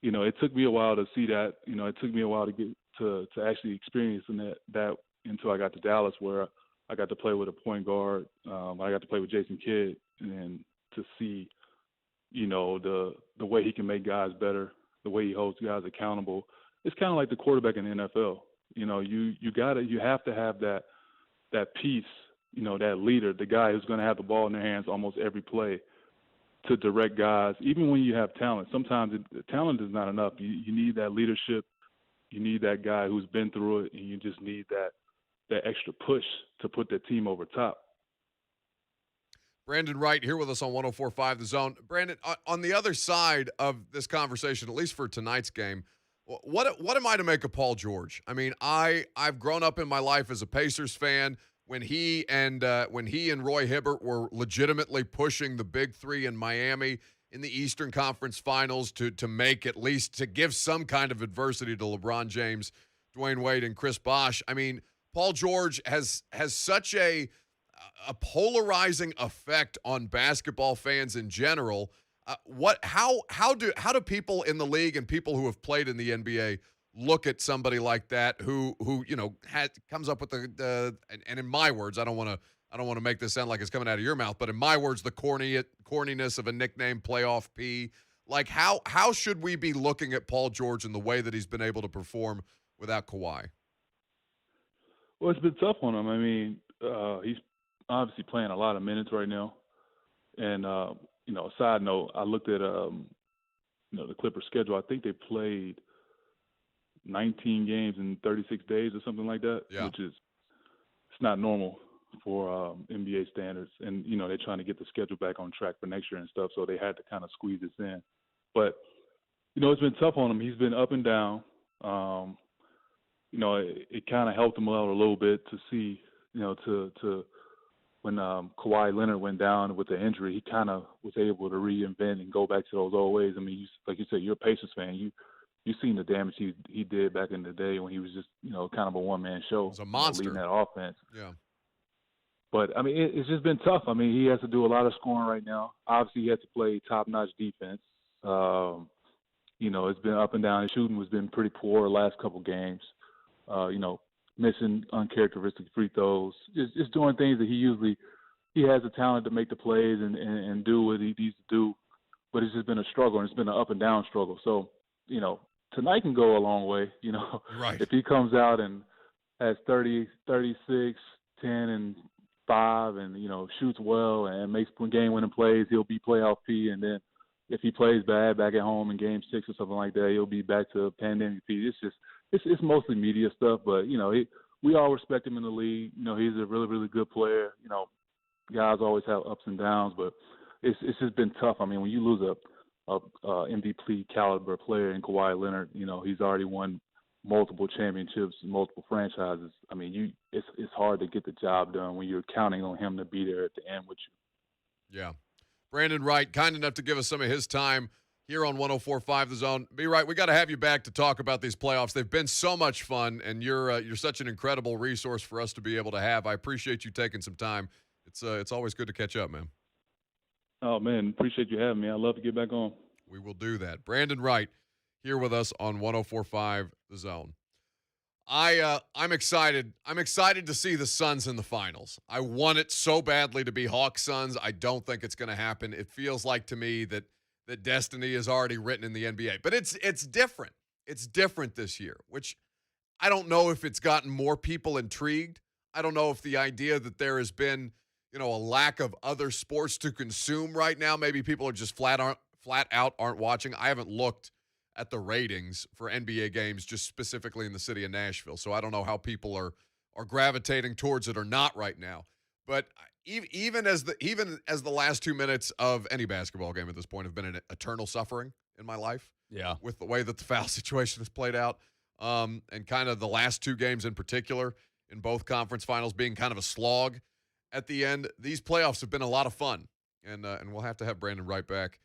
you know, it took me a while to see that. You know, it took me a while to get to actually experience that until I got to Dallas, where I got to play with a point guard. I got to play with Jason Kidd, and to see, you know, the way he can make guys better, the way he holds guys accountable. It's kind of like the quarterback in the NFL. You know, you have to have that piece, you know, that leader, the guy who's going to have the ball in their hands almost every play to direct guys. Even when you have talent, sometimes talent is not enough. You need that leadership. You need that guy who's been through it, and you just need that extra push to put the team over top. Brandan Wright here with us on 104.5 The Zone. Brandon, on the other side of this conversation, at least for tonight's game, what am I to make of Paul George? I mean, I've grown up in my life as a Pacers fan. When he and Roy Hibbert were legitimately pushing the big three in Miami in the Eastern Conference Finals to make, at least to give some kind of adversity to LeBron James, Dwayne Wade, and Chris Bosh. I mean, Paul George has such a polarizing effect on basketball fans in general. How do people in the league and people who have played in the NBA look at somebody like that who you know comes up with the and in my words, I don't want to make this sound like it's coming out of your mouth, but in my words, the corniness of a nickname, playoff P. Like how should we be looking at Paul George and the way that he's been able to perform without Kawhi? Well, it's been tough on him. I mean, he's obviously playing a lot of minutes right now. And you know, side note, I looked at you know, the Clippers schedule. I think they played 19 games in 36 days or something like that, which is it's not normal for NBA standards. And, you know, they're trying to get the schedule back on track for next year and stuff, so they had to kind of squeeze this in. But, you know, it's been tough on him. He's been up and down. You know, it kind of helped him out a little bit to see, you know, to when Kawhi Leonard went down with the injury, he kind of was able to reinvent and go back to those old ways. I mean, like you said, you're a Pacers fan. You've seen the damage he did back in the day when he was just, you know, kind of a one-man show. It was a monster. Leading that offense. Yeah. But, I mean, it's just been tough. I mean, he has to do a lot of scoring right now. Obviously, he has to play top-notch defense. You know, it's been up and down. His shooting has been pretty poor the last couple games. You know, missing uncharacteristic free throws. Just doing things that he has the talent to make the plays and do what he needs to do. But it's just been a struggle, and it's been an up-and-down struggle. So, you know, tonight can go a long way, you know. Right. If he comes out and has 30, 36, 10, and 5 and, you know, shoots well and makes game-winning plays, he'll be playoff P. And then if he plays bad back at home in Game 6 or something like that, he'll be back to pandemic P. It's just it's mostly media stuff. But, you know, we all respect him in the league. You know, he's a really, really good player. You know, guys always have ups and downs, but it's just been tough. I mean, when you lose a MVP caliber player in Kawhi Leonard, you know, he's already won multiple championships, multiple franchises. I mean, it's hard to get the job done when you're counting on him to be there at the end with you. Yeah. Brandan Wright, kind enough to give us some of his time here on 104.5 The Zone. Be right, we got to have you back to talk about these playoffs. They've been so much fun, and you're such an incredible resource for us to be able to have. I appreciate you taking some time. It's always good to catch up, man. Oh, man, appreciate you having me. I'd love to get back on. We will do that. Brandan Wright here with us on 104.5 The Zone. I'm excited. I'm excited to see the Suns in the finals. I want it so badly to be Hawks Suns. I don't think it's going to happen. It feels like to me that destiny is already written in the NBA. But it's different. It's different this year, which I don't know if it's gotten more people intrigued. I don't know if the idea that there has been, a lack of other sports to consume right now. Maybe people are just flat out aren't watching. I haven't looked at the ratings for NBA games just specifically in the city of Nashville, so I don't know how people are gravitating towards it or not right now. But even as the last 2 minutes of any basketball game at this point have been an eternal suffering in my life. Yeah. With the way that the foul situation has played out, and kind of the last two games in particular in both conference finals being kind of a slog at the end. These playoffs have been a lot of fun, and we'll have to have Brandan Wright back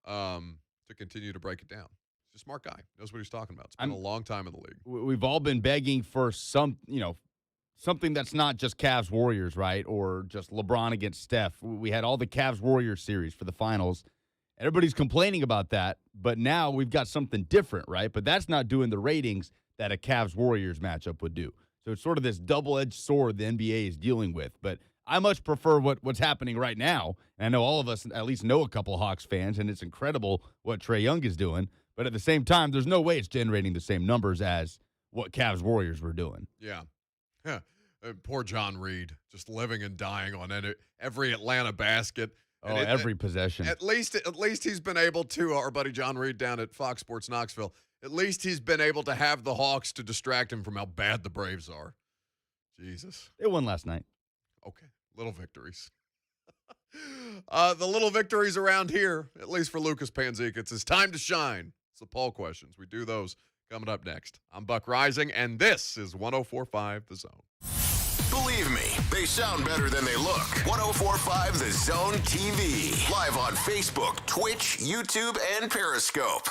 to continue to break it down. He's a smart guy, knows what he's talking about. It's been a long time in the league. We've all been begging for something that's not just Cavs Warriors, right? Or just LeBron against Steph. We had all the Cavs Warriors series for the finals. Everybody's complaining about that, but now we've got something different, right? But that's not doing the ratings that a Cavs Warriors matchup would do. So it's sort of this double-edged sword the NBA is dealing with. But I much prefer what's happening right now. And I know all of us at least know a couple Hawks fans, and it's incredible what Trae Young is doing. But at the same time, there's no way it's generating the same numbers as what Cavs Warriors were doing. Yeah. Poor John Reed, just living and dying on every Atlanta basket. Oh, every possession. At least he's been able to, our buddy John Reed down at Fox Sports Knoxville, at least he's been able to have the Hawks to distract him from how bad the Braves are. Jesus. They won last night. Okay, little victories. The little victories around here, at least for Lucas Panzika. It's his time to shine. It's the poll questions. We do those coming up next. I'm Buck Reising, and this is 104.5 The Zone. Believe me, they sound better than they look. 104.5 The Zone TV. Live on Facebook, Twitch, YouTube, and Periscope.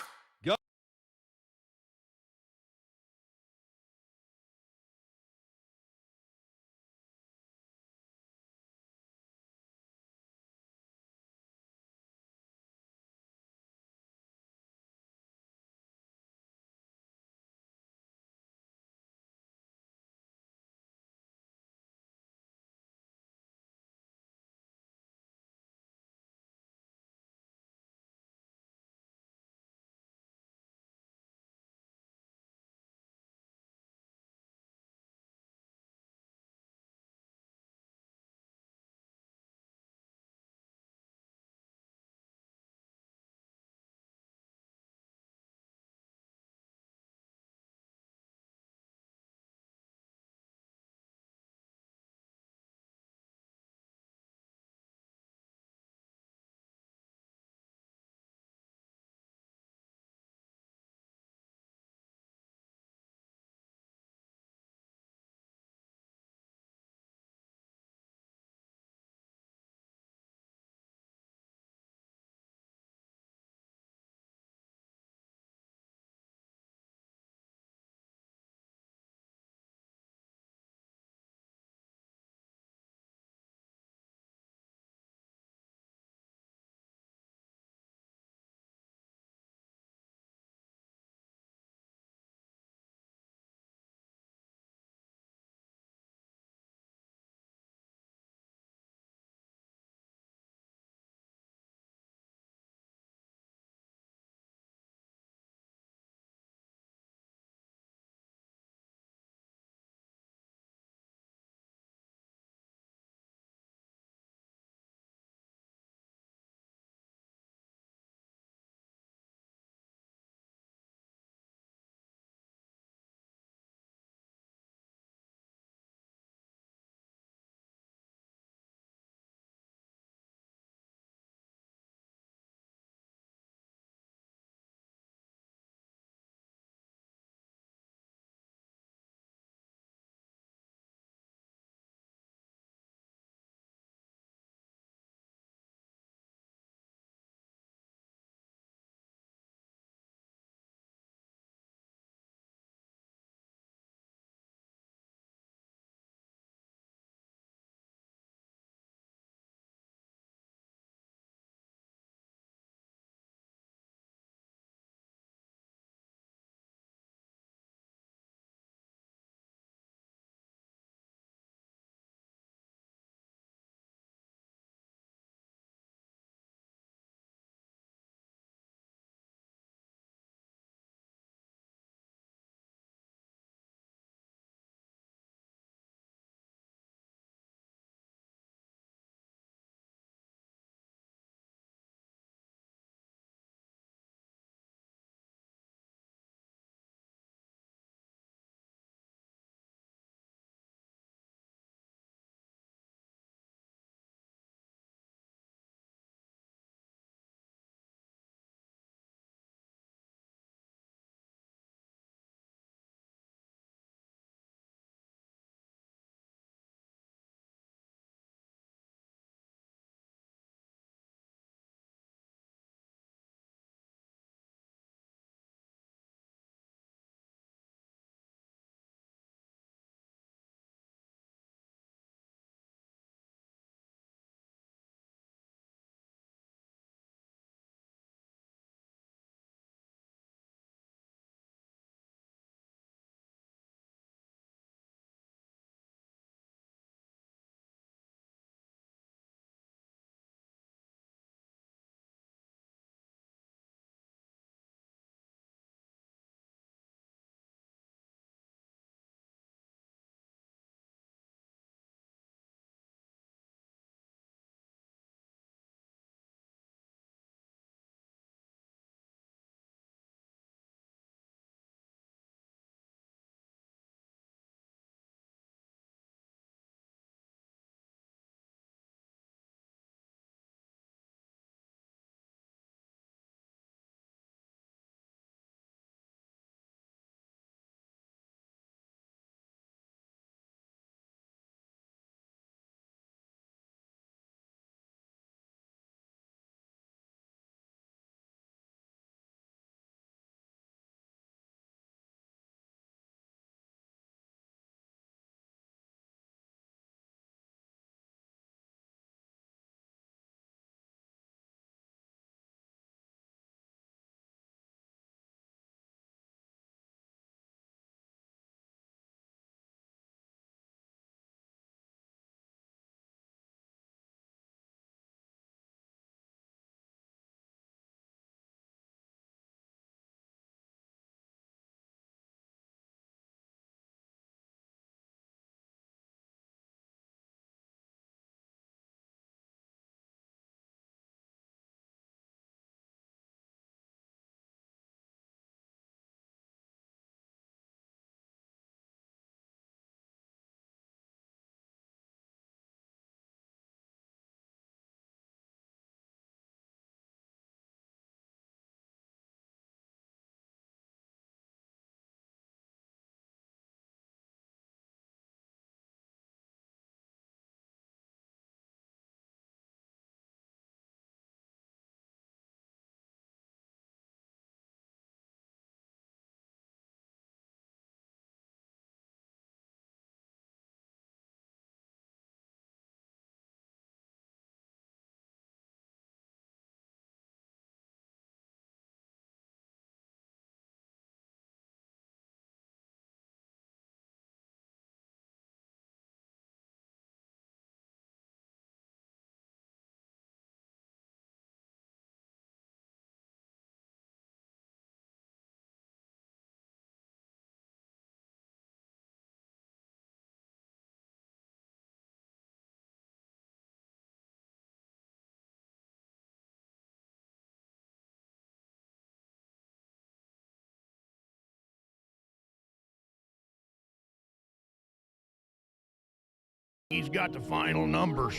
He's got the final numbers.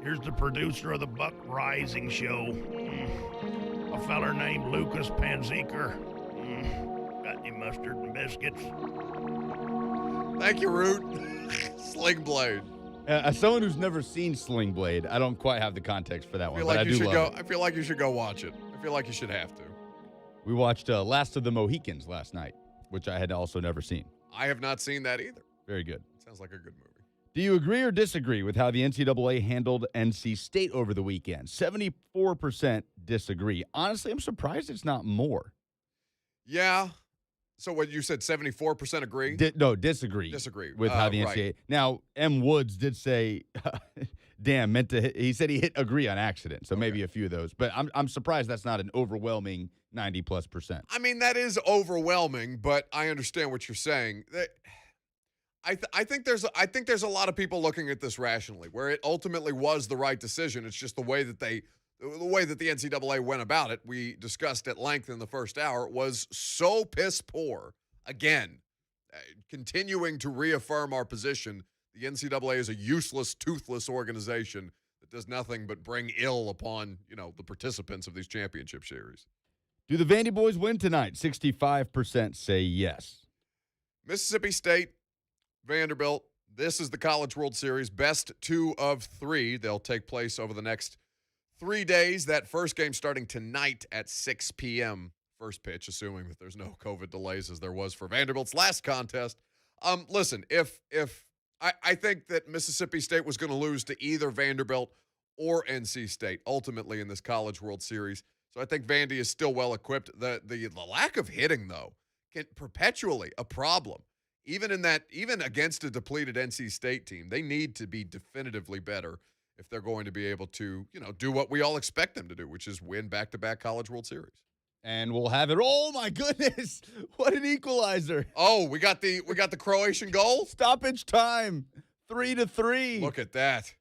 Here's the producer of the Buck Reising Show. A feller named Lucas Panzeker. Got any mustard and biscuits? Thank you, Root. Sling Blade. As someone who's never seen Sling Blade, I don't quite have the context for that one, but I do love it. I feel like you should go watch it. I feel like you should have to. We watched Last of the Mohicans last night, which I had also never seen. I have not seen that either. Very good. Sounds like a good movie. Do you agree or disagree with how the NCAA handled NC State over the weekend? 74% disagree. Honestly, I'm surprised it's not more. Yeah. So what you said, 74% agree? Disagree. Disagree. With how the NCAA. Right. Now, M. Woods did say, damn, meant to hit. He said he hit agree on accident. So maybe a few of those. But I'm surprised that's not an overwhelming 90+%. I mean, that is overwhelming, but I understand what you're saying. I think there's a lot of people looking at this rationally, where it ultimately was the right decision. It's just the way that the NCAA went about it. We discussed at length in the first hour. Was so piss poor. Again, continuing to reaffirm our position. The NCAA is a useless, toothless organization that does nothing but bring ill upon the participants of these championship series. Do the Vandy boys win tonight? 65% say yes. Mississippi State. Vanderbilt, this is the College World Series, best 2 of 3. They'll take place over the next 3 days. That first game starting tonight at 6 p.m. First pitch, assuming that there's no COVID delays as there was for Vanderbilt's last contest. Listen, if I think that Mississippi State was going to lose to either Vanderbilt or NC State ultimately in this College World Series. So I think Vandy is still well equipped. The lack of hitting, though, can perpetually a problem. Even against a depleted NC State team, they need to be definitively better if they're going to be able to, do what we all expect them to do, which is win back-to-back College World Series. And we'll have it. Oh my goodness! What an equalizer! Oh, we got the Croatian goal. Stoppage time, 3-3. Look at that!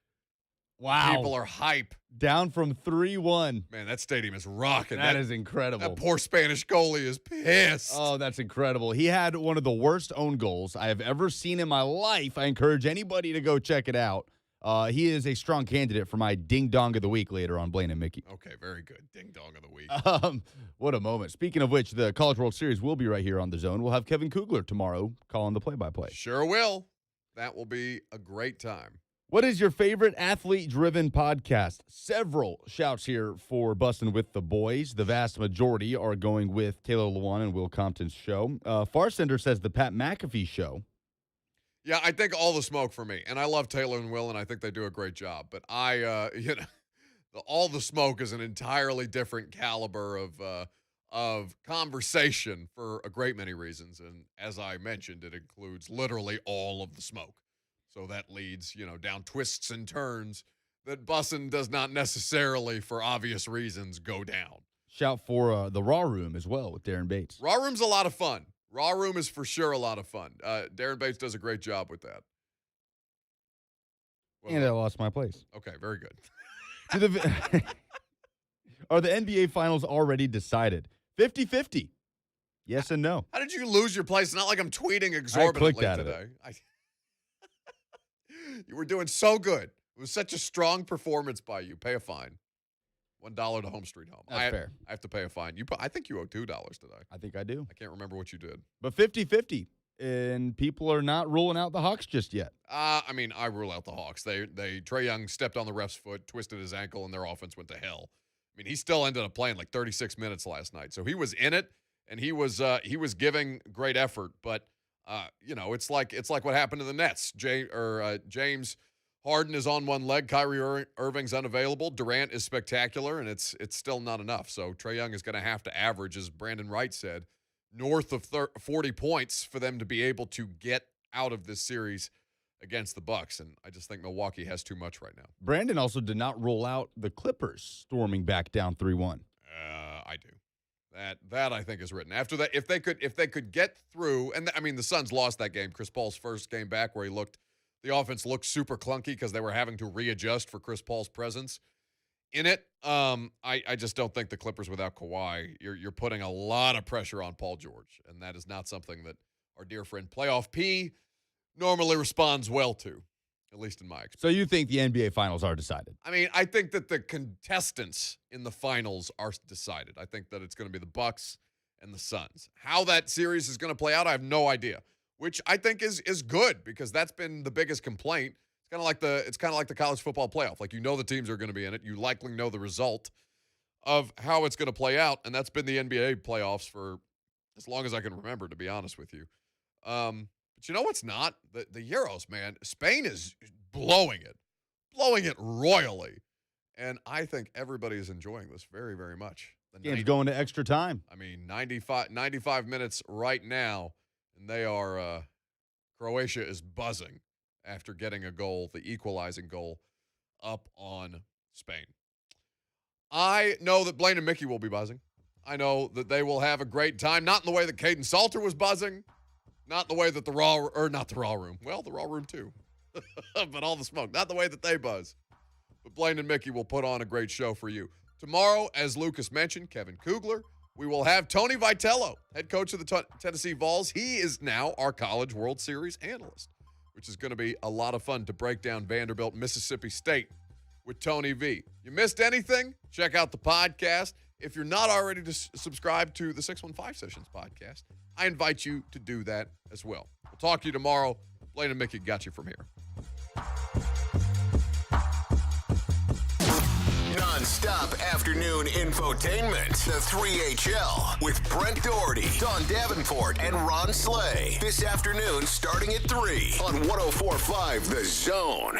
Wow, people are hype. Down from 3-1. Man, that stadium is rocking. That is incredible. That poor Spanish goalie is pissed. Oh, that's incredible. He had one of the worst own goals I have ever seen in my life. I encourage anybody to go check it out. He is a strong candidate for my Ding Dong of the Week later on Blaine and Mickey. Okay, very good. Ding Dong of the Week. What a moment. Speaking of which, the College World Series will be right here on The Zone. We'll have Kevin Kugler tomorrow calling the play-by-play. Sure will. That will be a great time. What is your favorite athlete-driven podcast? Several shouts here for Bustin' with the Boys. The vast majority are going with Taylor Lewan and Will Compton's show. Farsender says the Pat McAfee show. Yeah, I think all the smoke for me. And I love Taylor and Will, and I think they do a great job. But all the smoke is an entirely different caliber of conversation for a great many reasons. And as I mentioned, it includes literally all of the smoke. So that leads, down twists and turns that Bussin' does not necessarily, for obvious reasons, go down. Shout for the Raw Room as well with Darren Bates. Raw Room's a lot of fun. Raw Room is for sure a lot of fun. Darren Bates does a great job with that. And I lost my place. Okay, very good. Are the NBA Finals already decided? 50-50. Yes and no. How did you lose your place? It's not like I'm tweeting exorbitantly today. You were doing so good. It was such a strong performance by you. Pay a fine. $1 to Home Street Home. That's fair. I have to pay a fine. I think you owe $2 today. I think I do. I can't remember what you did. But 50-50. And people are not ruling out the Hawks just yet. I rule out the Hawks. Trae Young stepped on the ref's foot, twisted his ankle, and their offense went to hell. I mean, he still ended up playing like 36 minutes last night. So he was in it, and he was giving great effort. But it's like what happened to the Nets. James Harden is on one leg. Kyrie Irving's unavailable. Durant is spectacular, and it's still not enough. So Trae Young is going to have to average, as Brandan Wright said, north of 40 points for them to be able to get out of this series against the Bucks. And I just think Milwaukee has too much right now. Brandon also did not rule out the Clippers storming back down 3-1. I do. That I think is written. After that, if they could get through, and the Suns lost that game. Chris Paul's first game back, where the offense looked super clunky because they were having to readjust for Chris Paul's presence in it. I just don't think the Clippers without Kawhi, you're putting a lot of pressure on Paul George, and that is not something that our dear friend Playoff P normally responds well to. at least in my experience. So you think the NBA Finals are decided? I mean, I think that the contestants in the finals are decided. I think that it's going to be the Bucks and the Suns. How that series is going to play out, I have no idea, which I think is good because that's been the biggest complaint. It's kind of like the college football playoff. Like, you know the teams are going to be in it. You likely know the result of how it's going to play out, and that's been the NBA playoffs for as long as I can remember, to be honest with you. But you know what's not? The Euros, man. Spain is blowing it royally. And I think everybody is enjoying this very, very much. The Game's going to extra time. I mean, 95 minutes right now, and they are Croatia is buzzing after getting a goal, the equalizing goal, up on Spain. I know that Blaine and Mickey will be buzzing. I know that they will have a great time, not in the way that Caden Salter was buzzing, not in the way that the Raw Room. Well, the Raw Room too. But all the smoke. Not the way that they buzz. But Blaine and Mickey will put on a great show for you. Tomorrow, as Lucas mentioned, Kevin Kugler. We will have Tony Vitello, head coach of the Tennessee Vols. He is now our College World Series analyst, which is going to be a lot of fun to break down Vanderbilt, Mississippi State with Tony V. You missed anything? Check out the podcast. If you're not already subscribed to the 615 Sessions podcast, I invite you to do that as well. We'll talk to you tomorrow. Blaine and Mickey got you from here. Non-stop afternoon infotainment. The 3HL with Brent Doherty, Don Davenport, and Ron Slay. This afternoon starting at 3 on 104.5 The Zone.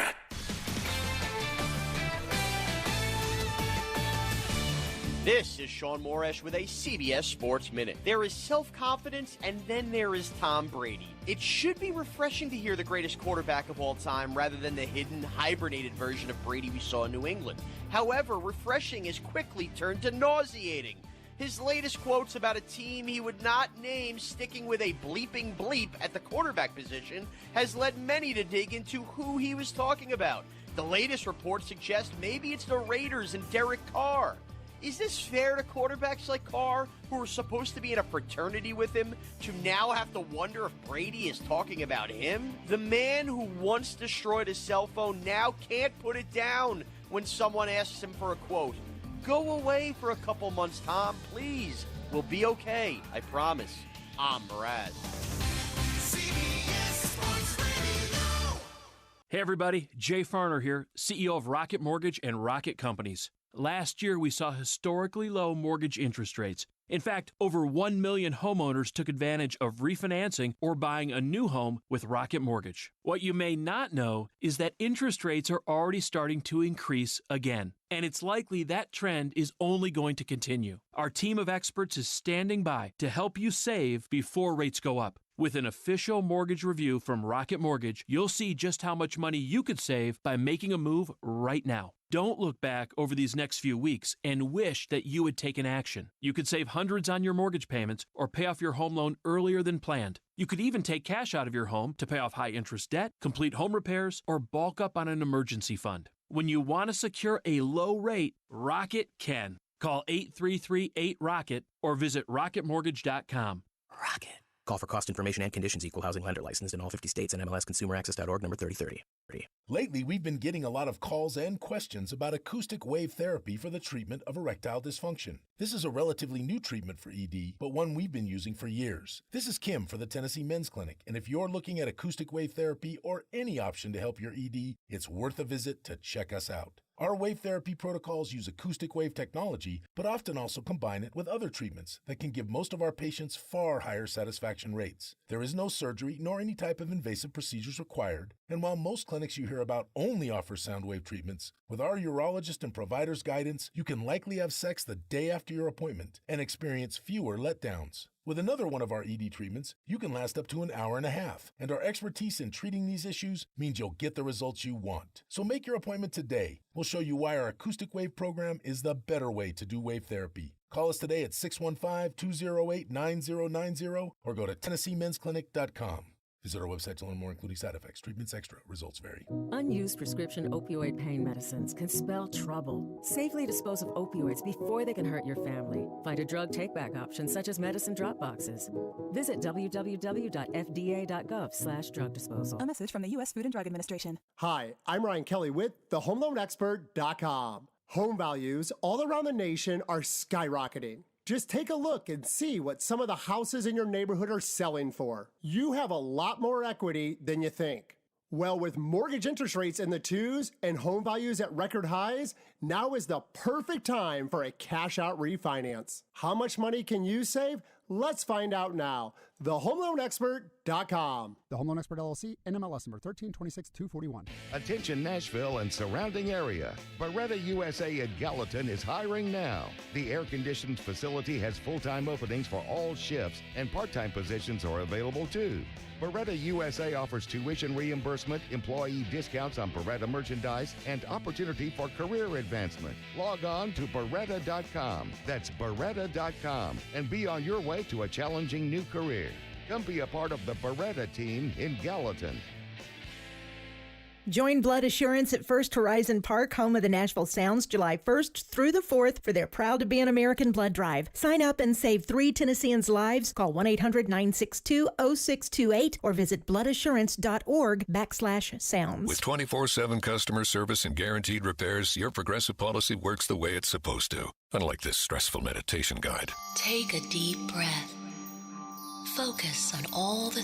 This is Sean Moresh with a CBS Sports Minute. There is self-confidence, and then there is Tom Brady. It should be refreshing to hear the greatest quarterback of all time rather than the hidden, hibernated version of Brady we saw in New England. However, refreshing has quickly turned to nauseating. His latest quotes about a team he would not name sticking with a bleeping bleep at the quarterback position has led many to dig into who he was talking about. The latest reports suggest maybe it's the Raiders and Derek Carr. Is this fair to quarterbacks like Carr, who are supposed to be in a fraternity with him, to now have to wonder if Brady is talking about him? The man who once destroyed his cell phone now can't put it down when someone asks him for a quote. Go away for a couple months, Tom, please. We'll be okay, I promise. I'm Mraz. Hey everybody, Jay Farner here, CEO of Rocket Mortgage and Rocket Companies. Last year, we saw historically low mortgage interest rates. In fact, over 1 million homeowners took advantage of refinancing or buying a new home with Rocket Mortgage. What you may not know is that interest rates are already starting to increase again, and it's likely that trend is only going to continue. Our team of experts is standing by to help you save before rates go up. With an official mortgage review from Rocket Mortgage, you'll see just how much money you could save by making a move right now. Don't look back over these next few weeks and wish that you had taken action. You could save hundreds on your mortgage payments or pay off your home loan earlier than planned. You could even take cash out of your home to pay off high-interest debt, complete home repairs, or bulk up on an emergency fund. When you want to secure a low rate, Rocket can. Call 833-8ROCKET or visit rocketmortgage.com. Rocket. Call for cost information and conditions. Equal housing lender licensed in all 50 states and MLSConsumerAccess.org number 3030. Lately, we've been getting a lot of calls and questions about acoustic wave therapy for the treatment of erectile dysfunction. This is a relatively new treatment for ED, but one we've been using for years. This is Kim for the Tennessee Men's Clinic, and if you're looking at acoustic wave therapy or any option to help your ED, it's worth a visit to check us out. Our wave therapy protocols use acoustic wave technology, but often also combine it with other treatments that can give most of our patients far higher satisfaction rates. There is no surgery nor any type of invasive procedures required, and while most clinics you hear about only offer sound wave treatments, with our urologist and provider's guidance, you can likely have sex the day after your appointment and experience fewer letdowns. With another one of our ED treatments, you can last up to an hour and a half, and our expertise in treating these issues means you'll get the results you want. So make your appointment today. We'll show you why our acoustic wave program is the better way to do wave therapy. Call us today at 615-208-9090 or go to TennesseeMen'sClinic.com. Visit our website to learn more, including side effects, treatments, extra. Results vary. Unused prescription opioid pain medicines can spell trouble. Safely dispose of opioids before they can hurt your family. Find a drug take-back option such as medicine drop boxes. Visit www.fda.gov/drug disposal. A message from the U.S. Food and Drug Administration. Hi, I'm Ryan Kelly with thehomeloanexpert.com. Home values all around the nation are skyrocketing. Just take a look and see what some of the houses in your neighborhood are selling for. You have a lot more equity than you think. Well, with mortgage interest rates in the 2s and home values at record highs, now is the perfect time for a cash-out refinance. How much money can you save? Let's find out now. TheHomeLoanExpert.com. The Home Loan Expert LLC, NMLS number 1326241. Attention Nashville and surrounding area. Beretta USA at Gallatin is hiring now. The air-conditioned facility has full-time openings for all shifts, and part-time positions are available too. Beretta USA offers tuition reimbursement, employee discounts on Beretta merchandise, and opportunity for career advancement. Log on to Beretta.com. That's Beretta.com, and be on your way to a challenging new career. Come be a part of the Beretta team in Gallatin. Join Blood Assurance at First Horizon Park, home of the Nashville Sounds, July 1st through the 4th for their Proud to be an American blood drive. Sign up and save 3 Tennesseans' lives. Call 1-800-962-0628 or visit bloodassurance.org/sounds. With 24/7 customer service and guaranteed repairs, your Progressive policy works the way it's supposed to. Unlike this stressful meditation guide. Take a deep breath. Focus on all the